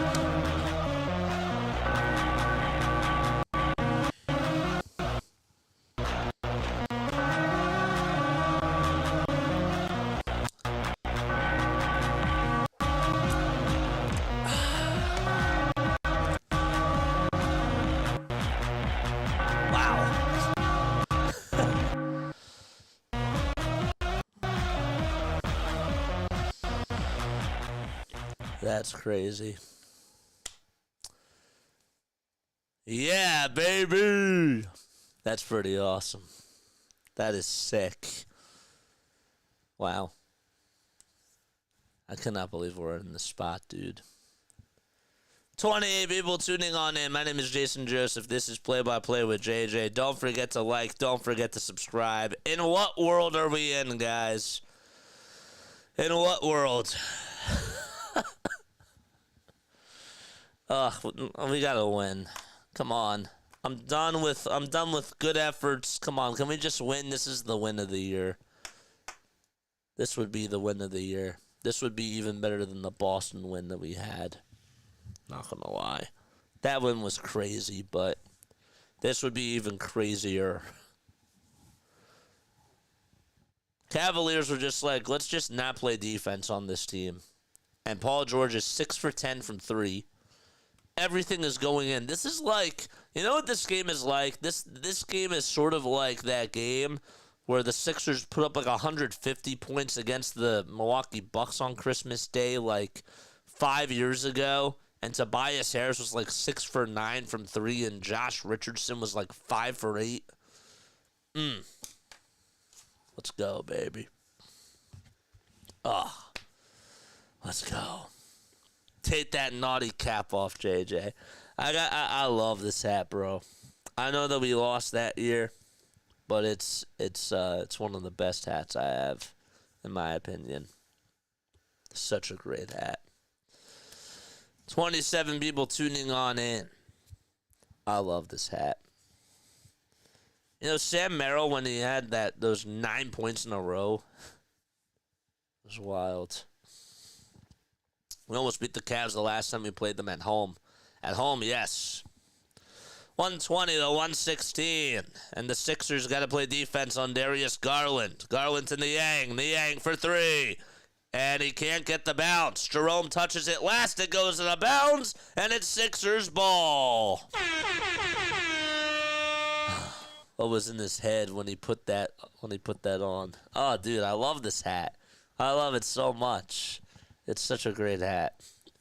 That's crazy. Yeah, baby. That's pretty awesome. That is sick. Wow. I cannot believe we're in this spot, dude. 28 people tuning on in. My name is Jason Joseph. This is Play by Play with JJ. Don't forget to like. Don't forget to subscribe. In what world are we in, guys? In what world? We gotta win. Come on. I'm done with good efforts. Come on, can we just win? This is the win of the year. This would be the win of the year. This would be even better than the Boston win that we had. Not gonna lie. That win was crazy, but this would be even crazier. Cavaliers were just like, let's just not play defense on this team. And Paul George is 6 for 10 from 3. Everything is going in. This is like, you know what this game is like? This game is sort of like that game where the Sixers put up like 150 points against the Milwaukee Bucks on Christmas Day like 5 years ago. And Tobias Harris was like 6 for 9 from 3, and Josh Richardson was like 5 for 8. Let's go, baby. Let's go. Take that naughty cap off, JJ. I love this hat, bro. I know that we lost that year, but it's one of the best hats I have, in my opinion. Such a great hat. 27 people tuning on in. I love this hat. You know, Sam Merrill, when he had those 9 points in a row, it was wild. We almost beat the Cavs the last time we played them at home. At home, yes. 120 to 116. And the Sixers got to play defense on Darius Garland. Garland to Niang. Niang for 3. And he can't get the bounce. Jerome touches it last. It goes in a bounce. And it's Sixers ball. What was in his head when he put that on? Oh, dude, I love this hat. I love it so much. It's such a great hat.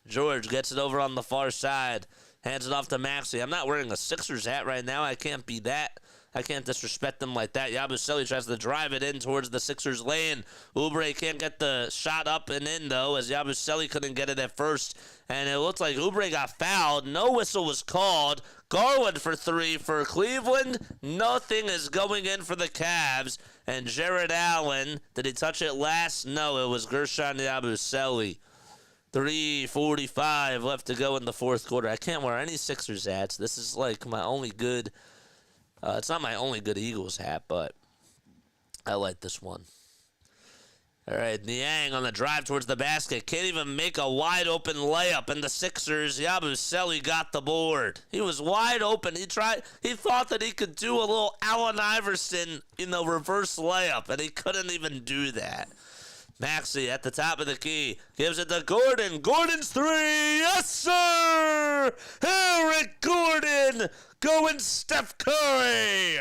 George gets it over on the far side. Hands it off to Maxey. I'm not wearing a Sixers hat right now. I can't be that. I can't disrespect them like that. Yabusele tries to drive it in towards the Sixers lane. Oubre can't get the shot up and in, though, as Yabusele couldn't get it at first. And it looked like Oubre got fouled. No whistle was called. Garland for 3 for Cleveland. Nothing is going in for the Cavs. And Jared Allen, did he touch it last? No, it was Guerschon Yabusele. 3:45 left to go in the fourth quarter. I can't wear any Sixers hats. This is like my only good... it's not my only good Eagles hat, but I like this one. All right, Niang on the drive towards the basket. Can't even make a wide-open layup, and the Sixers, Yabusele got the board. He was wide open. He thought that he could do a little Allen Iverson, reverse layup, and he couldn't even do that. Maxey at the top of the key. Gives it to Gordon. Gordon's 3. Yes, sir! Eric Gordon going Steph Curry.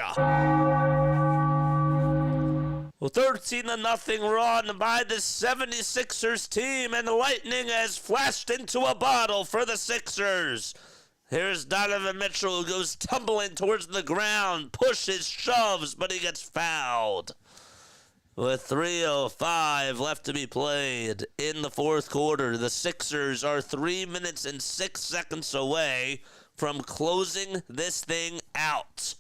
Well, 13-0 run by the 76ers team, and the Lightning has flashed into a bottle for the Sixers. Here's Donovan Mitchell, who goes tumbling towards the ground, pushes, shoves, but he gets fouled. With 3:05 left to be played in the fourth quarter, the Sixers are 3 minutes and 6 seconds away from closing this thing out.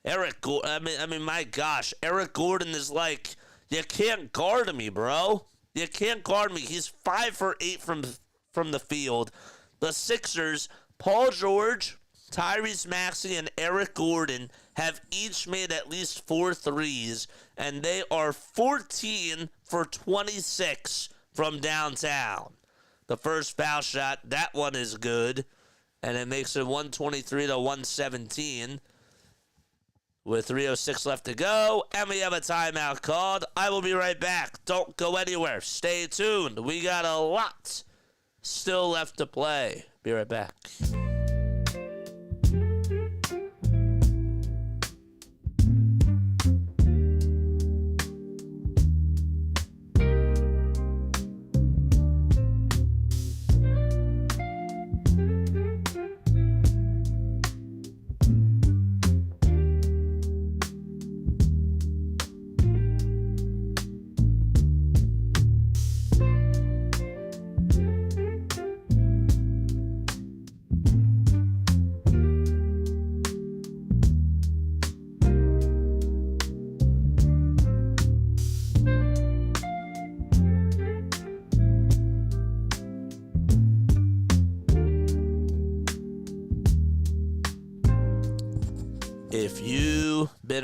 Eric Gordon, I mean, my gosh, Eric Gordon is like, you can't guard me, bro. You can't guard me. He's 5 for 8 from the field. The Sixers, Paul George, Tyrese Maxey, and Eric Gordon have each made at least 4 threes, and they are 14 for 26 from downtown. The first foul shot, that one is good, and it makes it 123 to 117. With 3:06 left to go, and we have a timeout called. I will be right back. Don't go anywhere. Stay tuned. We got a lot still left to play. Be right back.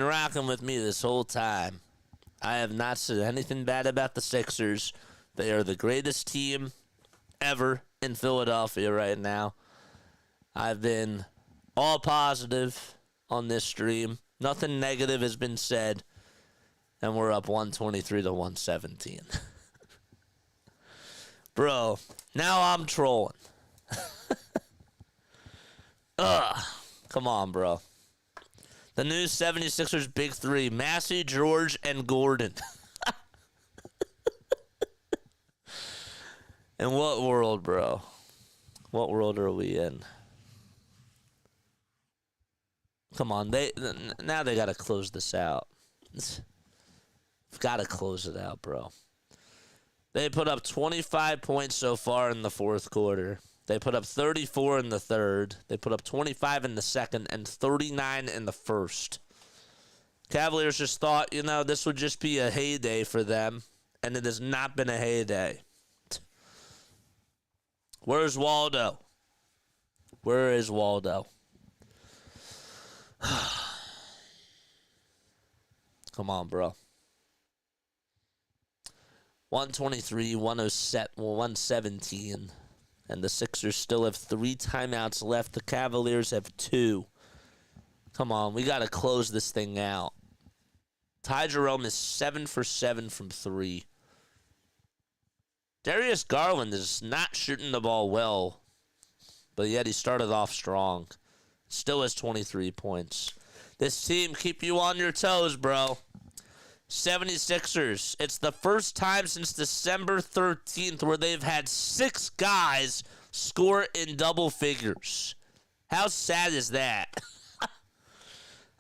rocking with me this whole time, I have not said anything bad about the Sixers. They are the greatest team ever in Philadelphia right now. I've been all positive on this stream. Nothing negative has been said. And we're up 123 to 117. Bro, now I'm trolling. Ugh. Come on, bro. The new 76ers big three, Massey, George, and Gordon. In what world, bro? What world are we in? Come on, now they got to close this out. Got to close it out, bro. They put up 25 points so far in the fourth quarter. They put up 34 in the third. They put up 25 in the second and 39 in the first. Cavaliers just thought, this would just be a heyday for them, and it has not been a heyday. Where's Waldo? Where is Waldo? Come on, bro. 123, 117. And the Sixers still have 3 timeouts left. The Cavaliers have 2. Come on, we got to close this thing out. Ty Jerome is 7 for 7 from 3. Darius Garland is not shooting the ball well, but yet he started off strong. Still has 23 points. This team keep you on your toes, bro. 76ers. It's the first time since December 13th where they've had 6 guys score in double figures. How sad is that?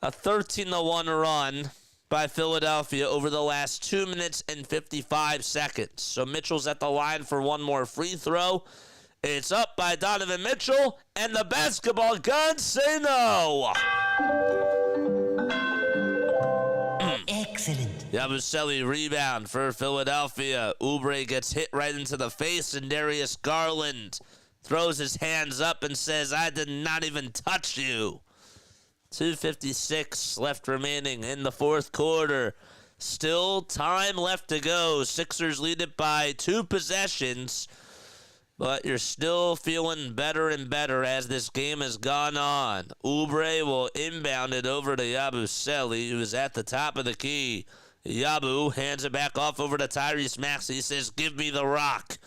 A 13-1 run by Philadelphia over the last 2 minutes and 55 seconds. So Mitchell's at the line for one more free throw. It's up by Donovan Mitchell, and the basketball gods say no. Excellent. Yabusele rebound for Philadelphia. Oubre gets hit right into the face, and Darius Garland throws his hands up and says, I did not even touch you. 2:56 left remaining in the fourth quarter. Still time left to go. Sixers lead it by 2 possessions. But you're still feeling better and better as this game has gone on. Oubre will inbound it over to Yabusele, who is at the top of the key. Yabu hands it back off over to Tyrese Maxey. He says, give me the rock.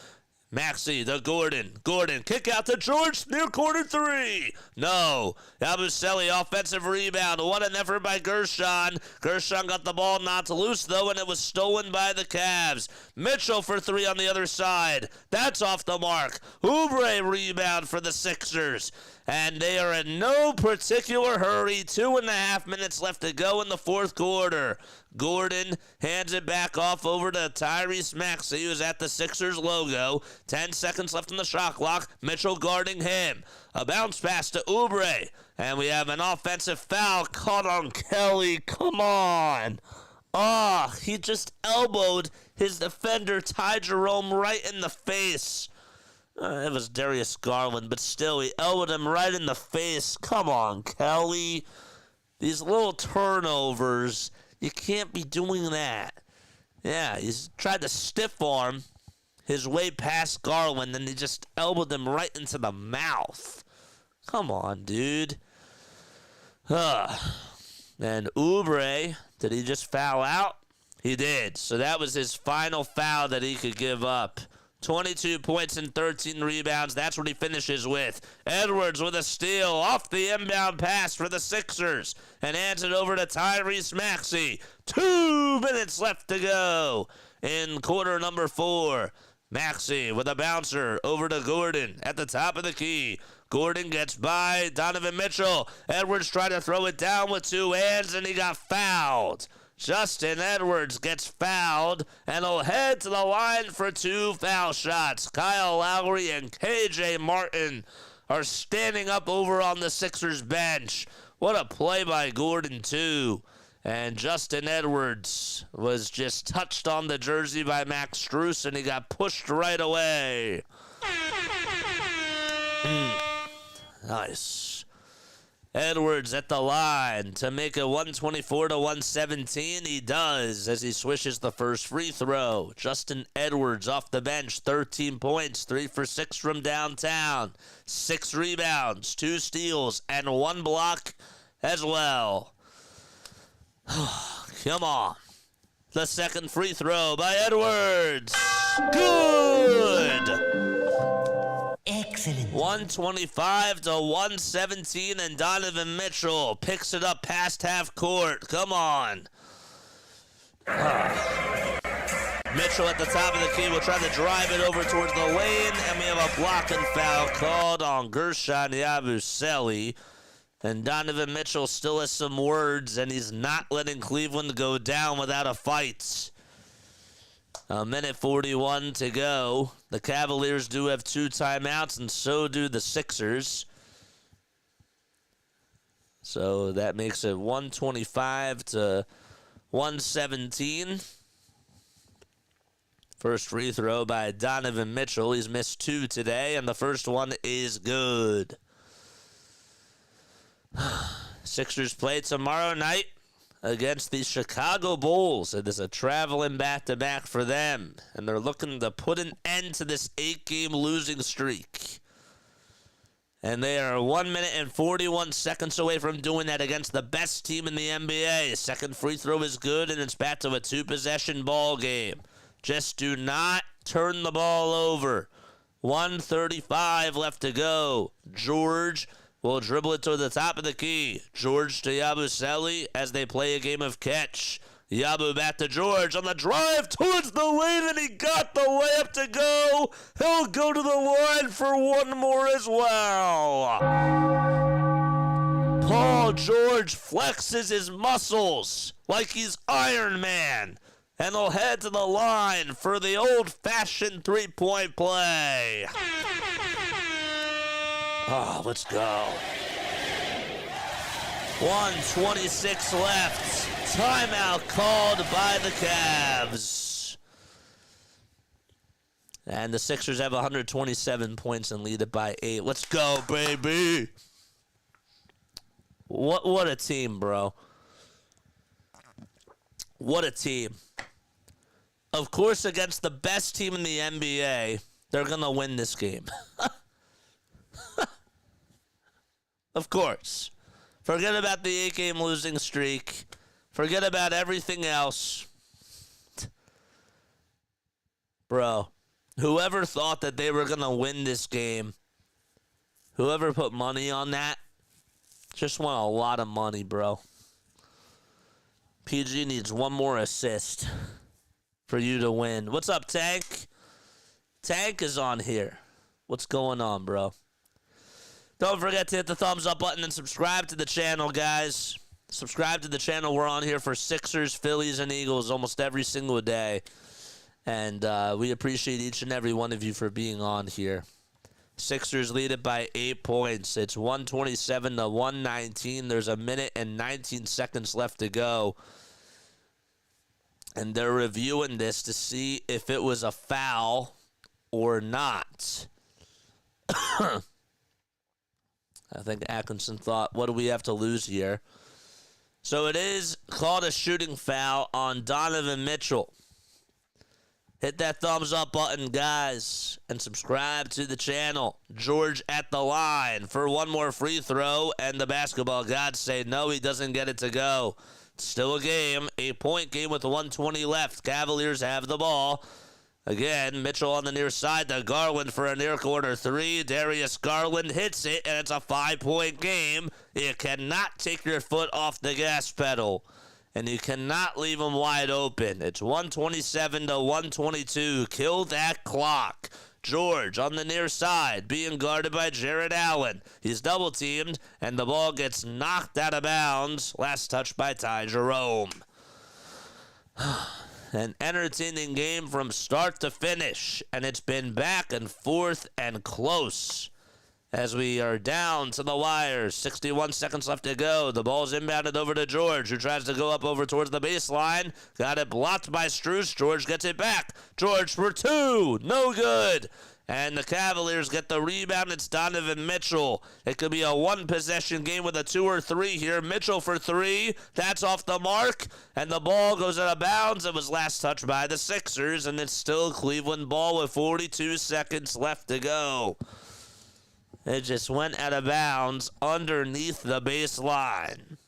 Maxey to Gordon. Gordon, kick out to George, near corner 3. No. Yabusele, offensive rebound. What an effort by Guerschon. Guerschon got the ball knocked loose, though, and it was stolen by the Cavs. Mitchell for 3 on the other side. That's off the mark. Oubre rebound for the Sixers. And they are in no particular hurry. 2.5 minutes left to go in the fourth quarter. Gordon hands it back off over to Tyrese Maxey, who's at the Sixers logo. 10 seconds left on the shot clock. Mitchell guarding him. A bounce pass to Oubre. And we have an offensive foul caught on Kelly. Come on. He just elbowed his defender, Ty Jerome, right in the face. It was Darius Garland, but still, he elbowed him right in the face. Come on, Kelly. These little turnovers, you can't be doing that. Yeah, he's tried to stiff arm his way past Garland, and he just elbowed him right into the mouth. Come on, dude. And Oubre, did he just foul out? He did. So that was his final foul that he could give up. 22 points and 13 rebounds. That's what he finishes with. Edwards with a steal off the inbound pass for the Sixers and hands it over to Tyrese Maxey. 2 minutes left to go in quarter number 4. Maxey with a bouncer over to Gordon at the top of the key. Gordon gets by Donovan Mitchell. Edwards tried to throw it down with 2 hands, and he got fouled. Justin Edwards gets fouled, and he'll head to the line for 2 foul shots. Kyle Lowry and KJ Martin are standing up over on the Sixers bench. What a play by Gordon, too. And Justin Edwards was just touched on the jersey by Max Strus, and he got pushed right away. Nice. Edwards at the line to make it 124 to 117. He does as he swishes the first free throw. Justin Edwards off the bench, 13 points, 3 for 6 from downtown, 6 rebounds, 2 steals, and 1 block as well. Come on. The second free throw by Edwards. Good. Excellent. 125 to 117, and Donovan Mitchell picks it up past half court. Come on. Mitchell at the top of the key will try to drive it over towards the lane, and we have a block and foul called on guerschon Yabusele. And Donovan Mitchell still has some words, and he's not letting Cleveland go down without a fight. A minute 41 to go. The Cavaliers do have 2 timeouts, and so do the Sixers. So that makes it 125 to 117. First free throw by Donovan Mitchell. He's missed 2 today, and the first one is good. Sixers play tomorrow night against the Chicago Bulls. It is a traveling back-to-back for them, and they're looking to put an end to this 8-game losing streak. And they are 1 minute and 41 seconds away from doing that against the best team in the NBA. Second free throw is good, and it's back to a 2-possession ball game. Just do not turn the ball over. 1:35 left to go. George will dribble it to the top of the key. George to Yabusele as they play a game of catch. Yabu back to George on the drive towards the lane, and he got the layup to go. He'll go to the line for one more as well. Paul George flexes his muscles like he's Iron Man, and he'll head to the line for the old-fashioned three-point play. Oh, let's go. 1:26 left. Timeout called by the Cavs. And the Sixers have 127 points and lead it by 8. Let's go, baby. What a team, bro. What a team. Of course, against the best team in the NBA, they're going to win this game. Of course. Forget about the 8-game losing streak. Forget about everything else. Bro, whoever thought that they were going to win this game, whoever put money on that, just won a lot of money, bro. PG needs one more assist for you to win. What's up, Tank? Tank is on here. What's going on, bro? Don't forget to hit the thumbs up button and subscribe to the channel, guys. Subscribe to the channel. We're on here for Sixers, Phillies, and Eagles almost every single day. And we appreciate each and every one of you for being on here. Sixers lead it by 8 points. It's 127 to 119. There's a minute and 19 seconds left to go. And they're reviewing this to see if it was a foul or not. I think Atkinson thought, what do we have to lose here? So it is called a shooting foul on Donovan Mitchell. Hit that thumbs up button, guys, and subscribe to the channel. George at the line for one more free throw, and the basketball gods say no, he doesn't get it to go. It's still a game, 8-point game with 1:20 left. Cavaliers have the ball. Again, Mitchell on the near side to Garland for a near corner 3. Darius Garland hits it, and it's a 5-point game. You cannot take your foot off the gas pedal, and you cannot leave them wide open. It's 127 to 122. Kill that clock. George on the near side, being guarded by Jared Allen. He's double-teamed, and the ball gets knocked out of bounds. Last touch by Ty Jerome. An entertaining game from start to finish, and it's been back and forth and close as we are down to the wire. 61 seconds left to go. The ball's inbounded over to George, who tries to go up over towards the baseline. Got it blocked by Strus. George gets it back. George for 2. No good. And the Cavaliers get the rebound. It's Donovan Mitchell. It could be a one-possession game with a 2 or 3 here. Mitchell for 3. That's off the mark. And the ball goes out of bounds. It was last touched by the Sixers. And it's still Cleveland ball with 42 seconds left to go. It just went out of bounds underneath the baseline.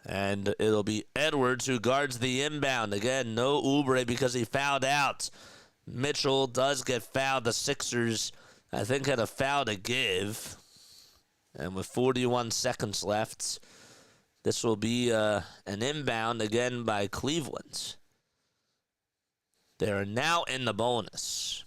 And it'll be Edwards who guards the inbound. Again, no oubre because he fouled out. Mitchell does get fouled. The Sixers, I think, had a foul to give. And with 41 seconds left, this will be an inbound again by Cleveland. They are now in the bonus.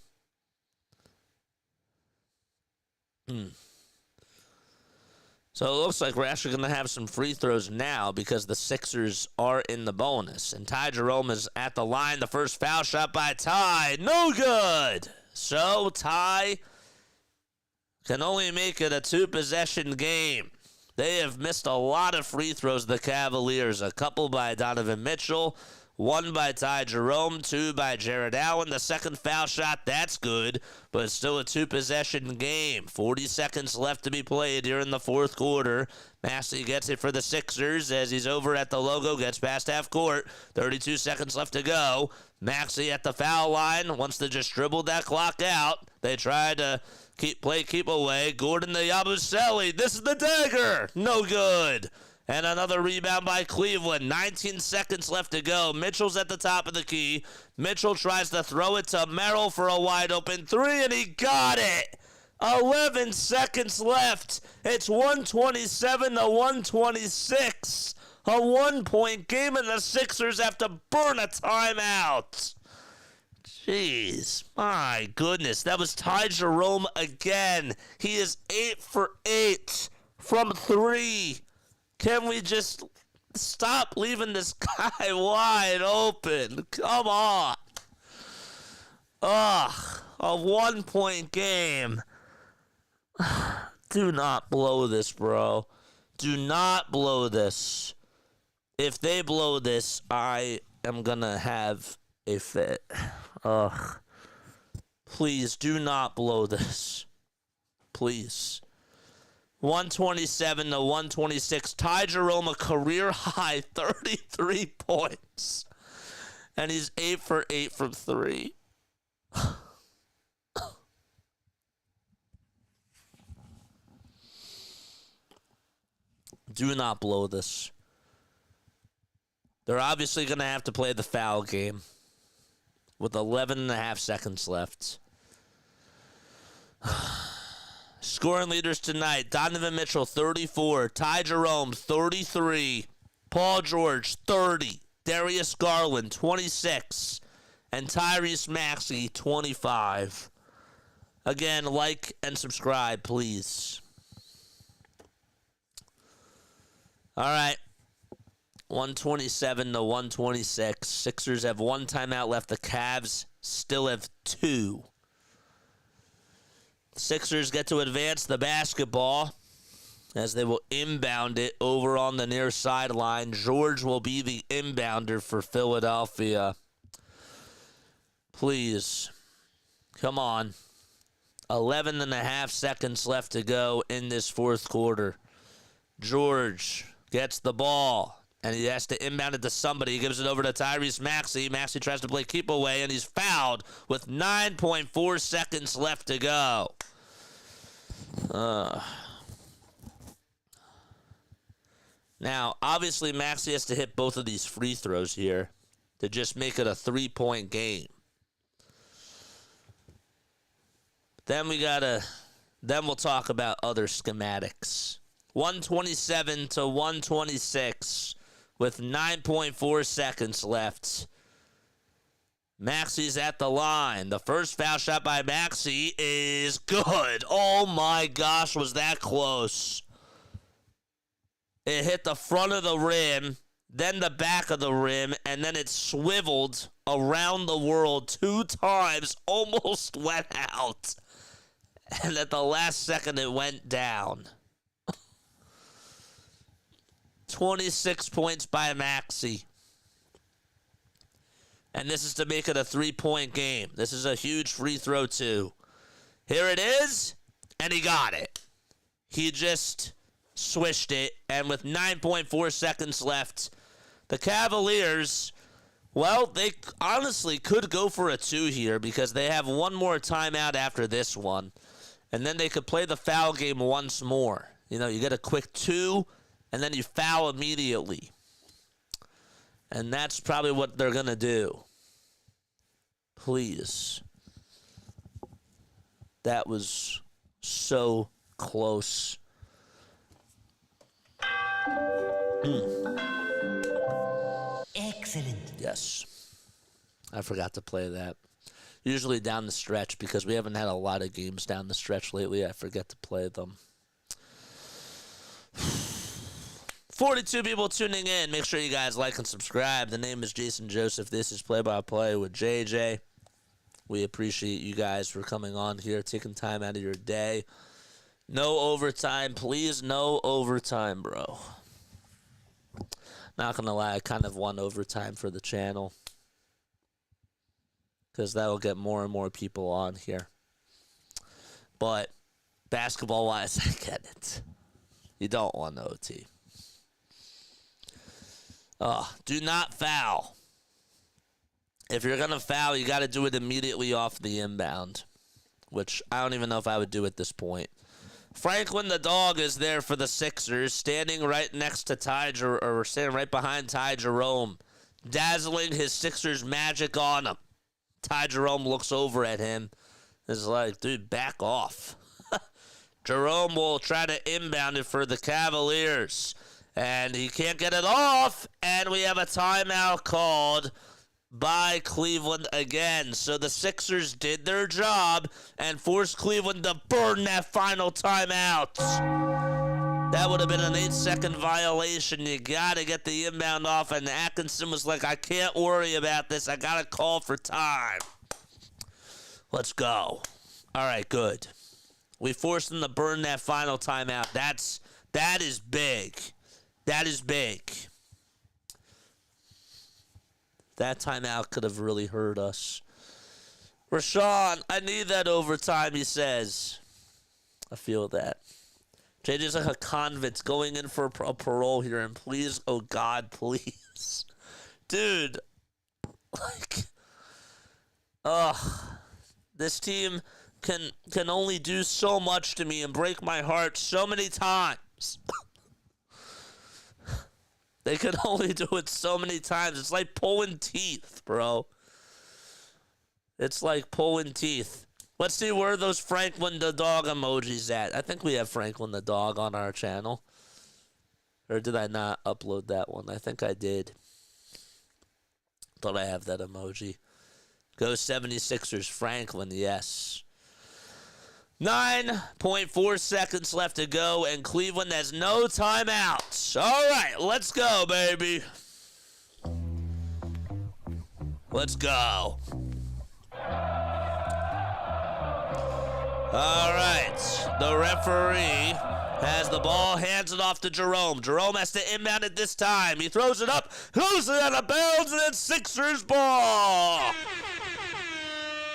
So it looks like we're actually going to have some free throws now because the Sixers are in the bonus. And Ty Jerome is at the line. The first foul shot by Ty. No good. So Ty can only make it a 2-possession game. They have missed a lot of free throws, the Cavaliers. A couple by Donovan Mitchell. 1 by Ty Jerome, 2 by Jared Allen. The second foul shot, that's good, but it's still a 2-possession game. 40 seconds left to be played here in the fourth quarter. Maxey gets it for the Sixers as he's over at the logo, gets past half court. 32 seconds left to go. Maxey at the foul line wants to just dribble that clock out. They try to keep away. Gordon the yabusele. This is the dagger. No good. And another rebound by Cleveland. 19 seconds left to go. Mitchell's at the top of the key. Mitchell tries to throw it to Merrill for a wide open 3, and he got it. 11 seconds left. It's 127 to 126. A 1-point game, and the Sixers have to burn a timeout. Jeez, my goodness. That was Ty Jerome again. He is 8 for 8 from 3. Can we just stop leaving this guy wide open? Come on. Ugh, a 1-point game. Do not blow this, bro. Do not blow this. If they blow this, I am going to have a fit. Ugh. Please do not blow this. Please. 127 to 126. Ty Jerome, a career high 33 points. And he's 8 for 8 from 3. Do not blow this. They're obviously going to have to play the foul game with 11 and a half seconds left. Scoring leaders tonight, Donovan Mitchell, 34. Ty Jerome, 33. Paul George, 30. Darius Garland, 26. And Tyrese Maxey, 25. Again, like and subscribe, please. All right. 127 to 126. Sixers have 1 timeout left. The Cavs still have 2. Sixers get to advance the basketball as they will inbound it over on the near sideline. George will be the inbounder for Philadelphia. Please. Come on. 11 and a half seconds left to go in this fourth quarter. George gets the ball, and he has to inbound it to somebody. He gives it over to Tyrese Maxey. Maxey tries to play keep away, and he's fouled with 9.4 seconds left to go. Now, obviously, Maxey has to hit both of these free throws here to just make it a 3-point game. Then we'll talk about other schematics. 127 to 126 with 9.4 seconds left. Maxey's at the line. The first foul shot by Maxey is good. Oh my gosh, was that close. It hit the front of the rim, then the back of the rim, and then it swiveled around the world 2 times, almost went out. And at the last second, it went down. 26 points by Maxey. and this is to make it a 3-point game. This is a huge free throw, too. Here it is, and he got it. He just swished it, and with 9.4 seconds left, the Cavaliers, well, they honestly could go for a 2 here because they have one more timeout after this one, and then they could play the foul game once more. You know, you get a quick 2, and then you foul immediately. And that's probably what they're going to do. Please. That was so close. Excellent. Yes. I forgot to play that. Usually down the stretch, because we haven't had a lot of games down the stretch lately, I forget to play them. 42 people tuning in. Make sure you guys like and subscribe. The name is Jason Joseph. This is Play by Play with JJ. We appreciate you guys for coming on here, taking time out of your day. No overtime, please. No overtime, bro. Not gonna lie, I kind of want overtime for the channel, because that will get more and more people on here. But basketball-wise, I get it. You don't want OT. Do not foul. If you're going to foul, you got to do it immediately off the inbound, which I don't even know if I would do at this point. Franklin the dog is there for the Sixers, standing right next to or standing right behind Ty Jerome, dazzling his Sixers magic on him. Ty Jerome looks over at him. Is like, dude, back off. Jerome will try to inbound it for the Cavaliers, and he can't get it off, and we have a timeout called by Cleveland again. So the Sixers did their job and forced Cleveland to burn that final timeout. That would have been an 8-second violation. You got to get the inbound off, and Atkinson was like, I can't worry about this. I got to call for time. Let's go. All right, good. We forced them to burn that final timeout. That is big. That is big. That timeout could have really hurt us. Rashawn, I need that overtime, he says. I feel that. JJ's like a convict going in for a parole here, and please, oh God, please. Dude, like, this team can only do so much to me and break my heart so many times. They can only do it so many times. It's like pulling teeth, bro. It's like pulling teeth. Let's see where those Franklin the dog emojis at. I think we have Franklin the dog on our channel. Or did I not upload that one? I think I did. Thought I have that emoji. Go 76ers. Franklin, yes. 9.4 seconds left to go, and Cleveland has no timeouts. All right, let's go, baby. Let's go. All right, the referee has the ball, hands it off to Jerome. Jerome has to inbound it this time. He throws it up, throws it out of bounds, and it's Sixers ball.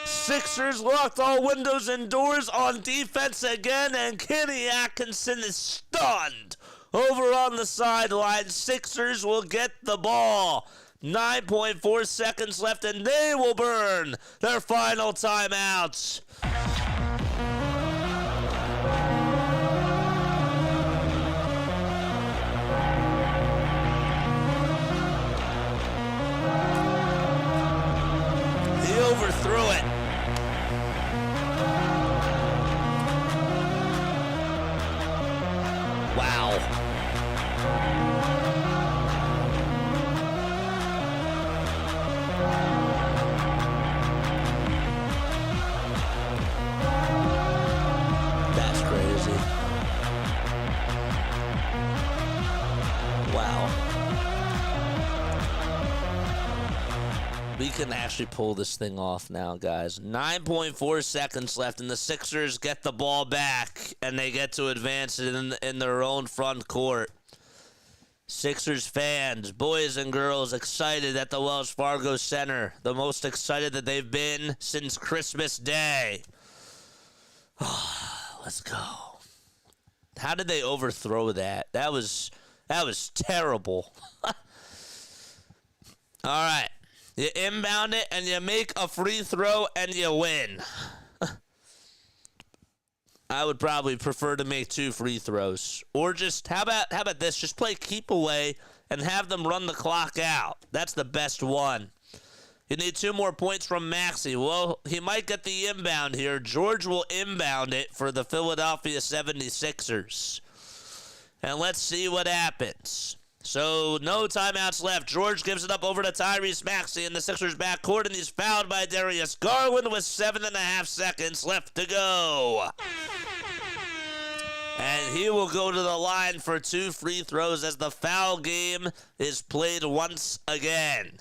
Sixers locked all windows and doors on defense again, and Kenny Atkinson is stunned over on the sideline. Sixers will get the ball. 9.4 seconds left, and they will burn their final timeouts. He overthrew it. Wow. That's crazy. Wow. We can actually pull this thing off now, guys. 9.4 seconds left, and the Sixers get the ball back, and they get to advance it in their own front court. Sixers fans, boys and girls, excited at the Wells Fargo Center. The most excited that they've been since Christmas Day. Let's go. How did they overthrow that? That was terrible. All right. You inbound it and you make a free throw and you win. I would probably prefer to make 2 free throws. Or just, how about this? Just play keep away and have them run the clock out. That's the best one. You need 2 more points from Maxey. Well, he might get the inbound here. George will inbound it for the Philadelphia 76ers. And let's see what happens. So, no timeouts left. George gives it up over to Tyrese Maxey in the Sixers backcourt, and he's fouled by Darius Garland with 7.5 seconds left to go. And he will go to the line for 2 free throws as the foul game is played once again.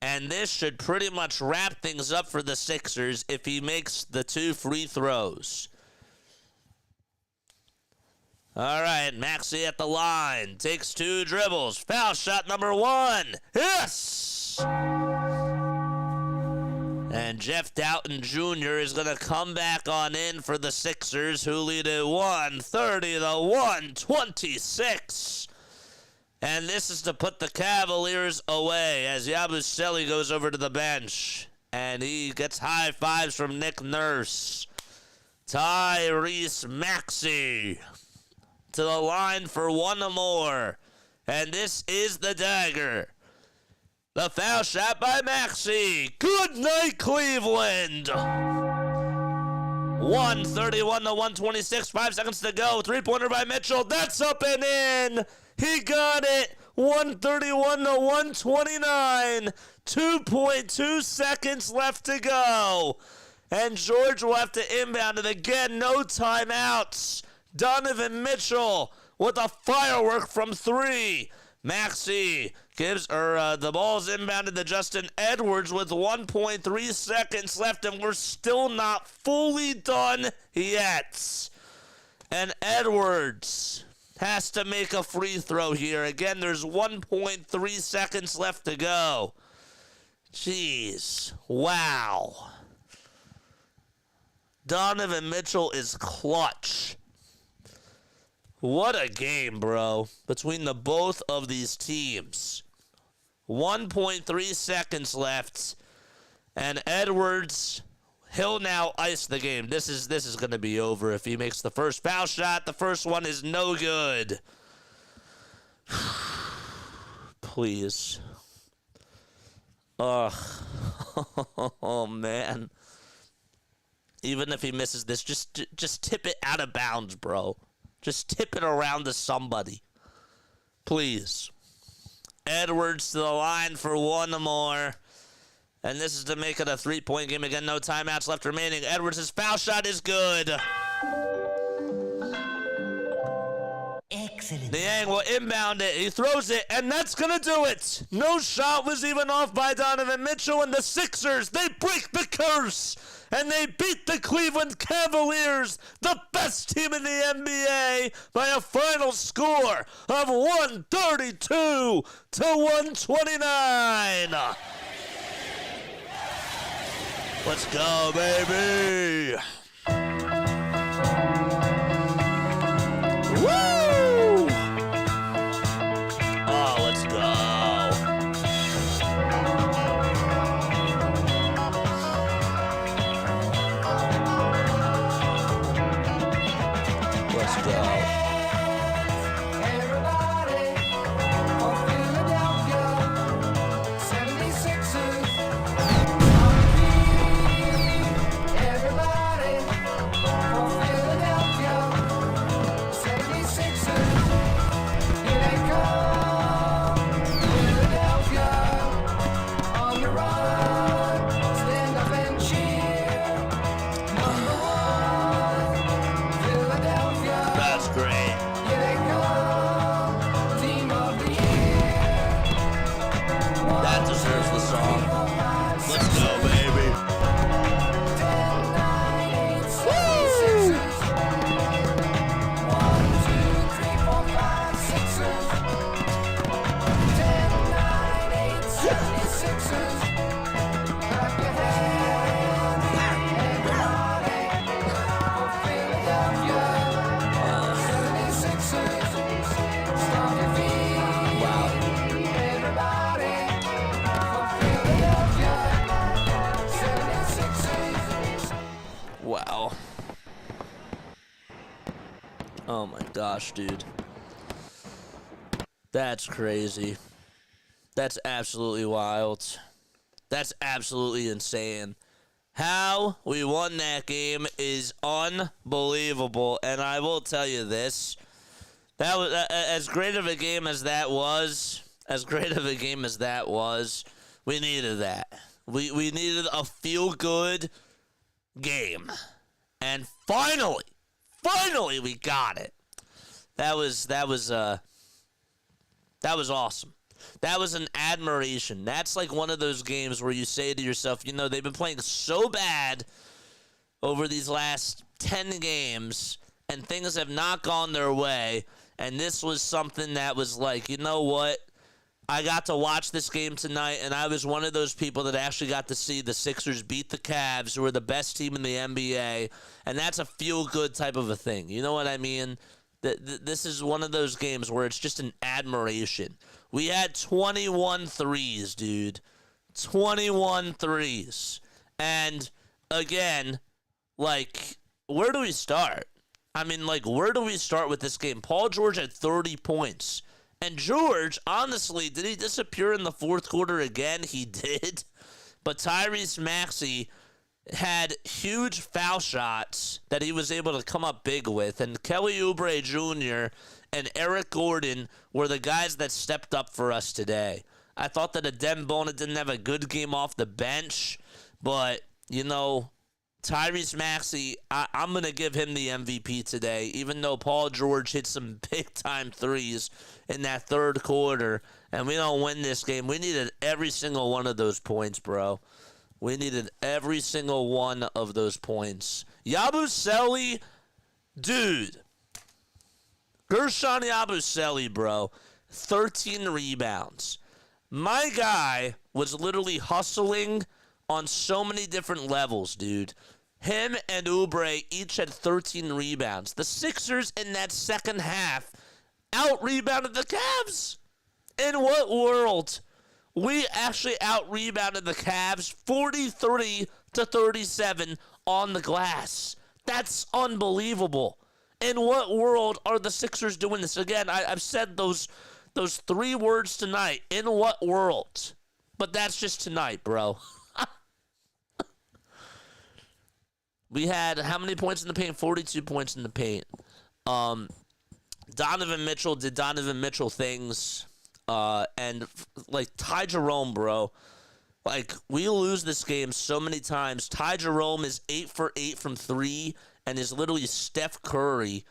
And this should pretty much wrap things up for the Sixers if he makes the 2 free throws. All right, Maxey at the line. Takes 2 dribbles. Foul shot number 1. Yes! And Jeff Doughton Jr. is going to come back on in for the Sixers, who lead at 130-126. And this is to put the Cavaliers away as Yabusele goes over to the bench. And he gets high fives from Nick Nurse. Tyrese Maxey to the line for 1 more. And this is the dagger. The foul shot by Maxey. Good night, Cleveland. 131-126. 5 seconds to go. 3-pointer by Mitchell. That's up and in. He got it. 131-129. 2.2 seconds left to go. And George will have to inbound it again. No timeouts. Donovan Mitchell with a firework from 3. Maxey gives the ball's inbounded to Justin Edwards with 1.3 seconds left, and we're still not fully done yet. And Edwards has to make a free throw here. Again, there's 1.3 seconds left to go. Jeez. Wow. Donovan Mitchell is clutch. What a game, bro, between the both of these teams. 1.3 seconds left, and Edwards, he'll now ice the game. This is going to be over if he makes the first foul shot. The first one is no good. Please. Ugh. Oh, man. Even if he misses this, just tip it out of bounds, bro. Just tip it around to somebody. Please. Edwards to the line for 1 more. And this is to make it a 3-point game. Again, no timeouts left remaining. Edwards' foul shot is good. Excellent. Niang will inbound it. He throws it, and that's going to do it. No shot was even off by Donovan Mitchell, and the Sixers, they break the curse. And they beat the Cleveland Cavaliers, the best team in the NBA, by a final score of 132-129. Let's go, baby. Woo! Oh, let's go. Let's go. Everybody from Philadelphia, 76ers. Everybody from Philadelphia, 76ers. Here they come, Philadelphia, on the run. Stand up and cheer. Number 1, Philadelphia. That's great. Here they come, team of the year. That deserves the song. Let's go, baby. 76ers. 1, 2, 3, 4, 5, Sixers. Oh my gosh, dude. That's crazy. That's absolutely wild. That's absolutely insane. How we won that game is unbelievable, and I will tell you this: that was as great of a game as that was. We needed that. We needed a feel-good game, and finally we got it. That was awesome. That was an admiration. That's like one of those games where you say to yourself, you know, they've been playing so bad over these last 10 games, and things have not gone their way, and this was something that was like, you know what? I got to watch this game tonight, and I was one of those people that actually got to see the Sixers beat the Cavs, who are the best team in the NBA, and that's a feel-good type of a thing. You know what I mean? This is one of those games where it's just an admiration. We had 21 threes, dude. 21 threes. And, again, like, where do we start? I mean, like, where do we start with this game? Paul George had 30 points. And George, honestly, did he disappear in the fourth quarter again? He did. But Tyrese Maxey had huge foul shots that he was able to come up big with. And Kelly Oubre Jr. and Eric Gordon were the guys that stepped up for us today. I thought that Adem Bona didn't have a good game off the bench. But, you know, Tyrese Maxey, I'm going to give him the MVP today, even though Paul George hit some big-time threes in that third quarter, and we don't win this game. We needed every single one of those points, bro. We needed every single one of those points. Yabusele, dude. Guerschon Yabusele, bro. 13 rebounds. My guy was literally hustling on so many different levels, dude. Him and Oubre each had 13 rebounds. The Sixers in that second half out-rebounded the Cavs. In what world? We actually out-rebounded the Cavs 43-37 on the glass. That's unbelievable. In what world are the Sixers doing this? Again, I've said those three words tonight. In what world? But that's just tonight, bro. We had how many points in the paint? 42 points in the paint. Donovan Mitchell did Donovan Mitchell things. And like Ty Jerome, bro. Like, we lose this game so many times. Ty Jerome is 8 for 8 from 3 and is literally Steph Curry.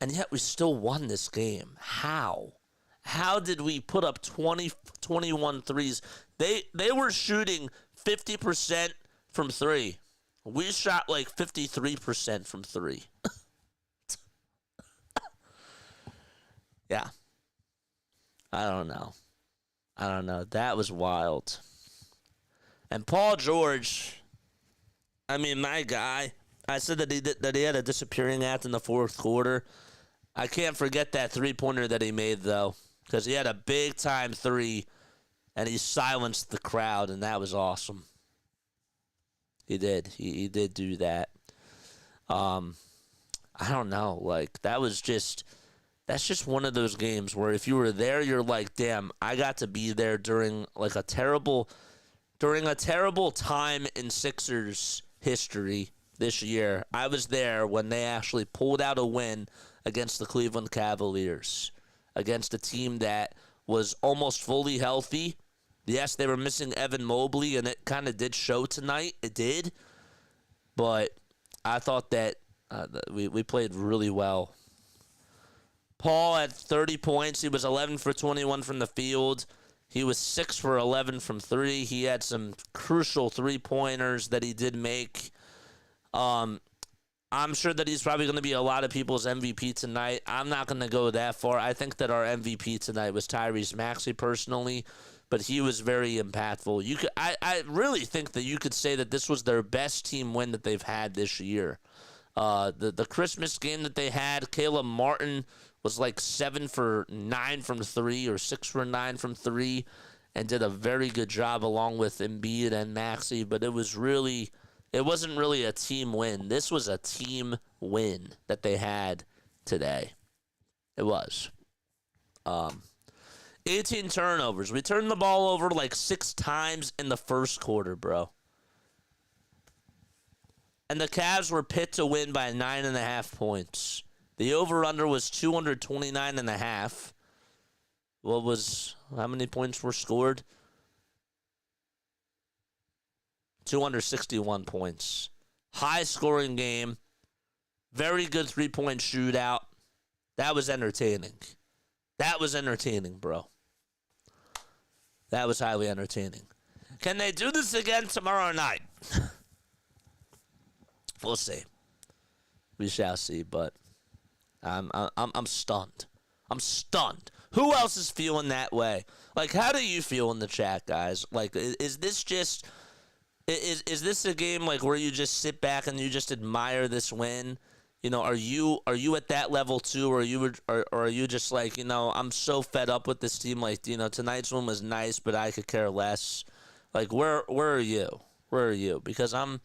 And yet we still won this game. How? How did we put up 21 threes? They were shooting 50% from 3. We shot like 53% from 3. Yeah. I don't know. That was wild. And Paul George, I mean, my guy, I said that he had a disappearing act in the fourth quarter. I can't forget that three-pointer that he made, though, because he had a big-time three, and he silenced the crowd, and that was awesome. He did. He did do that. I don't know. Like, that's just one of those games where if you were there, you're like, damn, I got to be there during a terrible time in Sixers history this year. I was there when they actually pulled out a win against the Cleveland Cavaliers, against a team that was almost fully healthy. Yes, they were missing Evan Mobley, and it kind of did show tonight. It did. But I thought that we played really well. Paul had 30 points. He was 11 for 21 from the field. He was 6 for 11 from 3. He had some crucial three-pointers that he did make. I'm sure that he's probably going to be a lot of people's MVP tonight. I'm not going to go that far. I think that our MVP tonight was Tyrese Maxey personally, but he was very impactful. I really think that you could say that this was their best team win that they've had this year. The Christmas game that they had, Caleb Martin was like 7 for 9 from 3 or 6 for 9 from 3 and did a very good job along with Embiid and Maxey, but it wasn't really a team win. This was a team win that they had today. It was. 18 turnovers. We turned the ball over like 6 times in the first quarter, bro. And the Cavs were picked to win by 9.5 points. The over-under was 229.5. How many points were scored? 261 points. High-scoring game. Very good three-point shootout. That was entertaining. That was entertaining, bro. That was highly entertaining. Can they do this again tomorrow night? We'll see. We shall see, but I'm stunned. I'm stunned. Who else is feeling that way? Like, how do you feel in the chat, guys? Like, is this just is this a game like where you just sit back and you just admire this win? You know, are you at that level too, or are you just like, you know, I'm so fed up with this team. Like, you know, tonight's one was nice, but I could care less. Like, where are you? Where are you? Because I'm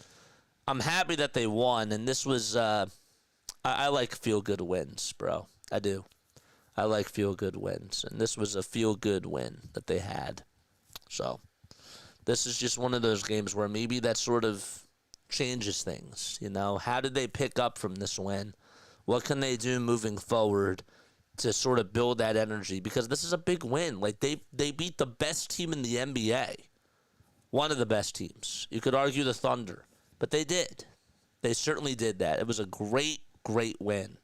happy that they won, and this was I like feel-good wins, bro. I do. I like feel-good wins, and this was a feel-good win that they had. So this is just one of those games where maybe that sort of changes things, you know? How did they pick up from this win? What can they do moving forward to sort of build that energy? Because this is a big win. Like, they beat the best team in the NBA. One of the best teams. You could argue the Thunder, but they did. They certainly did that. It was a great, great win.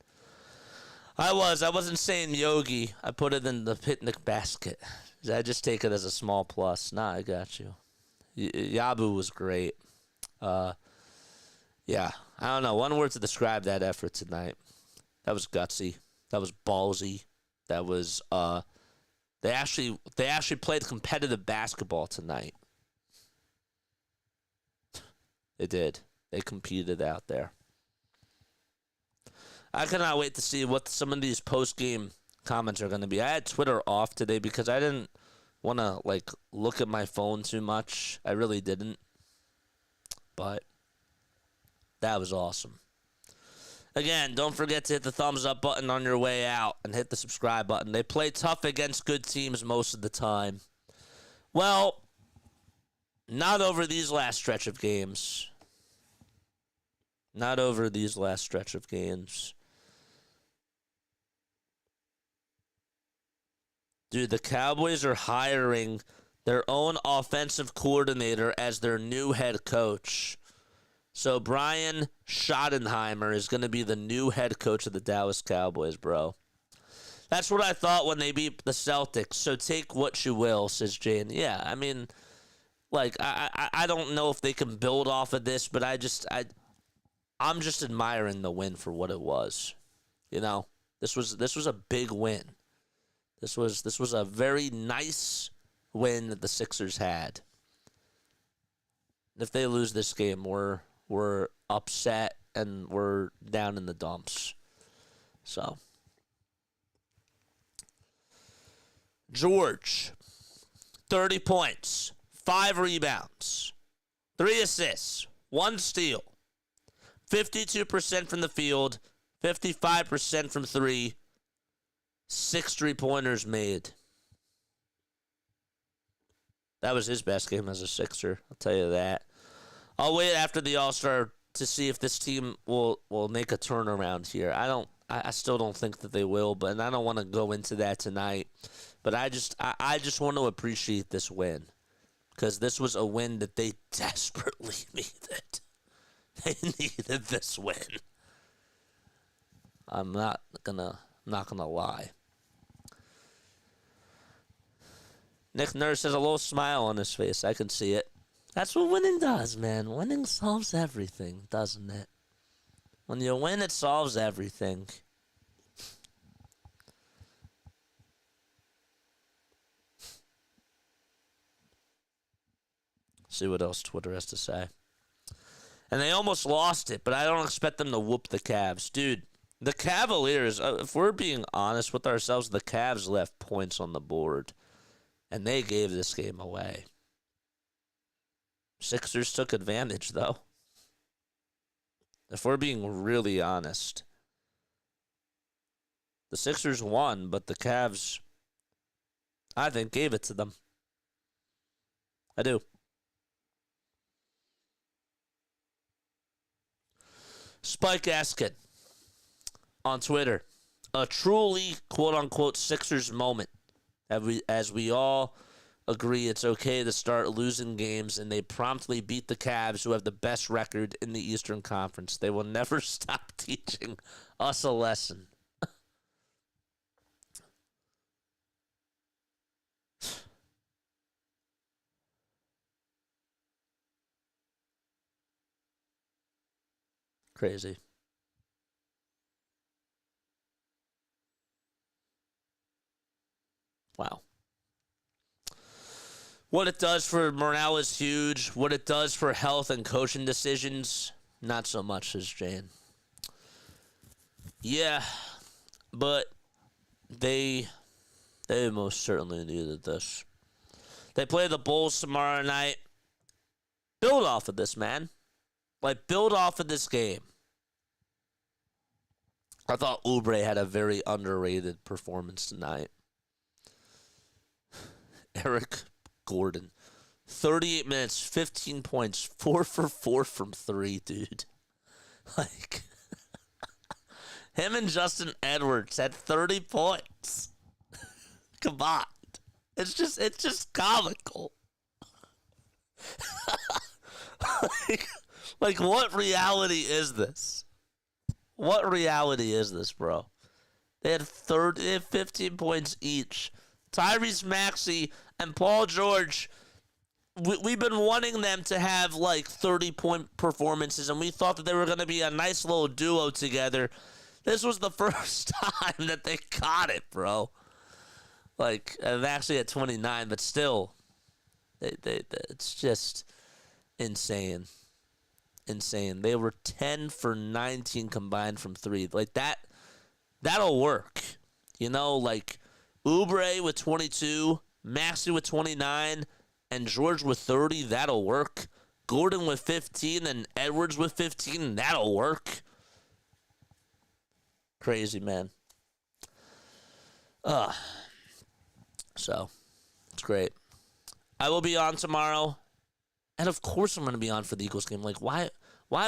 I wasn't saying Yogi. I put it in the picnic basket. I just take it as a small plus. Nah, I got you. Yabu was great. Yeah, I don't know. One word to describe that effort tonight. That was gutsy. That was ballsy. That was they actually played competitive basketball tonight. They did. They competed out there. I cannot wait to see what some of these post-game comments are going to be. I had Twitter off today because I didn't want to like look at my phone too much. I really didn't. But that was awesome. Again, don't forget to hit the thumbs up button on your way out and hit the subscribe button. They play tough against good teams most of the time. Well, not over these last stretch of games. Not over these last stretch of games. Dude, the Cowboys are hiring their own offensive coordinator as their new head coach. So Brian Schottenheimer is going to be the new head coach of the Dallas Cowboys, bro. That's what I thought when they beat the Celtics. So take what you will, says Jane. Yeah, I mean, like, I don't know if they can build off of this, but I'm just admiring the win for what it was. You know, this was a big win. This was a very nice win that the Sixers had. If they lose this game, we're upset and we're down in the dumps. So George, 30 points, 5 rebounds, 3 assists, 1 steal, 52% from the field, 55% from 3, 6 3-pointers made. That was his best game as a Sixer, I'll tell you that. I'll wait after the All-Star to see if this team will make a turnaround here. I still don't think that they will, but I don't want to go into that tonight. But I just want to appreciate this win, because this was a win that they desperately needed. They needed this win. I'm not gonna lie. Nick Nurse has a little smile on his face. I can see it. That's what winning does, man. Winning solves everything, doesn't it? When you win, it solves everything. See what else Twitter has to say. And they almost lost it, but I don't expect them to whoop the Cavs. Dude, the Cavaliers, if we're being honest with ourselves, the Cavs left points on the board, and they gave this game away. Sixers took advantage, though. If we're being really honest. The Sixers won, but the Cavs, I think, gave it to them. I do. Spike Askin on Twitter. A truly, quote-unquote, Sixers moment. As we all agree it's okay to start losing games, and they promptly beat the Cavs, who have the best record in the Eastern Conference. They will never stop teaching us a lesson. Crazy. Wow. What it does for morale is huge. What it does for health and coaching decisions, not so much, says Jane. Yeah, but they most certainly needed this. They play the Bulls tomorrow night. Build off of this, man. Like, build off of this game. I thought Oubre had a very underrated performance tonight. Eric Gordon, 38 minutes, 15 points, 4 for 4 from 3, dude. Like, him and Justin Edwards had 30 points. Come on. It's just comical. like, what reality is this? What reality is this, bro? They had 15 points each. Tyrese Maxey and Paul George, we've been wanting them to have like 30-point performances, and we thought that they were going to be a nice little duo together. This was the first time that they got it, bro. Like, and actually at 29, but still, it's just insane. Insane. They were 10 for 19 combined from 3. Like, that'll work. You know, like, Oubre with 22, Maxey with 29, and George with 30, that'll work. Gordon with 15 and Edwards with 15, that'll work. Crazy, man. So, it's great. I will be on tomorrow, and of course I'm going to be on for the Eagles game. Like, why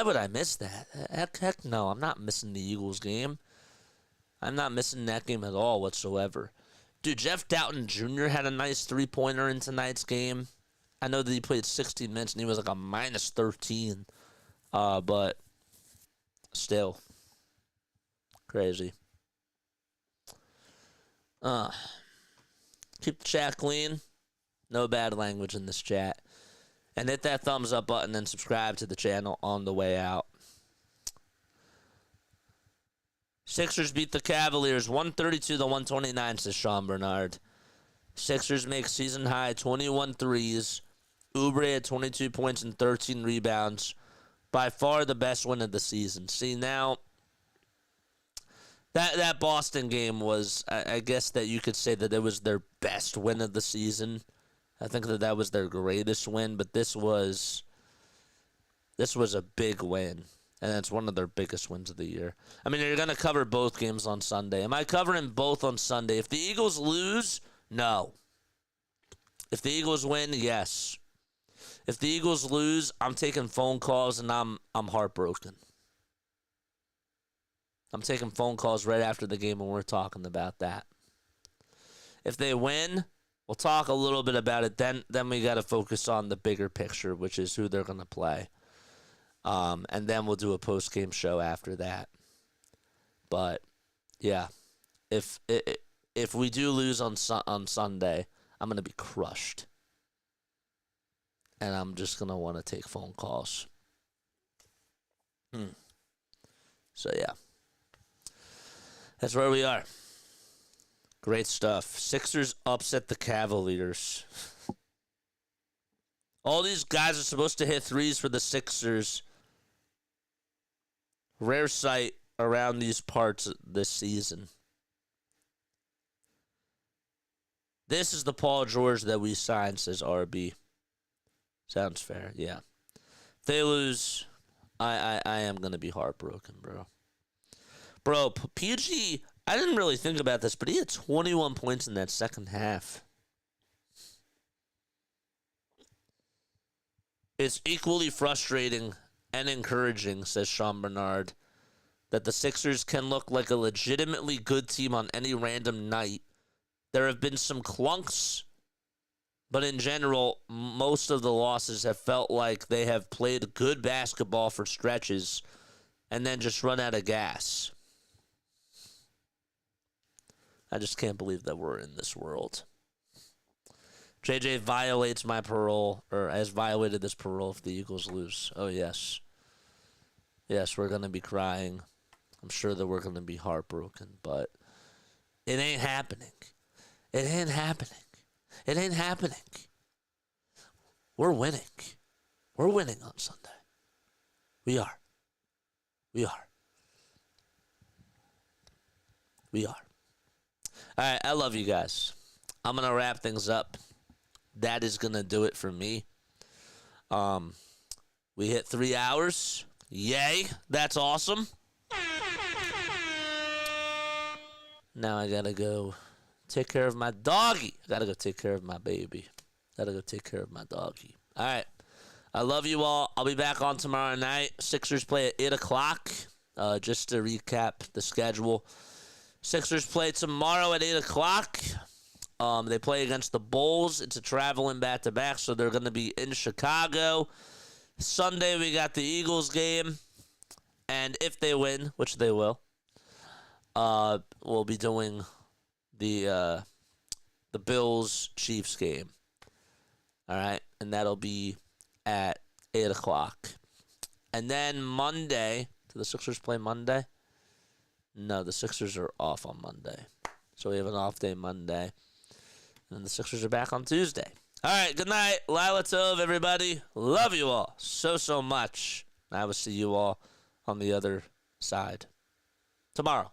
would I miss that? Heck no, I'm not missing the Eagles game. I'm not missing that game at all whatsoever. Dude, Jeff Doughton Jr. had a nice three-pointer in tonight's game. I know that he played 16 minutes and he was like a minus 13. But still. Crazy. Keep the chat clean. No bad language in this chat. And hit that thumbs up button and subscribe to the channel on the way out. Sixers beat the Cavaliers 132-129, says Sean Bernard. Sixers make season high 21 threes. Oubre had 22 points and 13 rebounds. By far the best win of the season. See, now, that Boston game was, I guess that you could say that it was their best win of the season. I think that was their greatest win, but this was a big win. And it's one of their biggest wins of the year. I mean, you're going to cover both games on Sunday. Am I covering both on Sunday? If the Eagles lose, no. If the Eagles win, yes. If the Eagles lose, I'm taking phone calls and I'm heartbroken. I'm taking phone calls right after the game and we're talking about that. If they win, we'll talk a little bit about it. Then we got to focus on the bigger picture, which is who they're going to play. And then we'll do a post-game show after that. But, yeah, if we do lose on Sunday, I'm going to be crushed. And I'm just going to want to take phone calls. So, yeah. That's where we are. Great stuff. Sixers upset the Cavaliers. All these guys are supposed to hit threes for the Sixers. Rare sight around these parts this season. This is the Paul George that we signed, says RB. Sounds fair, yeah. If they lose, I am going to be heartbroken, bro. Bro, PG, I didn't really think about this, but he had 21 points in that second half. It's equally frustrating and encouraging, says Sean Bernard, that the Sixers can look like a legitimately good team on any random night. There have been some clunks, but in general, most of the losses have felt like they have played good basketball for stretches and then just run out of gas. I just can't believe that we're in this world. JJ violates my parole, or has violated this parole if the Eagles lose. Oh, yes. Yes, we're going to be crying. I'm sure that we're going to be heartbroken, but it ain't happening. It ain't happening. It ain't happening. We're winning. We're winning on Sunday. We are. We are. We are. All right, I love you guys. I'm going to wrap things up. That is going to do it for me. We hit 3 hours. Yay. That's awesome. Now I got to go take care of my doggy. I got to go take care of my baby. Got to go take care of my doggy. All right. I love you all. I'll be back on tomorrow night. Sixers play at 8 o'clock. Just to recap the schedule. Sixers play tomorrow at 8 o'clock. They play against the Bulls. It's a traveling back-to-back, so they're going to be in Chicago. Sunday, we got the Eagles game. And if they win, which they will, we'll be doing the Bills-Chiefs game. All right? And that'll be at 8 o'clock. And then Monday, do the Sixers play Monday? No, the Sixers are off on Monday. So we have an off day Monday. And the Sixers are back on Tuesday. All right, good night. Lila Tov, everybody. Love you all so much. I will see you all on the other side tomorrow.